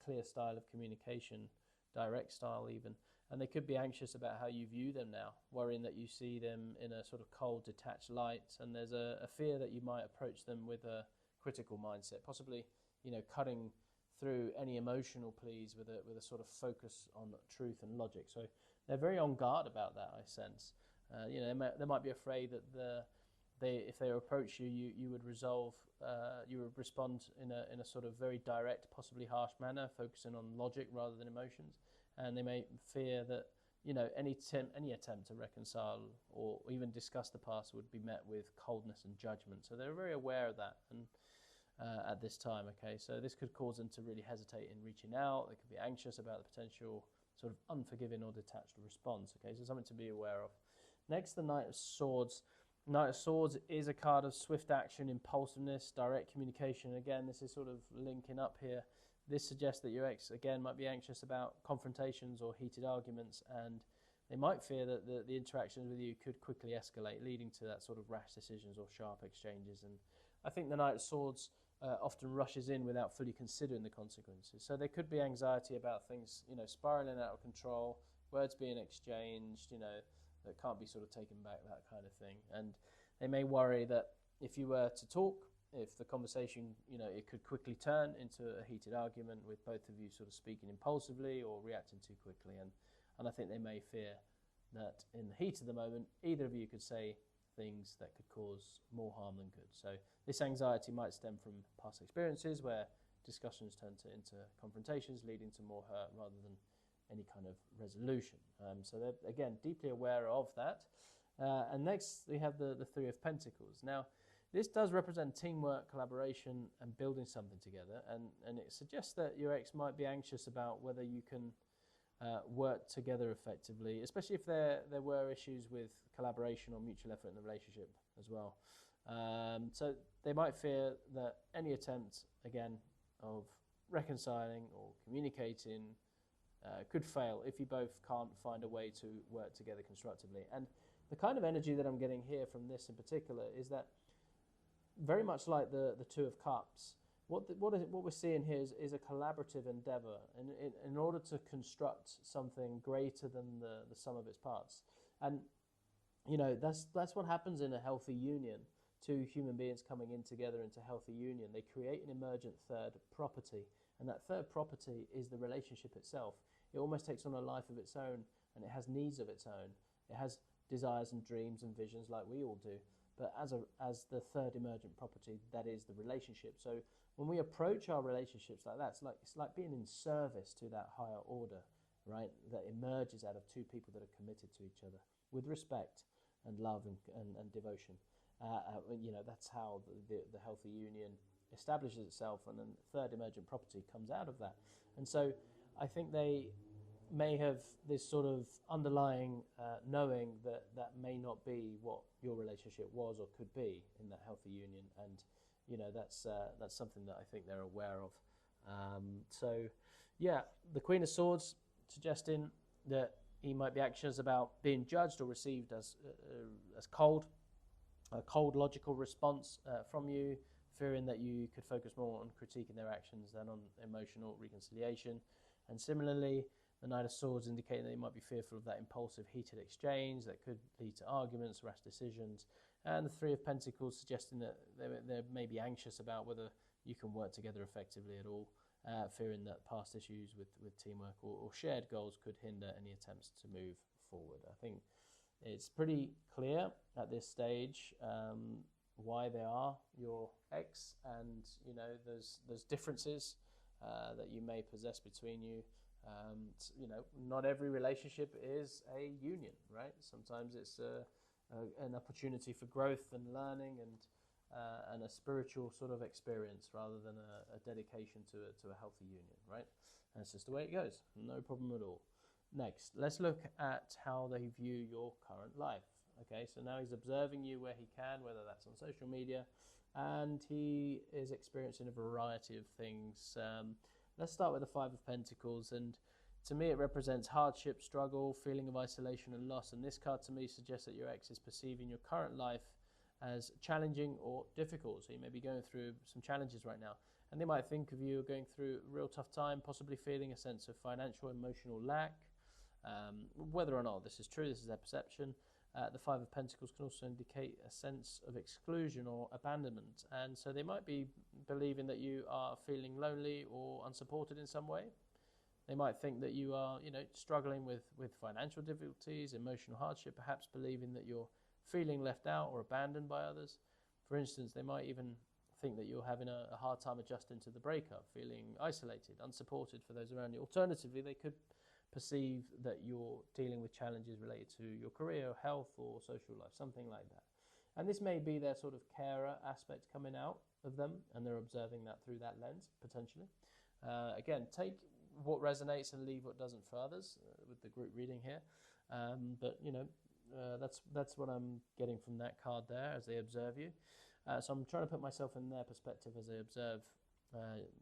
clear style of communication, direct style even. And they could be anxious about how you view them now, worrying that you see them in a sort of cold, detached light. And there's a fear that you might approach them with a critical mindset, possibly, cutting through any emotional pleas with a sort of focus on truth and logic. So they're very on guard about that, I sense. They might be afraid that if they approach you, you would respond in a sort of very direct, possibly harsh manner, focusing on logic rather than emotions. And they may fear that any attempt to reconcile or even discuss the past would be met with coldness and judgment. So they're very aware of that, and at this time. Okay, so this could cause them to really hesitate in reaching out. They could be anxious about the potential sort of unforgiving or detached response. Okay, so something to be aware of. Next, the Knight of Swords Knight of Swords is a card of swift action, impulsiveness, direct communication. Again, this is sort of linking up here. This suggests that your ex, again, might be anxious about confrontations or heated arguments, and they might fear that the interactions with you could quickly escalate, leading to that sort of rash decisions or sharp exchanges. And I think the Knight of Swords often rushes in without fully considering the consequences. So there could be anxiety about things, spiraling out of control, words being exchanged, that can't be sort of taken back, that kind of thing. And they may worry that if you were to talk, if the conversation, it could quickly turn into a heated argument with both of you sort of speaking impulsively or reacting too quickly. And I think they may fear that in the heat of the moment, either of you could say things that could cause more harm than good. So this anxiety might stem from past experiences where discussions turn into confrontations, leading to more hurt rather than any kind of resolution. So they're, again, deeply aware of that. And next, we have the Three of Pentacles. Now, this does represent teamwork, collaboration, and building something together. And it suggests that your ex might be anxious about whether you can work together effectively, especially if there were issues with collaboration or mutual effort in the relationship as well. So they might fear that any attempt, again, of reconciling or communicating could fail if you both can't find a way to work together constructively. And the kind of energy that I'm getting here from this in particular is that very much like the Two of Cups, what we're seeing here is a collaborative endeavor in order to construct something greater than the sum of its parts. And that's what happens in a healthy union. Two human beings coming in together into healthy union, they create an emergent third property, and that third property is the relationship itself. It almost takes on a life of its own, and it has needs of its own. It has desires and dreams and visions like we all do. But as the third emergent property, that is the relationship. So when we approach our relationships like that, it's like being in service to that higher order, right? That emerges out of two people that are committed to each other with respect and love and devotion. That's how the healthy union establishes itself, and then third emergent property comes out of that. And so I think they may have this sort of underlying knowing that may not be what your relationship was or could be in that healthy union, and that's something that I think they're aware of. The Queen of Swords suggesting that he might be anxious about being judged or received as cold, a cold logical response from you, fearing that you could focus more on critiquing their actions than on emotional reconciliation. And similarly, the Knight of Swords indicating that you might be fearful of that impulsive, heated exchange that could lead to arguments, rash decisions. And the Three of Pentacles suggesting that they may be anxious about whether you can work together effectively at all, fearing that past issues with teamwork or shared goals could hinder any attempts to move forward. I think it's pretty clear at this stage why they are your ex, and there's differences that you may possess between you. Not every relationship is a union, right? Sometimes it's an opportunity for growth and learning and a spiritual sort of experience rather than a dedication to a healthy union, right? And it's just the way it goes. No problem at all. Next, let's look at how they view your current life. Okay, so now he's observing you where he can, whether that's on social media, and he is experiencing a variety of things. Let's start with the Five of Pentacles, and to me it represents hardship, struggle, feeling of isolation and loss, and this card to me suggests that your ex is perceiving your current life as challenging or difficult. So you may be going through some challenges right now, and they might think of you going through a real tough time, possibly feeling a sense of financial, emotional lack. Whether or not this is true, this is their perception. The Five of Pentacles can also indicate a sense of exclusion or abandonment, and so they might be believing that you are feeling lonely or unsupported in some way. They might think that you are, struggling with financial difficulties, emotional hardship, perhaps believing that you're feeling left out or abandoned by others. For instance, they might even think that you're having a hard time adjusting to the breakup, feeling isolated, unsupported for those around you. Alternatively, they could perceive that you're dealing with challenges related to your career, health, or social life, something like that. And this may be their sort of carer aspect coming out of them, and they're observing that through that lens, potentially. Again, take what resonates and leave what doesn't for others with the group reading here. But That's what I'm getting from that card there as they observe you. So I'm trying to put myself in their perspective as they observe,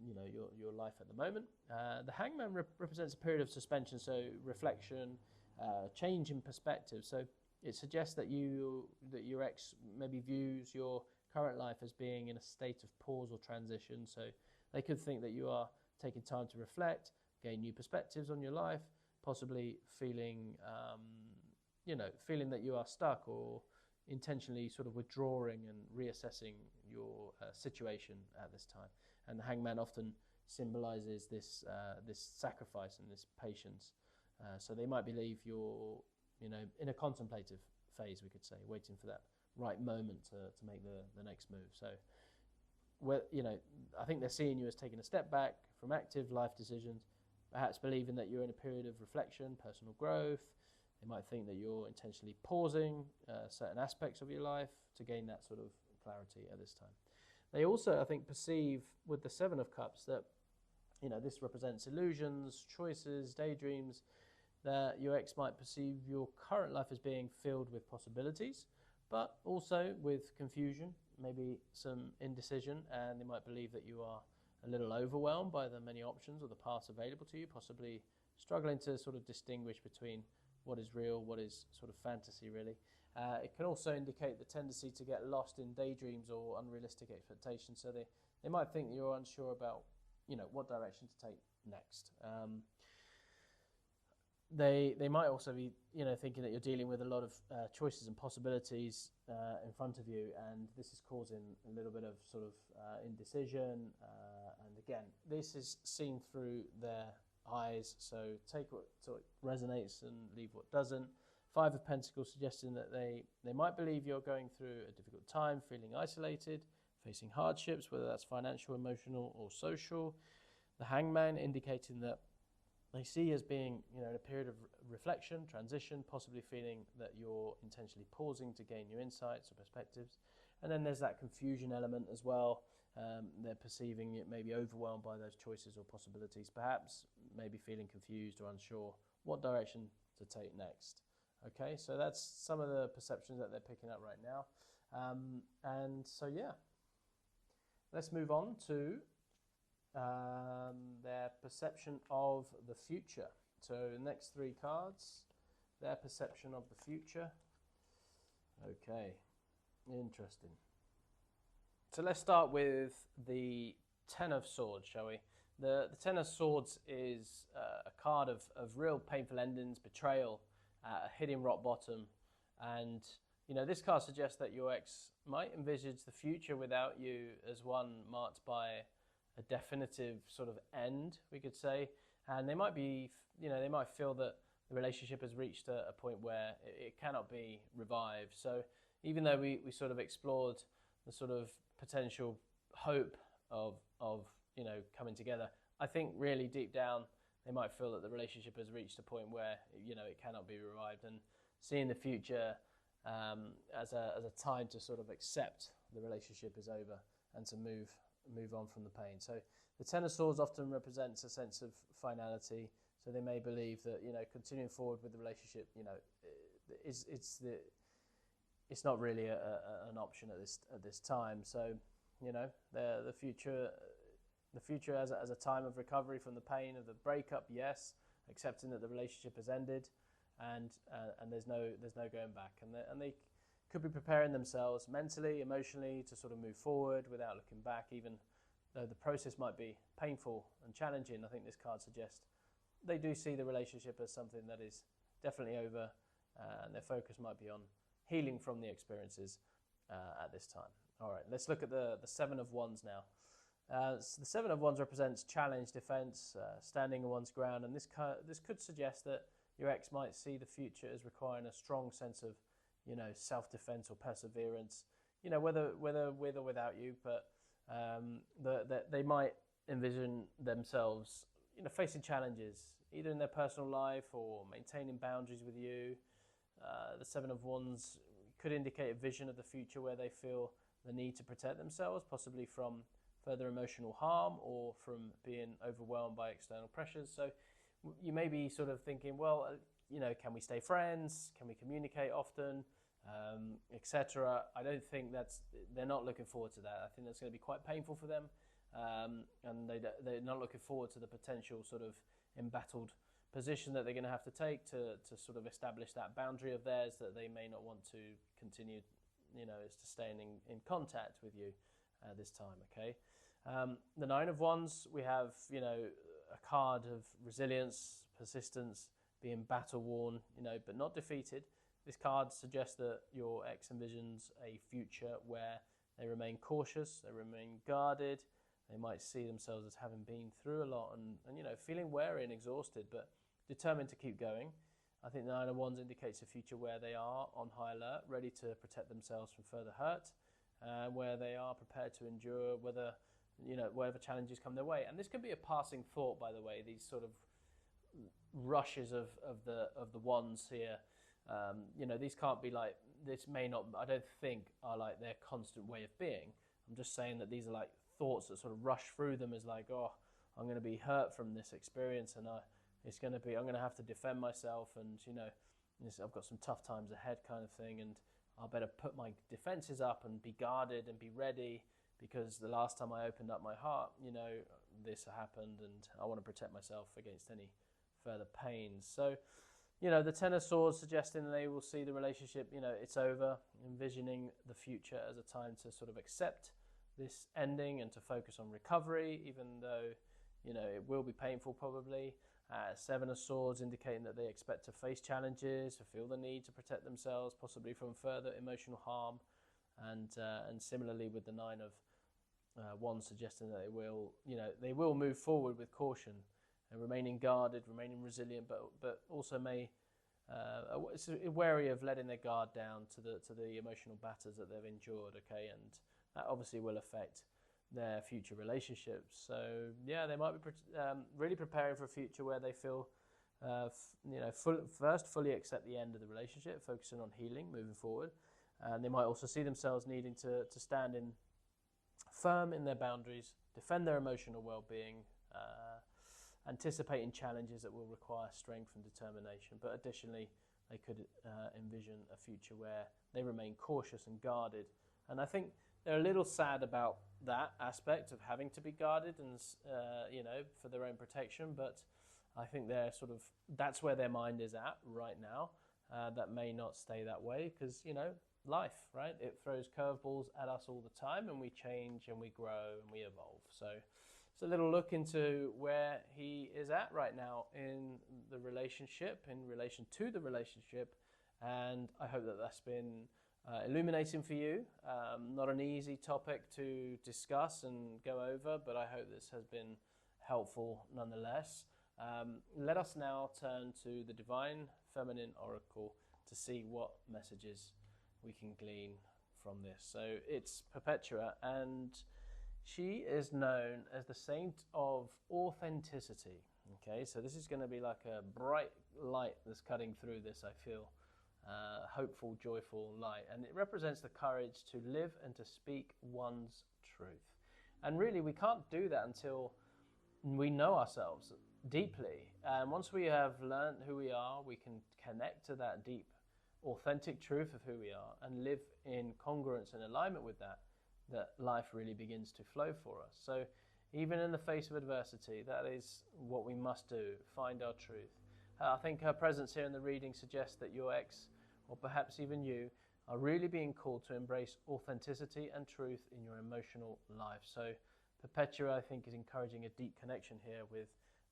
your life at the moment. The Hangman represents a period of suspension, so reflection, change in perspective. So it suggests that your ex maybe views your current life as being in a state of pause or transition. So they could think that you are taking time to reflect, gain new perspectives on your life, possibly feeling that you are stuck, or intentionally sort of withdrawing and reassessing your situation at this time. And the Hangman often symbolizes this sacrifice and this patience. So they might believe you're in a contemplative phase, we could say, waiting for that right moment to make the next move. So I think they're seeing you as taking a step back from active life decisions, perhaps believing that you're in a period of reflection, personal growth. They might think that you're intentionally pausing certain aspects of your life to gain that sort of clarity at this time. They also, I think, perceive with the Seven of Cups that, this represents illusions, choices, daydreams, that your ex might perceive your current life as being filled with possibilities, but also with confusion, maybe some indecision, and they might believe that you are a little overwhelmed by the many options or the paths available to you, possibly struggling to sort of distinguish between what is real, what is sort of fantasy, really. It can also indicate the tendency to get lost in daydreams or unrealistic expectations. So they might think that you're unsure about, what direction to take next. They might also be, thinking that you're dealing with a lot of choices and possibilities in front of you, and this is causing a little bit of sort of indecision. And again, this is seen through their eyes, so take what sort of resonates and leave what doesn't. Five of Pentacles suggesting that they might believe you're going through a difficult time, feeling isolated, facing hardships, whether that's financial, emotional, or social. The Hangman indicating that they see as being, in a period of reflection, transition, possibly feeling that you're intentionally pausing to gain new insights or perspectives. And then there's that confusion element as well. They're perceiving it maybe overwhelmed by those choices or possibilities, perhaps maybe feeling confused or unsure what direction to take next. Okay, so that's some of the perceptions that they're picking up right now. And so, yeah, let's move on to their perception of the future. So the next three cards, their perception of the future. Okay, interesting. So let's start with the Ten of Swords, shall we? The Ten of Swords is a card of real painful endings, betrayal, hitting rock bottom. And, this card suggests that your ex might envisage the future without you as one marked by a definitive sort of end, we could say. And they might be, they might feel that the relationship has reached a point where it cannot be revived. So even though we sort of explored the sort of potential hope of coming together, I think really deep down they might feel that the relationship has reached a point where it cannot be revived, and seeing the future as a time to sort of accept the relationship is over and to move on from the pain. So the Ten of Swords often represents a sense of finality. So they may believe that continuing forward with the relationship it's not really an option at this time. So the future as a time of recovery from the pain of the breakup, yes, accepting that the relationship has ended, and there's no going back, and they could be preparing themselves mentally, emotionally to sort of move forward without looking back, even though the process might be painful and challenging. I think this card suggests they do see the relationship as something that is definitely over, and their focus might be on healing from the experiences at this time. All right, let's look at the Seven of Wands now. So the Seven of Wands represents challenge, defense, standing on one's ground, and this could suggest that your ex might see the future as requiring a strong sense of, self-defense or perseverance, whether with or without you, but they might envision themselves, facing challenges, either in their personal life or maintaining boundaries with you. The Seven of Wands could indicate a vision of the future where they feel the need to protect themselves, possibly from further emotional harm or from being overwhelmed by external pressures. So you may be sort of thinking, well, can we stay friends? Can we communicate often? Etc. I don't think they're not looking forward to that. I think that's going to be quite painful for them, and they're not looking forward to the potential sort of embattled position that they're going to have to take to sort of establish that boundary of theirs that they may not want to continue, is to stay in contact with you this time, okay? The Nine of Wands, we have, a card of resilience, persistence, being battle-worn, but not defeated. This card suggests that your ex envisions a future where they remain cautious, they remain guarded, they might see themselves as having been through a lot and feeling weary and exhausted, but determined to keep going. I think the Nine of Wands indicates a future where they are on high alert, ready to protect themselves from further hurt, where they are prepared to endure whatever challenges come their way. And this can be a passing thought, by the way, these sort of rushes of the wands here. These can't be like, this may not, I don't think are like their constant way of being. I'm just saying that these are like thoughts that sort of rush through them as like, oh, I'm going to be hurt from this experience, and I'm going to have to defend myself, and I've got some tough times ahead kind of thing, and I better put my defenses up and be guarded and be ready, because the last time I opened up my heart, this happened, and I want to protect myself against any further pains. So, the Ten of Swords suggesting they will see the relationship, it's over, envisioning the future as a time to sort of accept this ending and to focus on recovery, even though, it will be painful probably. Seven of Swords indicating that they expect to face challenges, to feel the need to protect themselves, possibly from further emotional harm, and similarly with the Nine of Wands suggesting that they will move forward with caution and remaining guarded, remaining resilient, but also may wary of letting their guard down to the emotional batters that they've endured. Okay, and that obviously will affect their future relationships. So yeah, they might be really preparing for a future where they feel, fully accept the end of the relationship, focusing on healing, moving forward, and they might also see themselves needing to stand firm in their boundaries, defend their emotional well-being, anticipating challenges that will require strength and determination. But additionally, they could envision a future where they remain cautious and guarded. And I think they're a little sad about that aspect of having to be guarded and, for their own protection. But I think that's where their mind is at right now. That may not stay that way because, life, right? It throws curveballs at us all the time, and we change and we grow and we evolve. So it's a little look into where he is at right now in the relationship, in relation to the relationship. And I hope that that's been illuminating for you. Not an easy topic to discuss and go over, but I hope this has been helpful nonetheless. Let us now turn to the Divine Feminine Oracle to see what messages we can glean from this. So it's Perpetua, and she is known as the Saint of Authenticity. Okay, so this is going to be like a bright light that's cutting through this, I feel. Hopeful, joyful light. And it represents the courage to live and to speak one's truth. And really, we can't do that until we know ourselves deeply. And once we have learned who we are, we can connect to that deep, authentic truth of who we are and live in congruence and alignment with that life really begins to flow for us. So even in the face of adversity, that is what we must do, find our truth. I think her presence here in the reading suggests that your ex, or perhaps even you, are really being called to embrace authenticity and truth in your emotional life. So Perpetua, I think, is encouraging a deep connection here with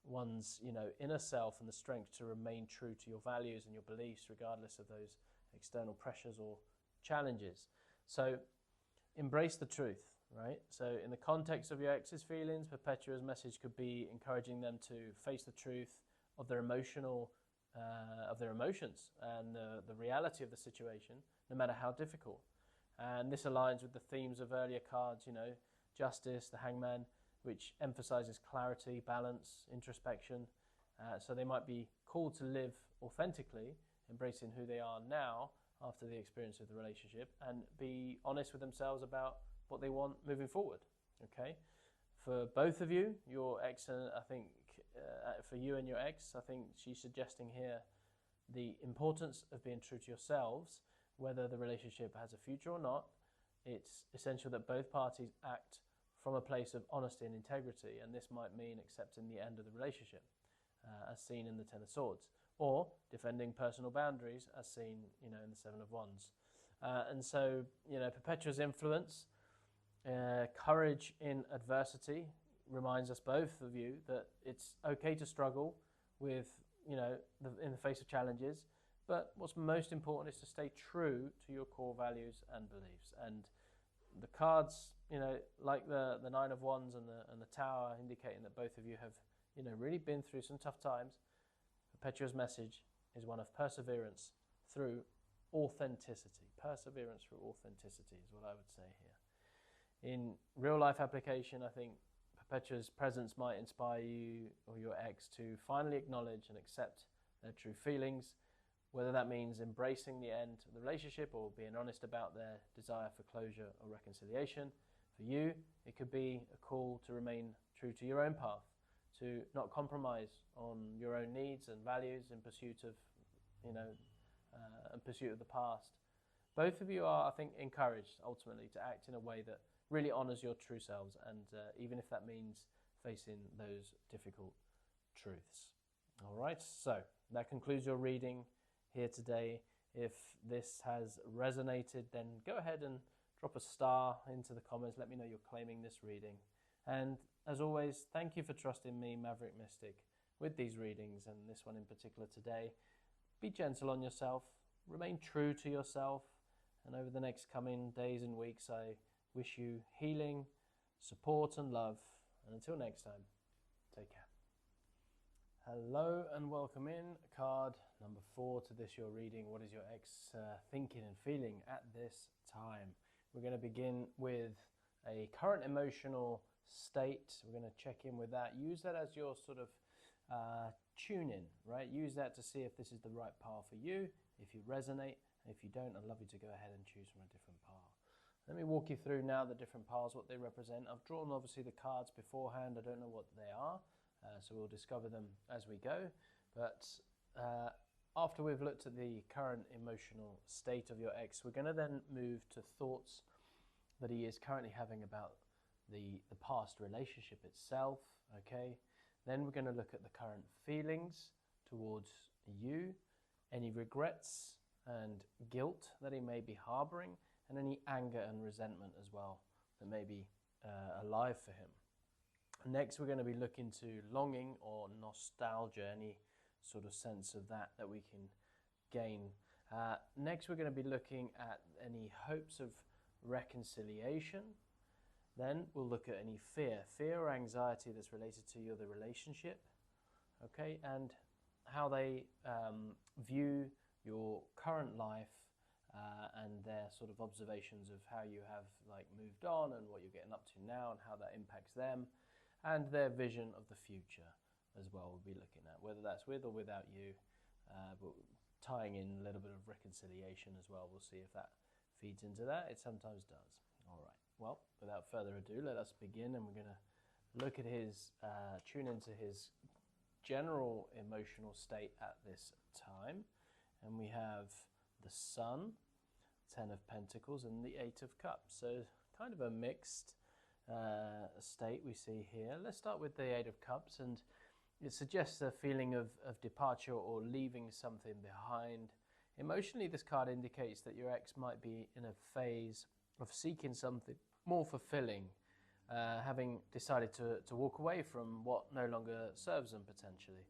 one's inner self and the strength to remain true to your values and your beliefs regardless of those external pressures or challenges. So embrace the truth, right? So in the context of your ex's feelings, Perpetua's message could be encouraging them to face the truth of their emotions and the reality of the situation, no matter how difficult. And this aligns with the themes of earlier cards, Justice, the Hangman, which emphasizes clarity, balance, introspection. So they might be called to live authentically, embracing who they are now after the experience of the relationship, and be honest with themselves about what they want moving forward. Okay, for both of you, your ex, and I think for you and your ex, I think she's suggesting here the importance of being true to yourselves, whether the relationship has a future or not. It's essential that both parties act from a place of honesty and integrity, and this might mean accepting the end of the relationship, as seen in the Ten of Swords, or defending personal boundaries, as seen, in the Seven of Wands. And so, Perpetua's influence, courage in adversity, reminds us, both of you, that it's okay to struggle with, in the face of challenges, but what's most important is to stay true to your core values and beliefs. And the cards, like the Nine of Wands and the Tower, indicating that both of you have, really been through some tough times. Perpetua's message is one of perseverance through authenticity. Perseverance through authenticity is what I would say here. In real life application, I think Perpetua's presence might inspire you or your ex to finally acknowledge and accept their true feelings, whether that means embracing the end of the relationship or being honest about their desire for closure or reconciliation. For you, it could be a call to remain true to your own path, to not compromise on your own needs and values in pursuit of, in pursuit of the past. Both of you are, I think, encouraged ultimately to act in a way that really honours your true selves, and even if that means facing those difficult truths. All right, so that concludes your reading here today. If this has resonated, then go ahead and drop a star into the comments. Let me know you're claiming this reading. And as always, thank you for trusting me, Maverick Mystic, with these readings, and this one in particular today. Be gentle on yourself, remain true to yourself, and over the next coming days and weeks, I wish you healing, support and love. And until next time, take care. Hello and welcome in. Card number 4 to this, your reading. What is your ex thinking and feeling at this time? We're going to begin with a current emotional state. We're going to check in with that. Use that as your sort of tune in, right? Use that to see if this is the right path for you, if you resonate. If you don't, I'd love you to go ahead and choose from a different path. Let me walk you through now the different paths, what they represent. I've drawn obviously the cards beforehand. I don't know what they are, so we'll discover them as we go. But after we've looked at the current emotional state of your ex, we're going to then move to thoughts that he is currently having about the past relationship itself, okay? Then we're going to look at the current feelings towards you, any regrets and guilt that he may be harboring, and any anger and resentment as well that may be alive for him. Next, we're going to be looking to longing or nostalgia, any sort of sense of that we can gain. Next, we're going to be looking at any hopes of reconciliation. Then we'll look at any fear or anxiety that's related to the relationship, okay, and how they view your current life and their sort of observations of how you have moved on and what you're getting up to now and how that impacts them, and their vision of the future as well we'll be looking at, whether that's with or without you, but tying in a little bit of reconciliation as well. We'll see if that feeds into that. It sometimes does. All right. Well, without further ado, let us begin, and we're going to look at his, tune into his general emotional state at this time. And we have the Sun, 10 of Pentacles, and the 8 of Cups. So kind of a mixed state we see here. Let's start with the 8 of Cups, and it suggests a feeling of departure or leaving something behind. Emotionally, this card indicates that your ex might be in a phase of seeking something more fulfilling, having decided to walk away from what no longer serves them potentially.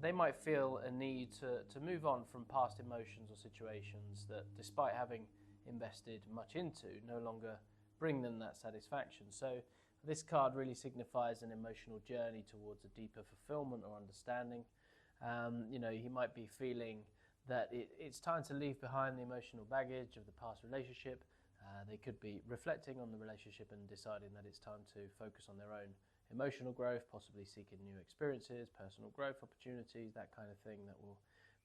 They might feel a need to move on from past emotions or situations that, despite having invested much into, no longer bring them that satisfaction. So this card really signifies an emotional journey towards a deeper fulfillment or understanding. He might be feeling that it's time to leave behind the emotional baggage of the past relationship. They could be reflecting on the relationship and deciding that it's time to focus on their own emotional growth, possibly seeking new experiences, personal growth opportunities, that kind of thing that will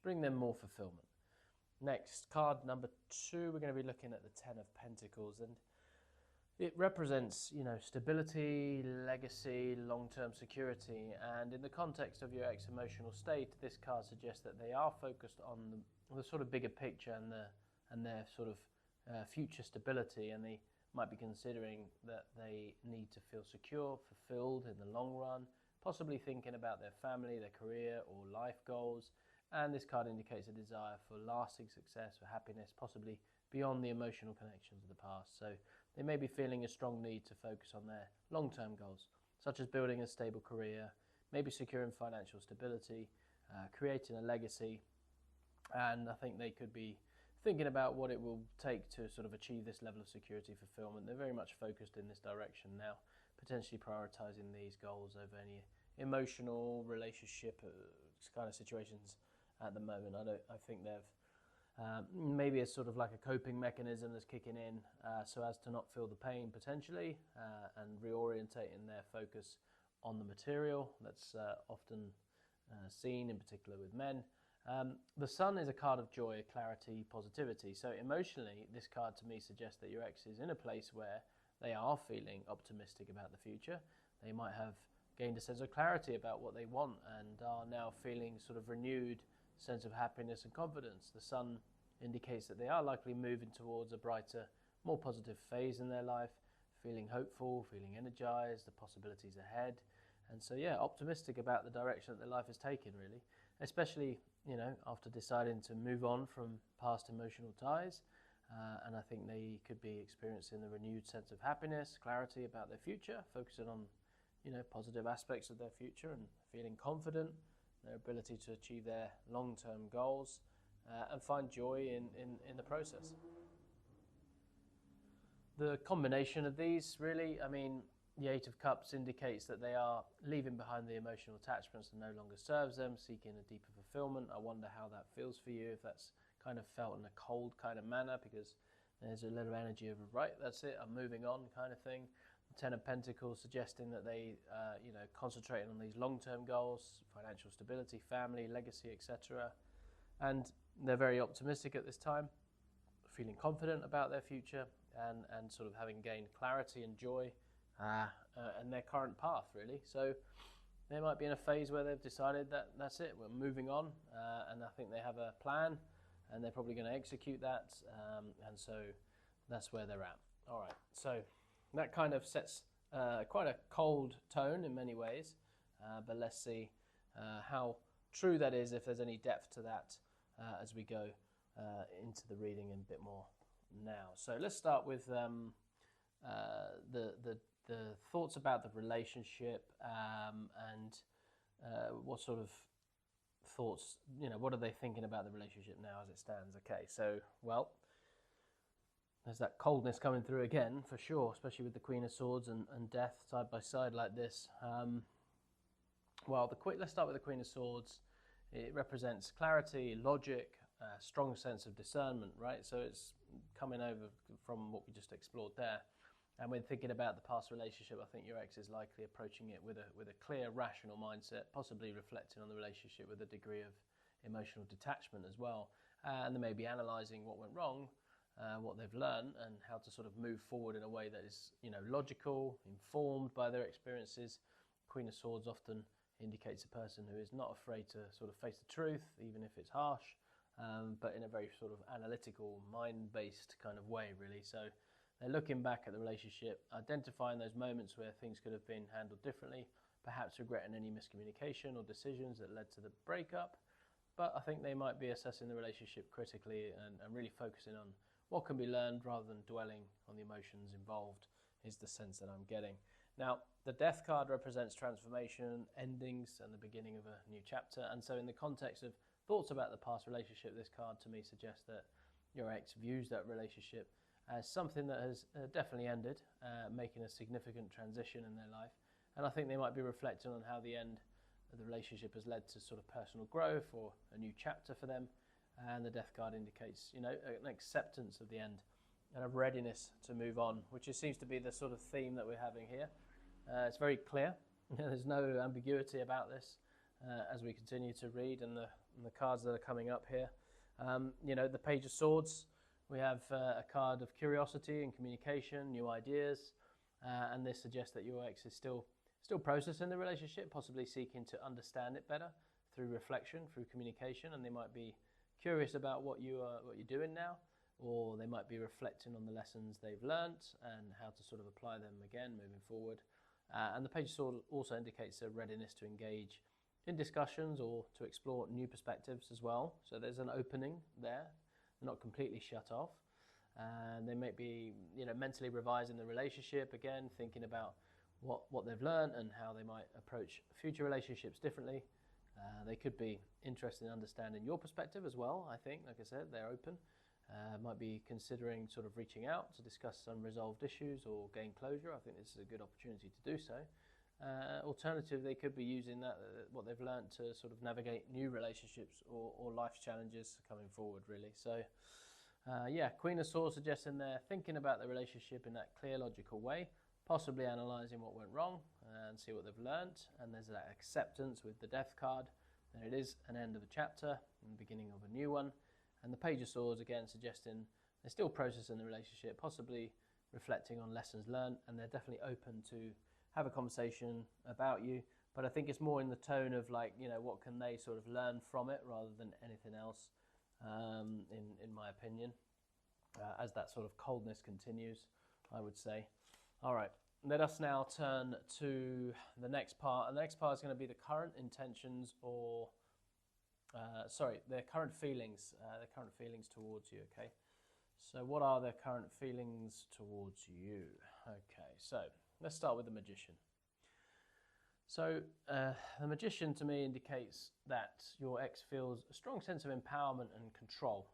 bring them more fulfillment. Next, card number 2, we're going to be looking at the 10 of Pentacles. And It represents, stability, legacy, long-term security, and in the context of your ex emotional state, this card suggests that they are focused on the sort of bigger picture and their sort of future stability, and they might be considering that they need to feel secure, fulfilled in the long run, possibly thinking about their family, their career, or life goals. And this card indicates a desire for lasting success, for happiness, possibly beyond the emotional connections of the past. So they may be feeling a strong need to focus on their long-term goals, such as building a stable career, maybe securing financial stability, creating a legacy. And I think they could be thinking about what it will take to sort of achieve this level of security fulfillment. They're very much focused in this direction now, potentially prioritizing these goals over any emotional relationship kind of situations at the moment. I think they've maybe it's sort of like a coping mechanism that's kicking in so as to not feel the pain potentially, and reorientating their focus on the material. That's often seen in particular with men. The Sun is a card of joy, clarity, positivity. So emotionally, this card to me suggests that your ex is in a place where they are feeling optimistic about the future. They might have gained a sense of clarity about what they want and are now feeling sort of renewed sense of happiness and confidence. The Sun indicates that they are likely moving towards a brighter, more positive phase in their life, feeling hopeful, feeling energized, the possibilities ahead. And so, optimistic about the direction that their life is taking, really, especially, after deciding to move on from past emotional ties. And I think they could be experiencing a renewed sense of happiness, clarity about their future, focusing on, positive aspects of their future and feeling confident, their ability to achieve their long-term goals, and find joy in the process. The combination of these, really, the Eight of Cups indicates that they are leaving behind the emotional attachments that no longer serves them, seeking a deeper fulfillment. I wonder how that feels for you, if that's kind of felt in a cold kind of manner, because there's a little energy of, right, that's it, I'm moving on kind of thing. The Ten of Pentacles suggesting that they, concentrating on these long-term goals, financial stability, family, legacy, etc. And they're very optimistic at this time, feeling confident about their future and sort of having gained clarity and joy and their current path, really. So they might be in a phase where they've decided that that's it, we're moving on, and I think they have a plan and they're probably going to execute that, and so that's where they're at. All right, so that kind of sets quite a cold tone in many ways, but let's see how true that is, if there's any depth to that as we go into the reading in a bit more now. So let's start with the thoughts about the relationship, and what sort of thoughts, what are they thinking about the relationship now as it stands? Okay, so, well, there's that coldness coming through again, for sure, especially with the Queen of Swords and Death side by side like this. Let's start with the Queen of Swords. It represents clarity, logic, strong sense of discernment, right? So it's coming over from what we just explored there. And when thinking about the past relationship, I think your ex is likely approaching it with a clear, rational mindset, possibly reflecting on the relationship with a degree of emotional detachment as well. And they may be analysing what went wrong, what they've learned, and how to sort of move forward in a way that is, logical, informed by their experiences. Queen of Swords often indicates a person who is not afraid to sort of face the truth, even if it's harsh, but in a very sort of analytical, mind-based kind of way, really. So they're looking back at the relationship, identifying those moments where things could have been handled differently, perhaps regretting any miscommunication or decisions that led to the breakup. But I think they might be assessing the relationship critically and really focusing on what can be learned rather than dwelling on the emotions involved, is the sense that I'm getting. Now, the Death card represents transformation, endings, and the beginning of a new chapter. And so in the context of thoughts about the past relationship, this card to me suggests that your ex views that relationship as something that has definitely ended, making a significant transition in their life. And I think they might be reflecting on how the end of the relationship has led to sort of personal growth or a new chapter for them. And the Death card indicates, an acceptance of the end and a readiness to move on, which seems to be the sort of theme that we're having here. It's very clear. There's no ambiguity about this as we continue to read, and the cards that are coming up here. The Page of Swords We have a card of curiosity and communication, new ideas, and this suggests that your ex is still processing the relationship, possibly seeking to understand it better through reflection, through communication, and they might be curious about what you're doing now, or they might be reflecting on the lessons they've learnt and how to sort of apply them again moving forward. And the Page of Swords also indicates a readiness to engage in discussions or to explore new perspectives as well. So there's an opening there, not completely shut off. And they may be, mentally revising the relationship again, thinking about what they've learned and how they might approach future relationships differently. They could be interested in understanding your perspective as well, I think. Like I said, they're open. Might be considering sort of reaching out to discuss unresolved issues or gain closure. I think this is a good opportunity to do so. Alternatively, they could be using what they've learned to sort of navigate new relationships or life challenges coming forward, really. So, Queen of Swords suggesting they're thinking about the relationship in that clear, logical way, possibly analysing what went wrong and see what they've learned. And there's that acceptance with the Death card. There it is, an end of a chapter and the beginning of a new one. And the Page of Swords, again, suggesting they're still processing the relationship, possibly reflecting on lessons learned, and they're definitely open to have a conversation about you. But I think it's more in the tone of what can they sort of learn from it rather than anything else, in my opinion, as that sort of coldness continues, I would say. All right, let us now turn to the next part. And the next part is going to be the current intentions or... their current feelings towards you, okay? So what are their current feelings towards you? Okay, so let's start with the Magician. So the Magician to me indicates that your ex feels a strong sense of empowerment and control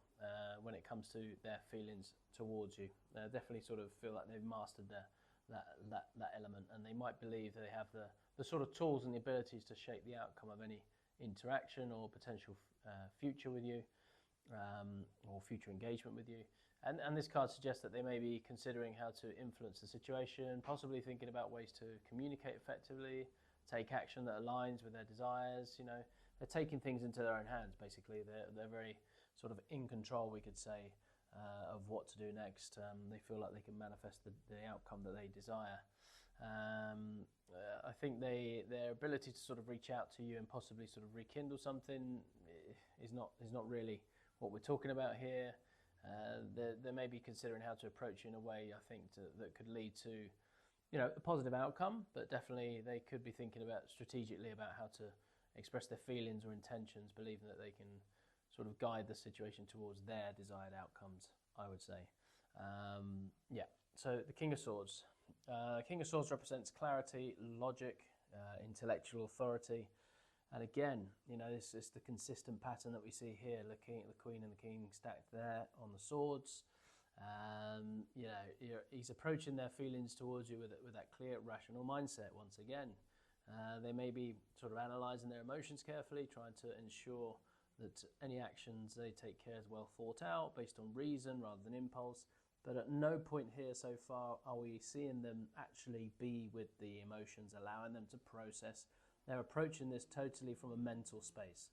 when it comes to their feelings towards you. They definitely sort of feel like they've mastered that element, and they might believe they have the sort of tools and the abilities to shape the outcome of any interaction or potential future with you, or future engagement with you. And this card suggests that they may be considering how to influence the situation, possibly thinking about ways to communicate effectively, take action that aligns with their desires. They're taking things into their own hands, basically. They're very sort of in control, we could say, of what to do next. They feel like they can manifest the outcome that they desire. I think their ability to sort of reach out to you and possibly sort of rekindle something is not really what we're talking about here. They may be considering how to approach you in a way, I think, that could lead to, a positive outcome, but definitely they could be thinking about strategically about how to express their feelings or intentions, believing that they can sort of guide the situation towards their desired outcomes, I would say. So the King of Swords. King of Swords represents clarity, logic, intellectual authority. And again, this is the consistent pattern that we see here, the Queen and the King stacked there on the swords. He's approaching their feelings towards you with that clear, rational mindset once again. They may be sort of analysing their emotions carefully, trying to ensure that any actions they take care is well thought out, based on reason rather than impulse. But at no point here so far are we seeing them actually be with the emotions, allowing them to process. They're approaching this totally from a mental space.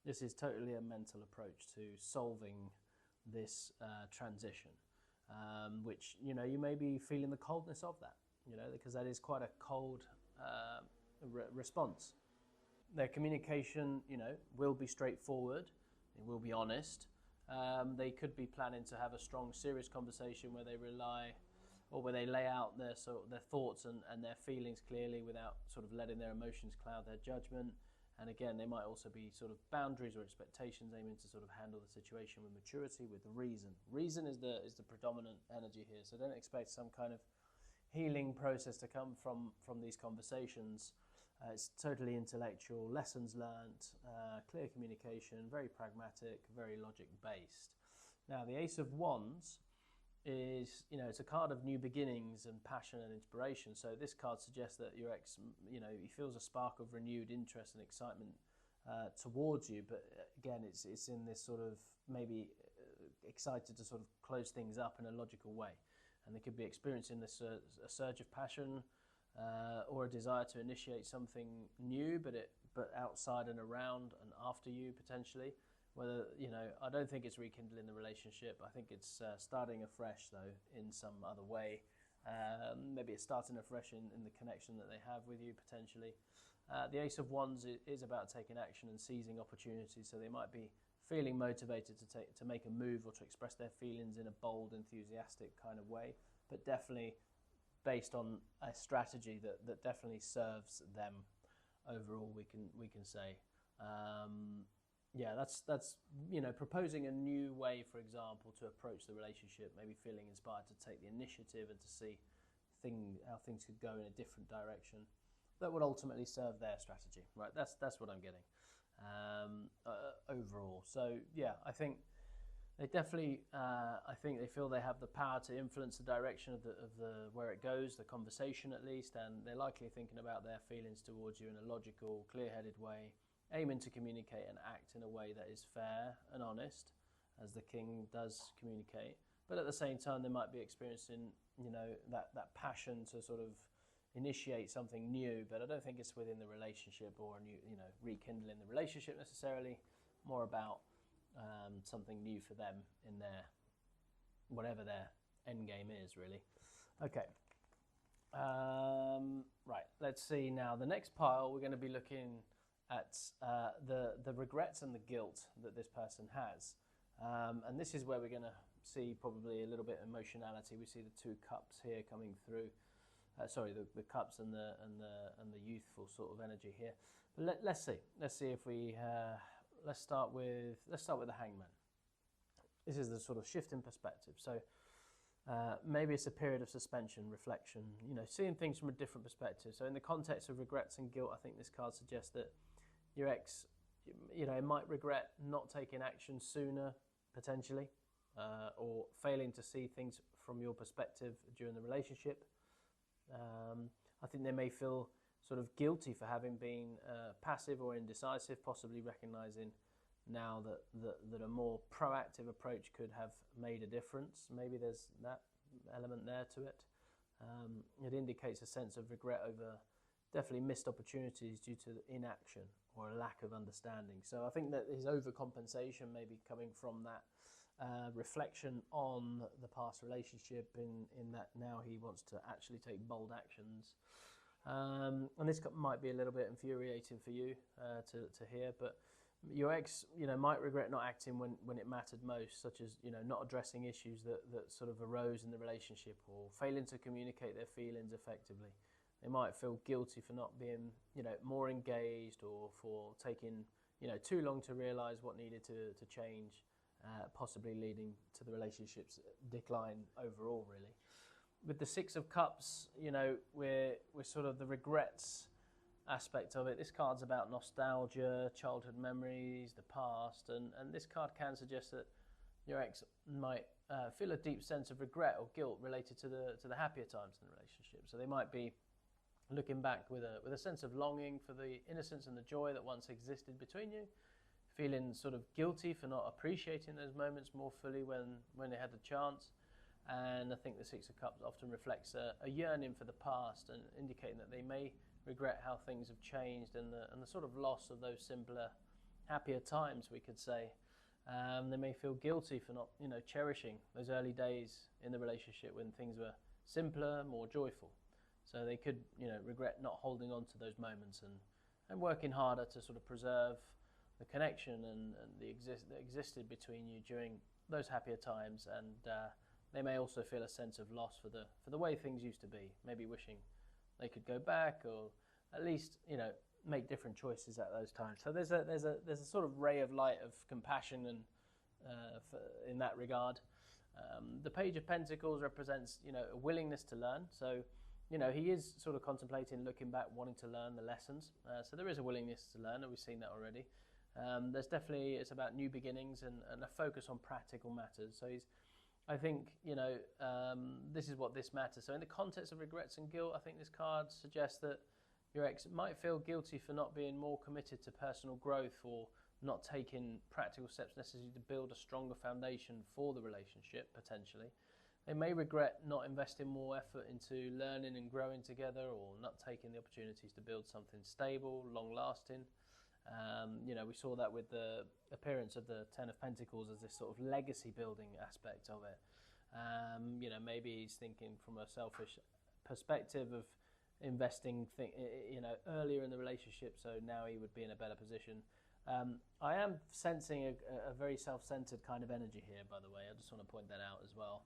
This is totally a mental approach to solving this transition, which, you may be feeling the coldness of that, because that is quite a cold response. Their communication, will be straightforward. It will be honest. They could be planning to have a strong, serious conversation where they lay out their thoughts and their feelings clearly without sort of letting their emotions cloud their judgment. And again, they might also be sort of boundaries or expectations, aiming to sort of handle the situation with maturity, with reason. Reason is the predominant energy here. So don't expect some kind of healing process to come from these conversations. It's totally intellectual, lessons learnt, clear communication, very pragmatic, very logic-based. Now, the Ace of Wands is, it's a card of new beginnings and passion and inspiration. So this card suggests that your ex, he feels a spark of renewed interest and excitement towards you. But again, it's in this sort of maybe excited to sort of close things up in a logical way. And they could be experiencing this a surge of passion, or a desire to initiate something new, but outside and around and after you potentially, Whether, I don't think it's rekindling the relationship. I think it's starting afresh, though, in some other way. Maybe it's starting afresh in the connection that they have with you, potentially. The Ace of Wands is about taking action and seizing opportunities, so they might be feeling motivated to make a move or to express their feelings in a bold, enthusiastic kind of way, but definitely based on a strategy that definitely serves them overall, we can say. That's proposing a new way, for example, to approach the relationship, maybe feeling inspired to take the initiative and to see how things could go in a different direction that would ultimately serve their strategy, right? That's what I'm getting overall. So yeah, I think they definitely, I think they feel they have the power to influence the direction of the where it goes, the conversation at least, and they're likely thinking about their feelings towards you in a logical, clear-headed way, aiming to communicate and act in a way that is fair and honest, as the king does communicate. But at the same time, they might be experiencing, that passion to sort of initiate something new, but I don't think it's within the relationship or rekindling the relationship necessarily. More about something new for them in their whatever their end game is, really. Okay. Right. Let's see now. The next pile, we're going to be looking at the regrets and the guilt that this person has, and this is where we're going to see probably a little bit of emotionality. We see the two cups here coming through. The cups and the youthful sort of energy here. But let's see if we let's start with the Hangman. This is the sort of shift in perspective. So maybe it's a period of suspension, reflection, seeing things from a different perspective. So in the context of regrets and guilt, I think this card suggests that your ex, might regret not taking action sooner, potentially, or failing to see things from your perspective during the relationship. I think they may feel sort of guilty for having been passive or indecisive, possibly recognizing now that a more proactive approach could have made a difference. Maybe there's that element there to it. It indicates a sense of regret over definitely missed opportunities due to inaction or a lack of understanding. So I think that his overcompensation may be coming from that reflection on the past relationship in that now he wants to actually take bold actions. And this might be a little bit infuriating for you to hear, but your ex, might regret not acting when it mattered most, such as, not addressing issues that sort of arose in the relationship or failing to communicate their feelings effectively. They might feel guilty for not being, more engaged or for taking, too long to realize what needed to change. Possibly leading to the relationship's decline overall, really. With the Six of Cups, we're sort of the regrets aspect of it. This card's about nostalgia, childhood memories, the past, and this card can suggest that your ex might feel a deep sense of regret or guilt related to the happier times in the relationship. So they might be looking back with a sense of longing for the innocence and the joy that once existed between you, feeling sort of guilty for not appreciating those moments more fully when they had the chance. And I think the Six of Cups often reflects a yearning for the past and indicating that they may regret how things have changed and the sort of loss of those simpler, happier times, we could say. They may feel guilty for not, cherishing those early days in the relationship when things were simpler, more joyful. So they could, regret not holding on to those moments and working harder to sort of preserve the connection and that existed between you during those happier times, and they may also feel a sense of loss for the way things used to be, maybe wishing they could go back or at least make different choices at those times. So there's a sort of ray of light of compassion and in that regard. The Page of Pentacles represents a willingness to learn. So he is sort of contemplating looking back, wanting to learn the lessons. So there is a willingness to learn, and we've seen that already. There's definitely, it's about new beginnings and a focus on practical matters. So I think, this is what this matters. So in the context of regrets and guilt, I think this card suggests that your ex might feel guilty for not being more committed to personal growth or not taking practical steps necessary to build a stronger foundation for the relationship, potentially. They may regret not investing more effort into learning and growing together or not taking the opportunities to build something stable, long-lasting. We saw that with the appearance of the Ten of Pentacles as this sort of legacy building aspect of it. Maybe he's thinking from a selfish perspective of investing, earlier in the relationship, so now he would be in a better position. I am sensing a very self-centered kind of energy here, by the way. I just want to point that out as well.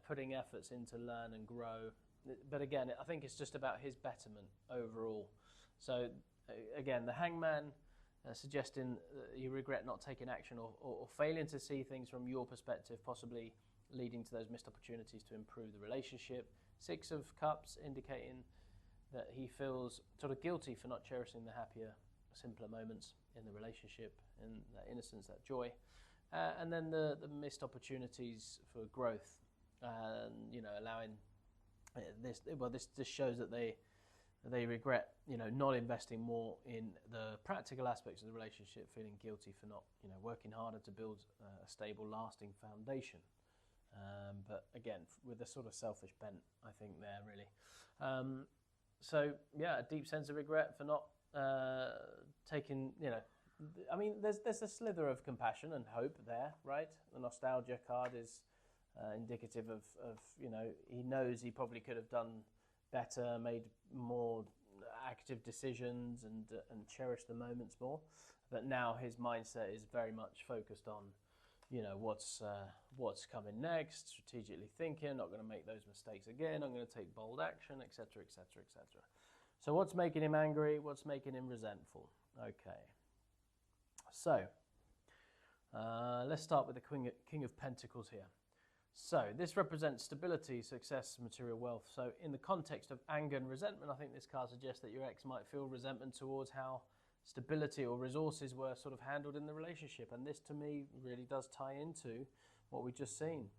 Putting efforts in to learn and grow. But again, I think it's just about his betterment overall. So again, the Hangman suggesting that you regret not taking action or failing to see things from your perspective, possibly leading to those missed opportunities to improve the relationship. Six of Cups indicating that he feels sort of guilty for not cherishing the happier, simpler moments in the relationship, and that innocence, that joy. And then the missed opportunities for growth, allowing this. Well, this just shows that they regret, not investing more in the practical aspects of the relationship, feeling guilty for not, working harder to build a stable, lasting foundation. But again, with a sort of selfish bent, I think there really. A deep sense of regret for not taking, there's a slither of compassion and hope there, right? The nostalgia card is indicative of he knows he probably could have done better, made more active decisions and cherished the moments more. But now his mindset is very much focused on, what's coming next, strategically thinking, not going to make those mistakes again, I'm going to take bold action, etc., etc., etc. So what's making him angry? What's making him resentful? Okay. So let's start with the King of Pentacles here. So this represents stability, success, material wealth. So in the context of anger and resentment, I think this card suggests that your ex might feel resentment towards how stability or resources were sort of handled in the relationship. And this to me really does tie into what we've just seen.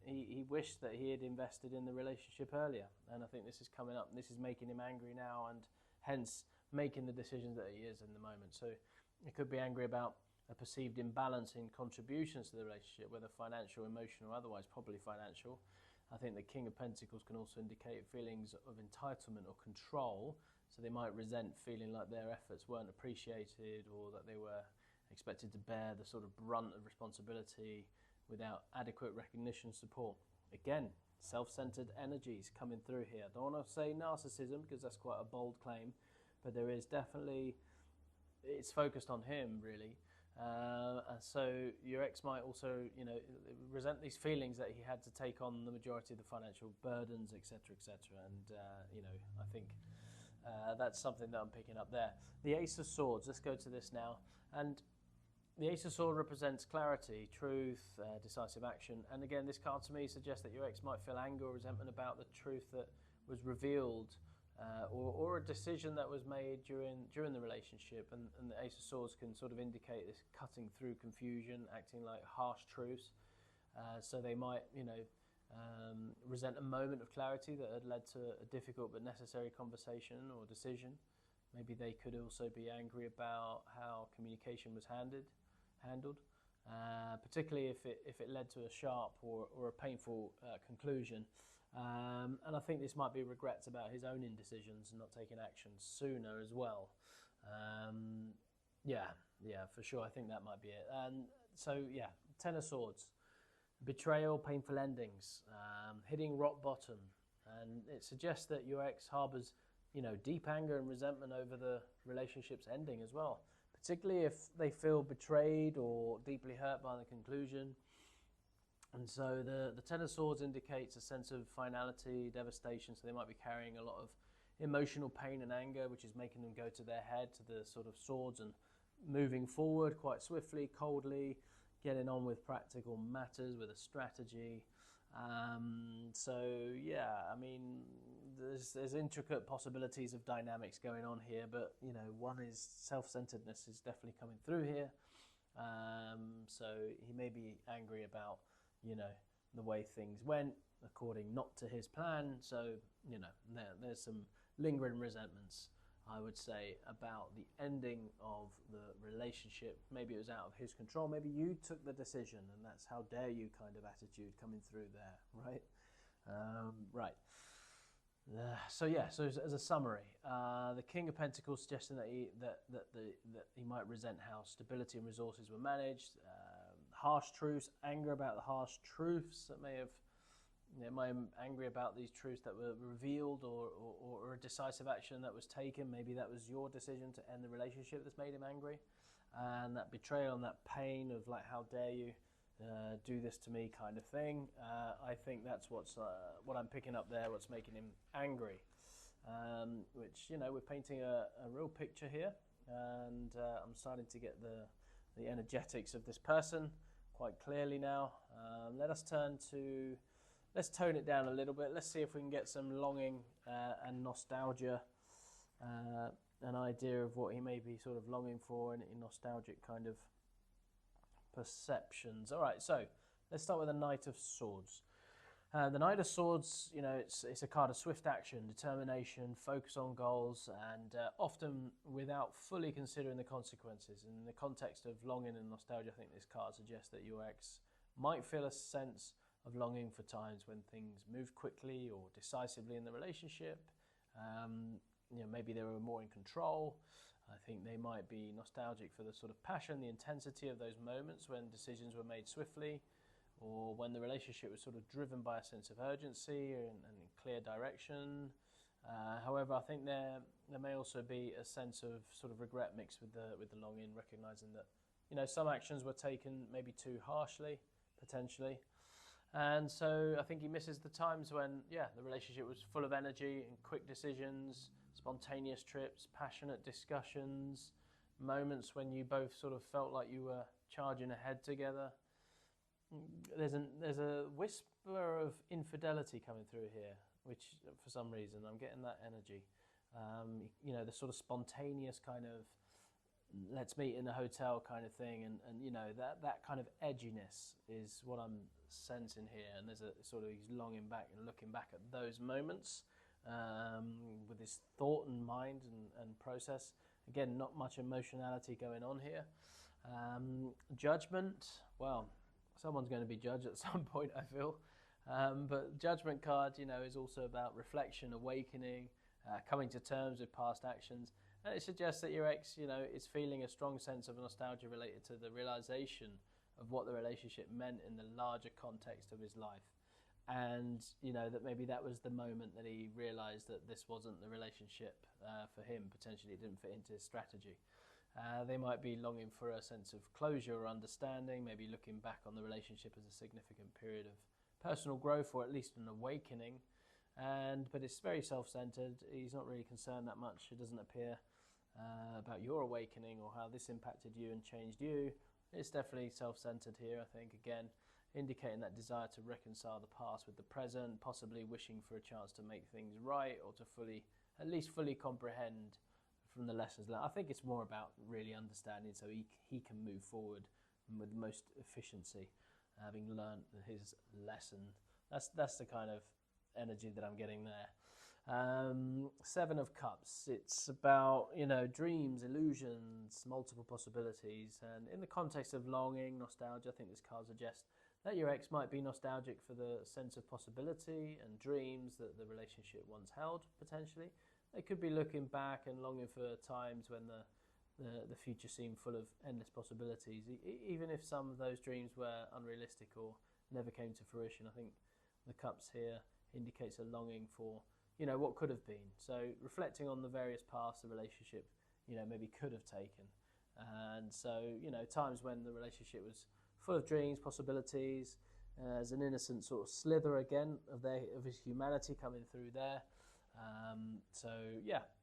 He wished that he had invested in the relationship earlier. And I think this is coming up, and this is making him angry now, and hence making the decisions that he is in the moment. So he could be angry about a perceived imbalance in contributions to the relationship, whether financial, emotional, or otherwise, probably financial. I think the King of Pentacles can also indicate feelings of entitlement or control, so they might resent feeling like their efforts weren't appreciated or that they were expected to bear the sort of brunt of responsibility without adequate recognition and support. Again, self-centered energies coming through here. I don't want to say narcissism because that's quite a bold claim, but there is definitely, it's focused on him really. So your ex might also, resent these feelings that he had to take on the majority of the financial burdens, etc., etc. And I think that's something that I'm picking up there. The Ace of Swords. Let's go to this now. And the Ace of Swords represents clarity, truth, decisive action. And again, this card to me suggests that your ex might feel anger or resentment about the truth that was revealed. Or a decision that was made during the relationship, and the Ace of Swords can sort of indicate this cutting through confusion, acting like harsh truths. So they might, resent a moment of clarity that had led to a difficult but necessary conversation or decision. Maybe they could also be angry about how communication was handled, particularly if it led to a sharp or a painful conclusion. And I think this might be regrets about his own indecisions and not taking action sooner as well. For sure. I think that might be it. And so, Ten of Swords, betrayal, painful endings, hitting rock bottom. And it suggests that your ex harbors, deep anger and resentment over the relationship's ending as well, particularly if they feel betrayed or deeply hurt by the conclusion. And so the Ten of Swords indicates a sense of finality, devastation, so they might be carrying a lot of emotional pain and anger, which is making them go to their head, to the sort of swords, and moving forward quite swiftly, coldly, getting on with practical matters with a strategy. There's intricate possibilities of dynamics going on here, but, one is self-centeredness is definitely coming through here. So he may be angry about the way things went according not to his plan. So, there's some lingering resentments, I would say, about the ending of the relationship. Maybe it was out of his control. Maybe you took the decision, and that's how dare you kind of attitude coming through there, right? Right. So as a summary, the King of Pentacles suggesting that he might resent how stability and resources were managed, harsh truths, anger about the harsh truths that may have, might be angry about these truths that were revealed, or a decisive action that was taken. Maybe that was your decision to end the relationship that's made him angry, and that betrayal and that pain of like, how dare you do this to me, kind of thing. I think that's what I'm picking up there, what's making him angry, which, we're painting a real picture here, and I'm starting to get the energetics of this person quite clearly now. Let's tone it down a little bit. Let's see if we can get some longing and nostalgia, an idea of what he may be sort of longing for in nostalgic kind of perceptions. All right, so let's start with the Knight of Swords. The Knight of Swords, it's a card of swift action, determination, focus on goals, and often without fully considering the consequences. In the context of longing and nostalgia, I think this card suggests that your ex might feel a sense of longing for times when things moved quickly or decisively in the relationship. Maybe they were more in control. I think they might be nostalgic for the sort of passion, the intensity of those moments when decisions were made swiftly, or when the relationship was sort of driven by a sense of urgency and clear direction. However, I think there may also be a sense of sort of regret mixed with the longing, recognizing that some actions were taken maybe too harshly, potentially. And so I think he misses the times when, the relationship was full of energy and quick decisions, spontaneous trips, passionate discussions, moments when you both sort of felt like you were charging ahead together. There's a whisper of infidelity coming through here, which for some reason I'm getting that energy. The sort of spontaneous kind of let's meet in the hotel kind of thing, and that kind of edginess is what I'm sensing here. And there's a sort of, he's longing back and looking back at those moments with his thought and mind and process. Again, not much emotionality going on here. Judgment, well, someone's going to be judged at some point, I feel. But Judgment card, is also about reflection, awakening, coming to terms with past actions. And it suggests that your ex, is feeling a strong sense of nostalgia related to the realization of what the relationship meant in the larger context of his life. And, that maybe that was the moment that he realized that this wasn't the relationship for him. Potentially it didn't fit into his strategy. They might be longing for a sense of closure or understanding, maybe looking back on the relationship as a significant period of personal growth, or at least an awakening. But it's very self-centered. He's not really concerned that much. It doesn't appear about your awakening or how this impacted you and changed you. It's definitely self-centered here, I think, again, indicating that desire to reconcile the past with the present, possibly wishing for a chance to make things right, or to at least fully comprehend from the lessons learned. I think it's more about really understanding so he can move forward with the most efficiency, having learned his lesson. That's the kind of energy that I'm getting there. Seven of Cups, it's about, dreams, illusions, multiple possibilities. And in the context of longing, nostalgia, I think this card suggests that your ex might be nostalgic for the sense of possibility and dreams that the relationship once held, potentially. They could be looking back and longing for times when the future seemed full of endless possibilities, even if some of those dreams were unrealistic or never came to fruition. I think the Cups here indicates a longing for, what could have been. So reflecting on the various paths the relationship, maybe could have taken. And so, times when the relationship was full of dreams, possibilities, as an innocent sort of slither again of his humanity coming through there.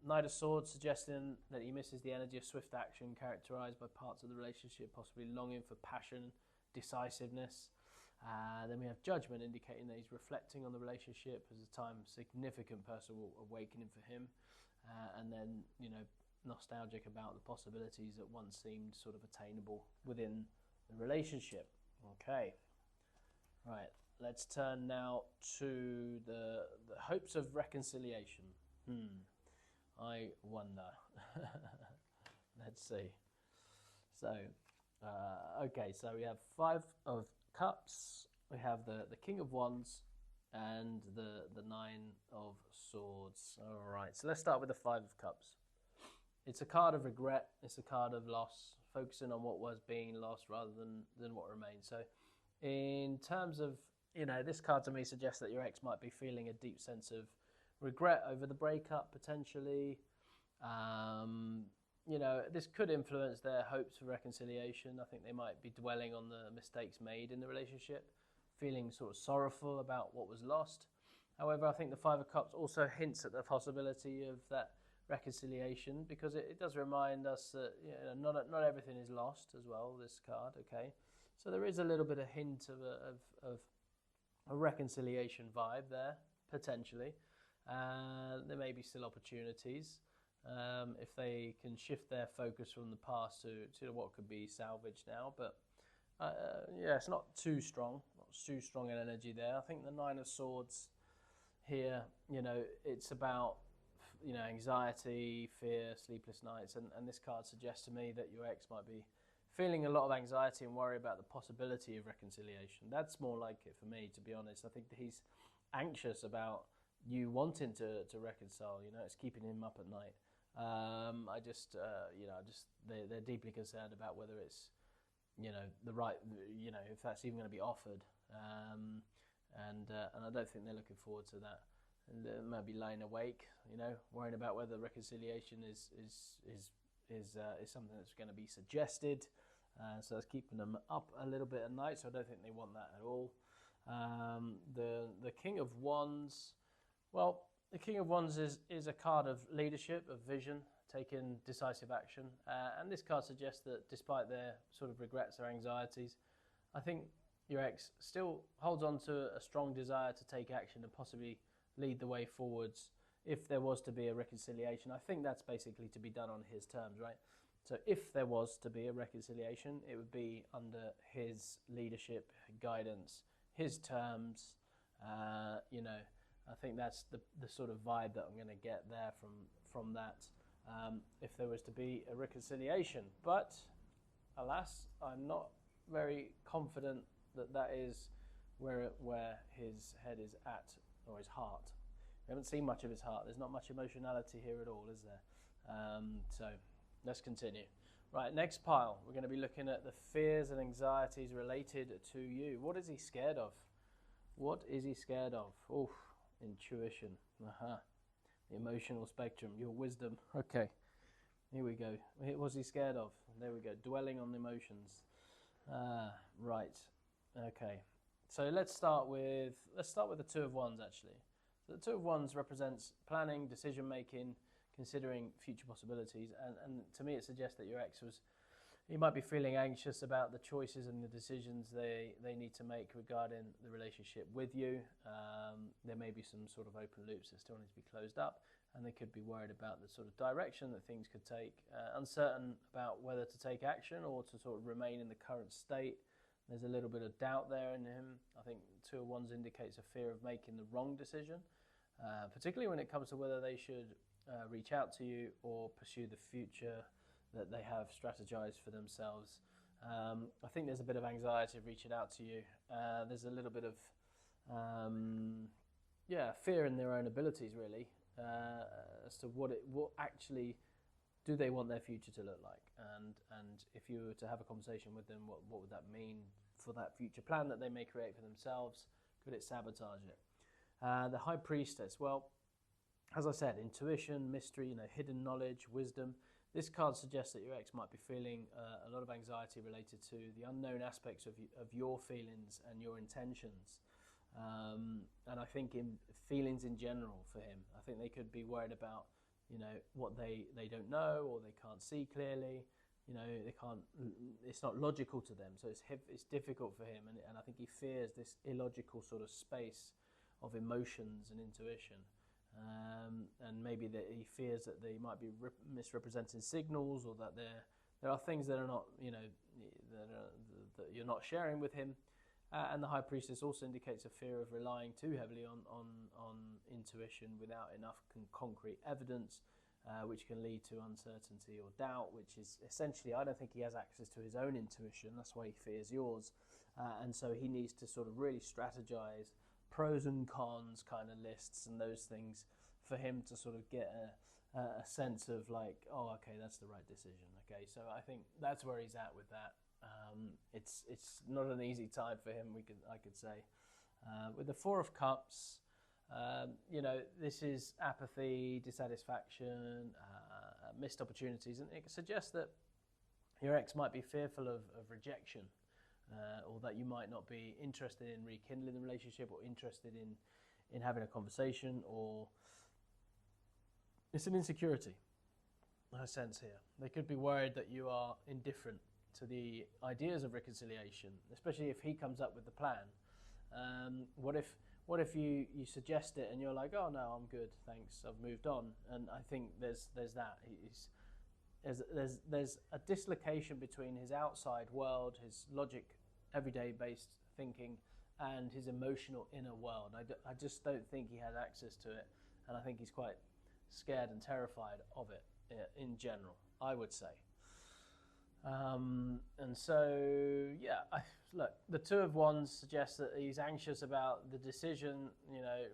Knight of Swords suggesting that he misses the energy of swift action characterized by parts of the relationship, possibly longing for passion, decisiveness. Then we have Judgment, indicating that he's reflecting on the relationship as a time of significant personal awakening for him. And then, nostalgic about the possibilities that once seemed sort of attainable within the relationship. Okay. Right. Let's turn now to the hopes of reconciliation. I wonder. Let's see. So, so we have 5 of Cups. We have the King of Wands and the Nine of Swords. All right, so let's start with the Five of Cups. It's a card of regret. It's a card of loss, focusing on what was being lost rather than what remains. So in terms of, this card to me suggests that your ex might be feeling a deep sense of regret over the breakup, potentially. This could influence their hopes for reconciliation. I think they might be dwelling on the mistakes made in the relationship, feeling sort of sorrowful about what was lost. However, I think the Five of Cups also hints at the possibility of that reconciliation, because it does remind us that not everything is lost as well, this card, okay? So there is a little bit of hint of a reconciliation vibe there, potentially. There may be still opportunities if they can shift their focus from the past to what could be salvaged now. But it's not too strong an energy there. I think the Nine of Swords here, it's about anxiety, fear, sleepless nights, and this card suggests to me that your ex might be feeling a lot of anxiety and worry about the possibility of reconciliation. That's more like it for me, to be honest. I think that he's anxious about you wanting to reconcile. It's keeping him up at night. They're deeply concerned about whether it's the right, if that's even going to be offered, and I don't think they're looking forward to that. And they might be lying awake, worrying about whether reconciliation is something that's going to be suggested. So that's keeping them up a little bit at night. So I don't think they want that at all. The King of Wands. Well, the King of Wands is a card of leadership, of vision, taking decisive action. And this card suggests that despite their sort of regrets or anxieties, I think your ex still holds on to a strong desire to take action and possibly lead the way forwards if there was to be a reconciliation. I think that's basically to be done on his terms, right? So if there was to be a reconciliation, it would be under his leadership, guidance, his terms. I think that's the sort of vibe that I'm going to get there from that, if there was to be a reconciliation. But alas, I'm not very confident that is where his head is at, or his heart. We haven't seen much of his heart. There's not much emotionality here at all, is there? So let's continue. Right, next pile. We're going to be looking at the fears and anxieties related to you. What is he scared of? What is he scared of? Oof, intuition. The emotional spectrum, your wisdom. Okay, here we go. What was he scared of? There we go. Dwelling on emotions. Right. Okay. So let's start with the Two of Wands, actually. So the Two of Wands represents planning, decision making, considering future possibilities, and to me it suggests that your ex he might be feeling anxious about the choices and the decisions they need to make regarding the relationship with you. There may be some sort of open loops that still need to be closed up, and they could be worried about the sort of direction that things could take, uncertain about whether to take action or to sort of remain in the current state. There's a little bit of doubt there in him. I think Two of Wands indicates a fear of making the wrong decision, particularly when it comes to whether they should reach out to you or pursue the future that they have strategized for themselves. I think there's a bit of anxiety of reaching out to you. There's a little bit of fear in their own abilities, really, as to what actually do they want their future to look like, and if you were to have a conversation with them, what would that mean for that future plan that they may create for themselves? Could it sabotage it? The High Priestess. Well, as I said, intuition, mystery, hidden knowledge, wisdom. This card suggests that your ex might be feeling a lot of anxiety related to the unknown aspects of your feelings and your intentions. And I think in feelings in general for him, I think they could be worried about, what they don't know or they can't see clearly. They can't. It's not logical to them, so it's difficult for him, and I think he fears this illogical sort of space of emotions and intuition. And maybe that he fears that they might be misrepresenting signals, or that there are things that are not, that you're not sharing with him. And the High Priestess also indicates a fear of relying too heavily on intuition without enough concrete evidence, which can lead to uncertainty or doubt, which is essentially, I don't think he has access to his own intuition. That's why he fears yours. And so he needs to sort of really strategize, pros and cons kind of lists and those things for him to sort of get a sense of like, oh, okay, that's the right decision. Okay, so I think that's where he's at with that. It's not an easy time for him. I could say with the Four of Cups, this is apathy, dissatisfaction, missed opportunities, and it suggests that your ex might be fearful of rejection, or that you might not be interested in rekindling the relationship, or interested in having a conversation, or it's an insecurity, I sense here. They could be worried that you are indifferent to the ideas of reconciliation, especially if he comes up with the plan. What if you suggest it and you're like, oh no, I'm good, thanks, I've moved on. And I think there's that. There's a dislocation between his outside world, his logic, everyday based thinking, and his emotional inner world. I just don't think he has access to it, and I think he's quite scared and terrified of it in general, I would say. And so, look, the Two of Wands suggests that he's anxious about the decision,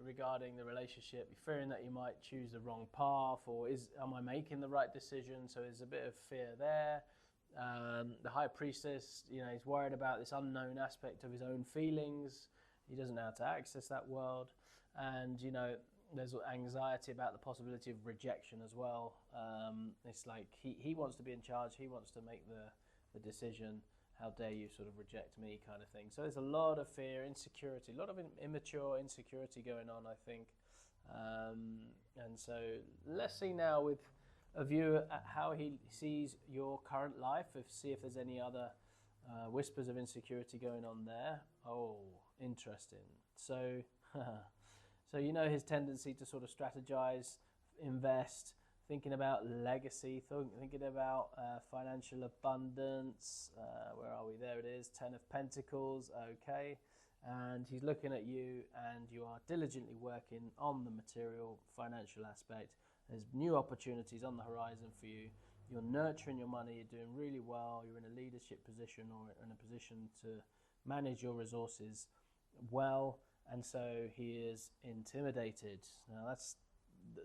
regarding the relationship, fearing that you might choose the wrong path, or am I making the right decision? So there's a bit of fear there. The High Priestess, he's worried about this unknown aspect of his own feelings. He doesn't know how to access that world. And, there's anxiety about the possibility of rejection as well. It's like he wants to be in charge. He wants to make the decision. How dare you sort of reject me, kind of thing. So there's a lot of fear, insecurity, a lot of immature insecurity going on, I think. And so let's see now with a view at how he sees your current life, see if there's any other whispers of insecurity going on there. Oh, interesting. So... So his tendency to sort of strategize, invest, thinking about legacy, thinking about financial abundance. Where are we? There it is, 10 of Pentacles, okay. And he's looking at you, and you are diligently working on the material, financial aspect. There's new opportunities on the horizon for you. You're nurturing your money, you're doing really well, you're in a leadership position or in a position to manage your resources well. And so he is intimidated. Now that's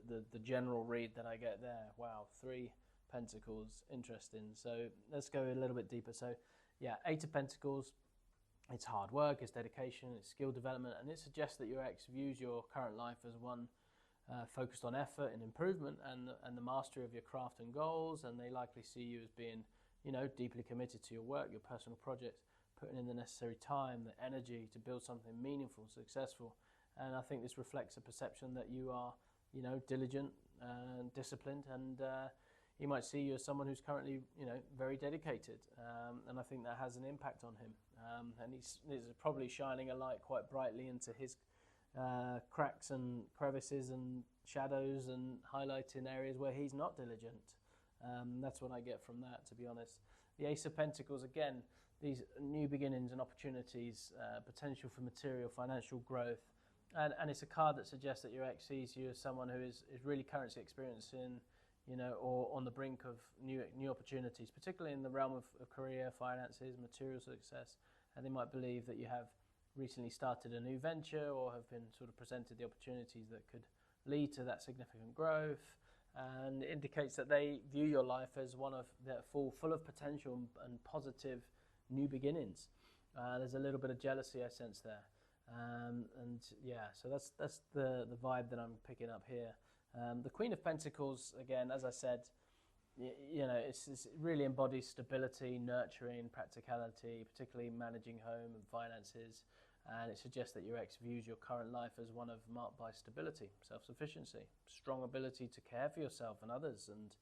the general read that I get there. Wow, 3 Pentacles, interesting. So let's go a little bit deeper. So yeah, 8 of Pentacles, it's hard work, it's dedication, it's skill development, and it suggests that your ex views your current life as one focused on effort and improvement and the mastery of your craft and goals, and they likely see you as being, deeply committed to your work, your personal projects, putting in the necessary time, the energy to build something meaningful, successful. And I think this reflects a perception that you are, diligent and disciplined, and he might see you as someone who's currently, very dedicated. And I think that has an impact on him. And he's probably shining a light quite brightly into his cracks and crevices and shadows, and highlighting areas where he's not diligent. That's what I get from that, to be honest. The Ace of Pentacles, again, these new beginnings and opportunities, potential for material, financial growth. And it's a card that suggests that your ex sees you as someone who is really currently experiencing, or on the brink of new opportunities, particularly in the realm of career, finances, material success. And they might believe that you have recently started a new venture, or have been sort of presented the opportunities that could lead to that significant growth. And it indicates that they view your life as one of that full of potential and positive new beginnings. There's a little bit of jealousy I sense there, so that's the vibe that I'm picking up here. The Queen of Pentacles, again, as I said, it really embodies stability, nurturing, practicality, particularly managing home and finances. And it suggests that your ex views your current life as one of marked by stability, self-sufficiency, strong ability to care for yourself and others, and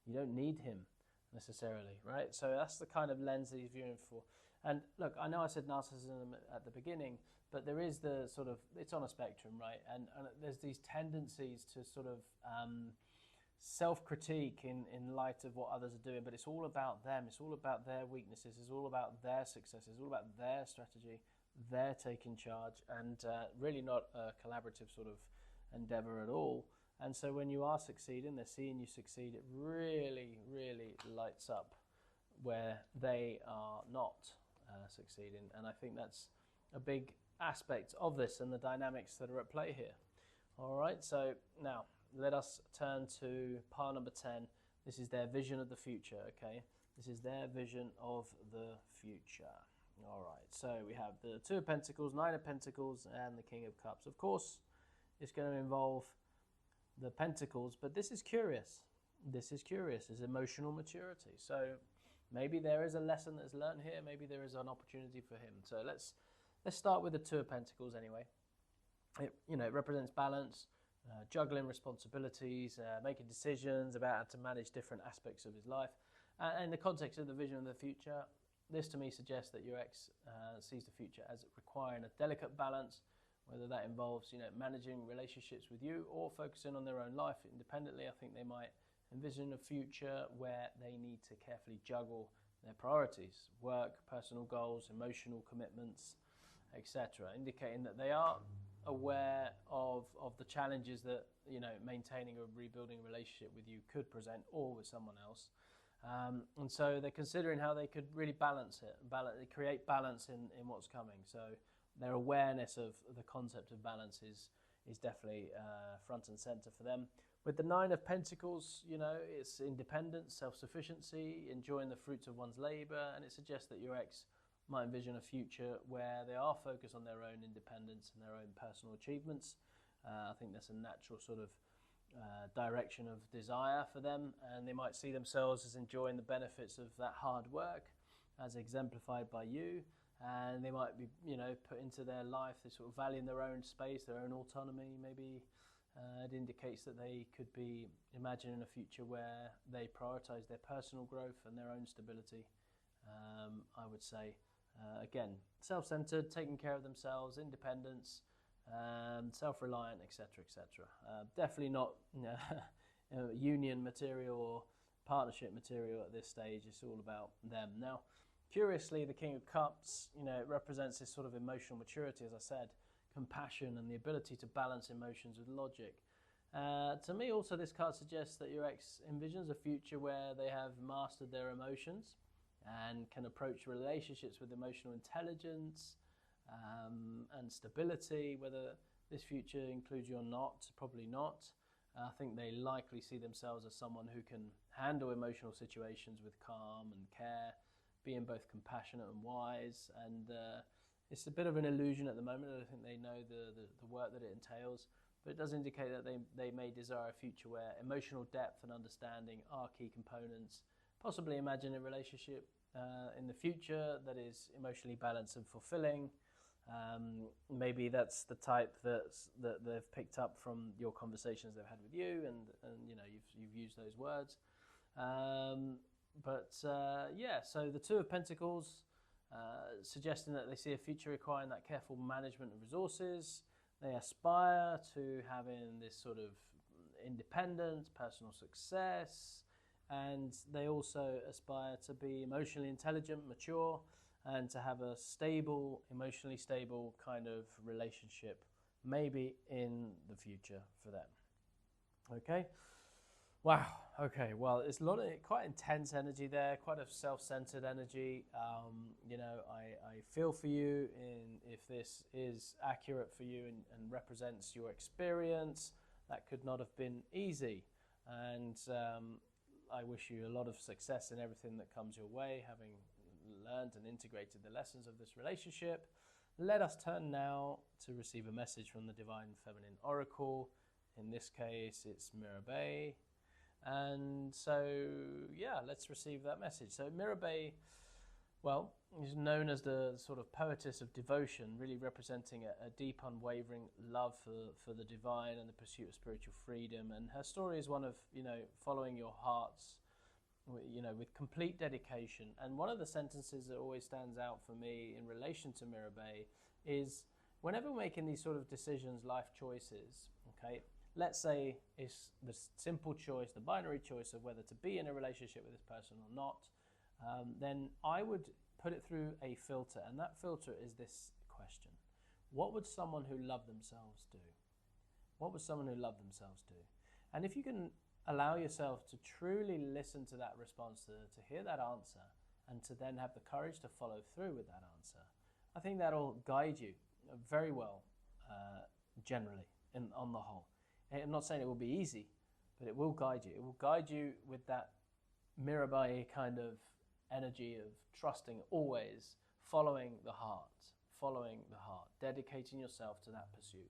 you don't need him necessarily, right? So that's the kind of lens that he's viewing for. And look, I know I said narcissism at the beginning, but there is the sort of, it's on a spectrum, right? And there's these tendencies to sort of self-critique in light of what others are doing, but it's all about them. It's all about their weaknesses. It's all about their successes. It's all about their strategy. They're taking charge, and really not a collaborative sort of endeavor at all. And so when you are succeeding, they're seeing you succeed, it really, really lights up where they are not succeeding. And I think that's a big aspects of this and the dynamics that are at play here. All right, so now let us turn to pile number 10. This is their vision of the future, okay? This is their vision of the future. All right, so we have the Two of Pentacles, Nine of Pentacles, and the King of Cups. Of course, it's going to involve the Pentacles, but this is curious. This is curious, is emotional maturity. So maybe there is a lesson that's learned here. Maybe there is an opportunity for him. So let's start with the Two of Pentacles anyway. It represents balance, juggling responsibilities, making decisions about how to manage different aspects of his life. In the context of the vision of the future, this to me suggests that your ex sees the future as requiring a delicate balance, whether that involves managing relationships with you or focusing on their own life independently. I think they might envision a future where they need to carefully juggle their priorities, work, personal goals, emotional commitments, etc., indicating that they are aware of the challenges that maintaining or rebuilding a relationship with you could present, or with someone else. And so they're considering how they could really balance it, create balance in what's coming. So their awareness of the concept of balance is definitely front and center for them. With the Nine of Pentacles, it's independence, self-sufficiency, enjoying the fruits of one's labor, and it suggests that your ex might envision a future where they are focused on their own independence and their own personal achievements. I think that's a natural sort of direction of desire for them, and they might see themselves as enjoying the benefits of that hard work as exemplified by you, and they might be put into their life, they sort of valuing their own space, their own autonomy. Maybe it indicates that they could be imagining a future where they prioritize their personal growth and their own stability. I would say again, self-centered, taking care of themselves, independence, self-reliant, etc., etc. Definitely not union material or partnership material at this stage. It's all about them. Now, curiously, the King of Cups, it represents this sort of emotional maturity, as I said, compassion and the ability to balance emotions with logic. To me, also, this card suggests that your ex envisions a future where they have mastered their emotions and can approach relationships with emotional intelligence and stability. Whether this future includes you or not, probably not. I think they likely see themselves as someone who can handle emotional situations with calm and care, being both compassionate and wise. And it's a bit of an illusion at the moment. I don't think they know the work that it entails, but it does indicate that they may desire a future where emotional depth and understanding are key components. Possibly imagine a relationship in the future that is emotionally balanced and fulfilling. Maybe that's the type that they've picked up from your conversations they've had with you, and you've used those words. So the Two of Pentacles, suggesting that they see a future requiring that careful management of resources. They aspire to having this sort of independence, personal success, and they also aspire to be emotionally intelligent, mature, and to have a stable, emotionally stable kind of relationship, maybe in the future for them. Okay? Wow. Okay. Well, it's a lot of quite intense energy there, quite a self-centered energy. I feel for you if this is accurate for you and represents your experience. That could not have been easy. And I wish you a lot of success in everything that comes your way, having learned and integrated the lessons of this relationship. Let us turn now to receive a message from the Divine Feminine Oracle. In this case, it's Mirabai. And so, let's receive that message. So Mirabai, is known as the sort of poetess of devotion, really representing a deep, unwavering love for the divine and the pursuit of spiritual freedom. And her story is one of, following your hearts, with complete dedication. And one of the sentences that always stands out for me in relation to Mirabai is, whenever we're making these sort of decisions, life choices, okay, let's say it's the simple choice, the binary choice of whether to be in a relationship with this person or not, then I would put it through a filter. And that filter is this question: what would someone who loved themselves do? What would someone who loved themselves do? And if you can allow yourself to truly listen to that response, to hear that answer, and to then have the courage to follow through with that answer, I think that'll guide you very well, generally, on the whole. I'm not saying it will be easy, but it will guide you. It will guide you with that Mirabai kind of energy of trusting always, following the heart, dedicating yourself to that pursuit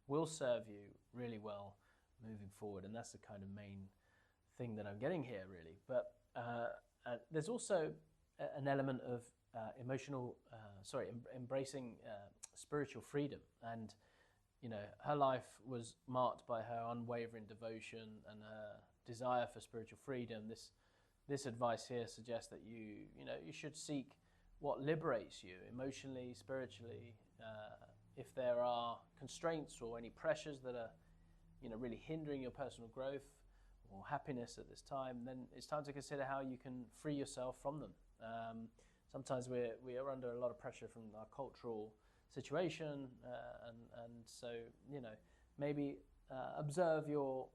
will serve you really well moving forward. And that's the kind of main thing that I'm getting here, really. But there's also an element of embracing spiritual freedom. And her life was marked by her unwavering devotion and her desire for spiritual freedom. This advice here suggests that you should seek what liberates you emotionally, spiritually. If there are constraints or any pressures that are really hindering your personal growth or happiness at this time, then it's time to consider how you can free yourself from them. Sometimes we are under a lot of pressure from our cultural situation, and so maybe observe your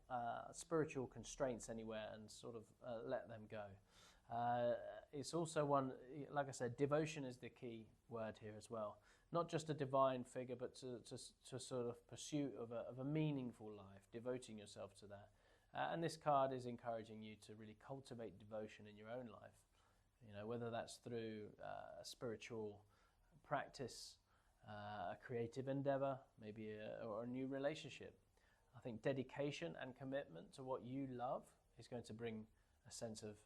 spiritual constraints anywhere and sort of let them go. It's also one, like I said, devotion is the key word here as well. Not just a divine figure, but to sort of pursuit of a meaningful life, devoting yourself to that. And this card is encouraging you to really cultivate devotion in your own life. Whether that's through a spiritual practice, a creative endeavor, maybe or a new relationship. I think dedication and commitment to what you love is going to bring a sense of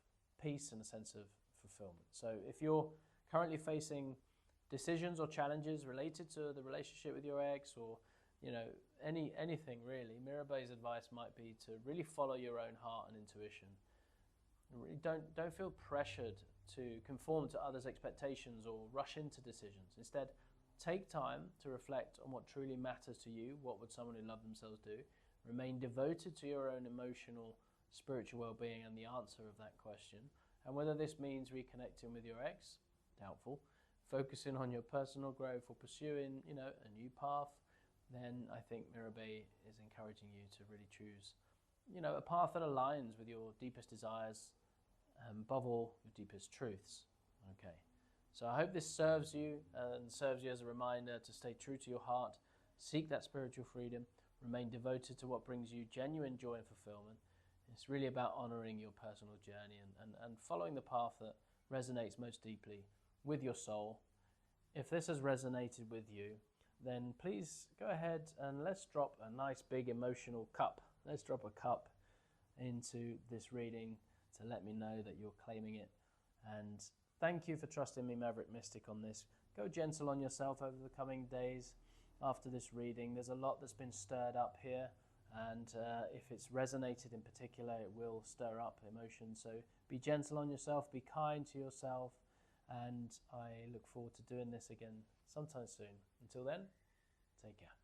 peace and a sense of fulfillment. So if you're currently facing decisions or challenges related to the relationship with your ex, or anything really, Mirabai's advice might be to really follow your own heart and intuition. Really don't feel pressured to conform to others' expectations or rush into decisions. Instead, take time to reflect on what truly matters to you. What would someone who loved themselves do? Remain devoted to your own emotional, spiritual well-being and the answer of that question. And whether this means reconnecting with your ex, doubtful, focusing on your personal growth or pursuing, a new path, then I think Mirabai is encouraging you to really choose, a path that aligns with your deepest desires, and above all, your deepest truths. Okay. So I hope this serves you and serves you as a reminder to stay true to your heart, seek that spiritual freedom, remain devoted to what brings you genuine joy and fulfillment. It's really about honoring your personal journey and following the path that resonates most deeply with your soul. If this has resonated with you, then please go ahead and let's drop a nice big emotional cup. Let's drop a cup into this reading to let me know that you're claiming it. And thank you for trusting me, Maverick Mystic, on this. Go gentle on yourself over the coming days after this reading. There's a lot that's been stirred up here, and if it's resonated in particular, it will stir up emotions. So be gentle on yourself, be kind to yourself, and I look forward to doing this again sometime soon. Until then, take care.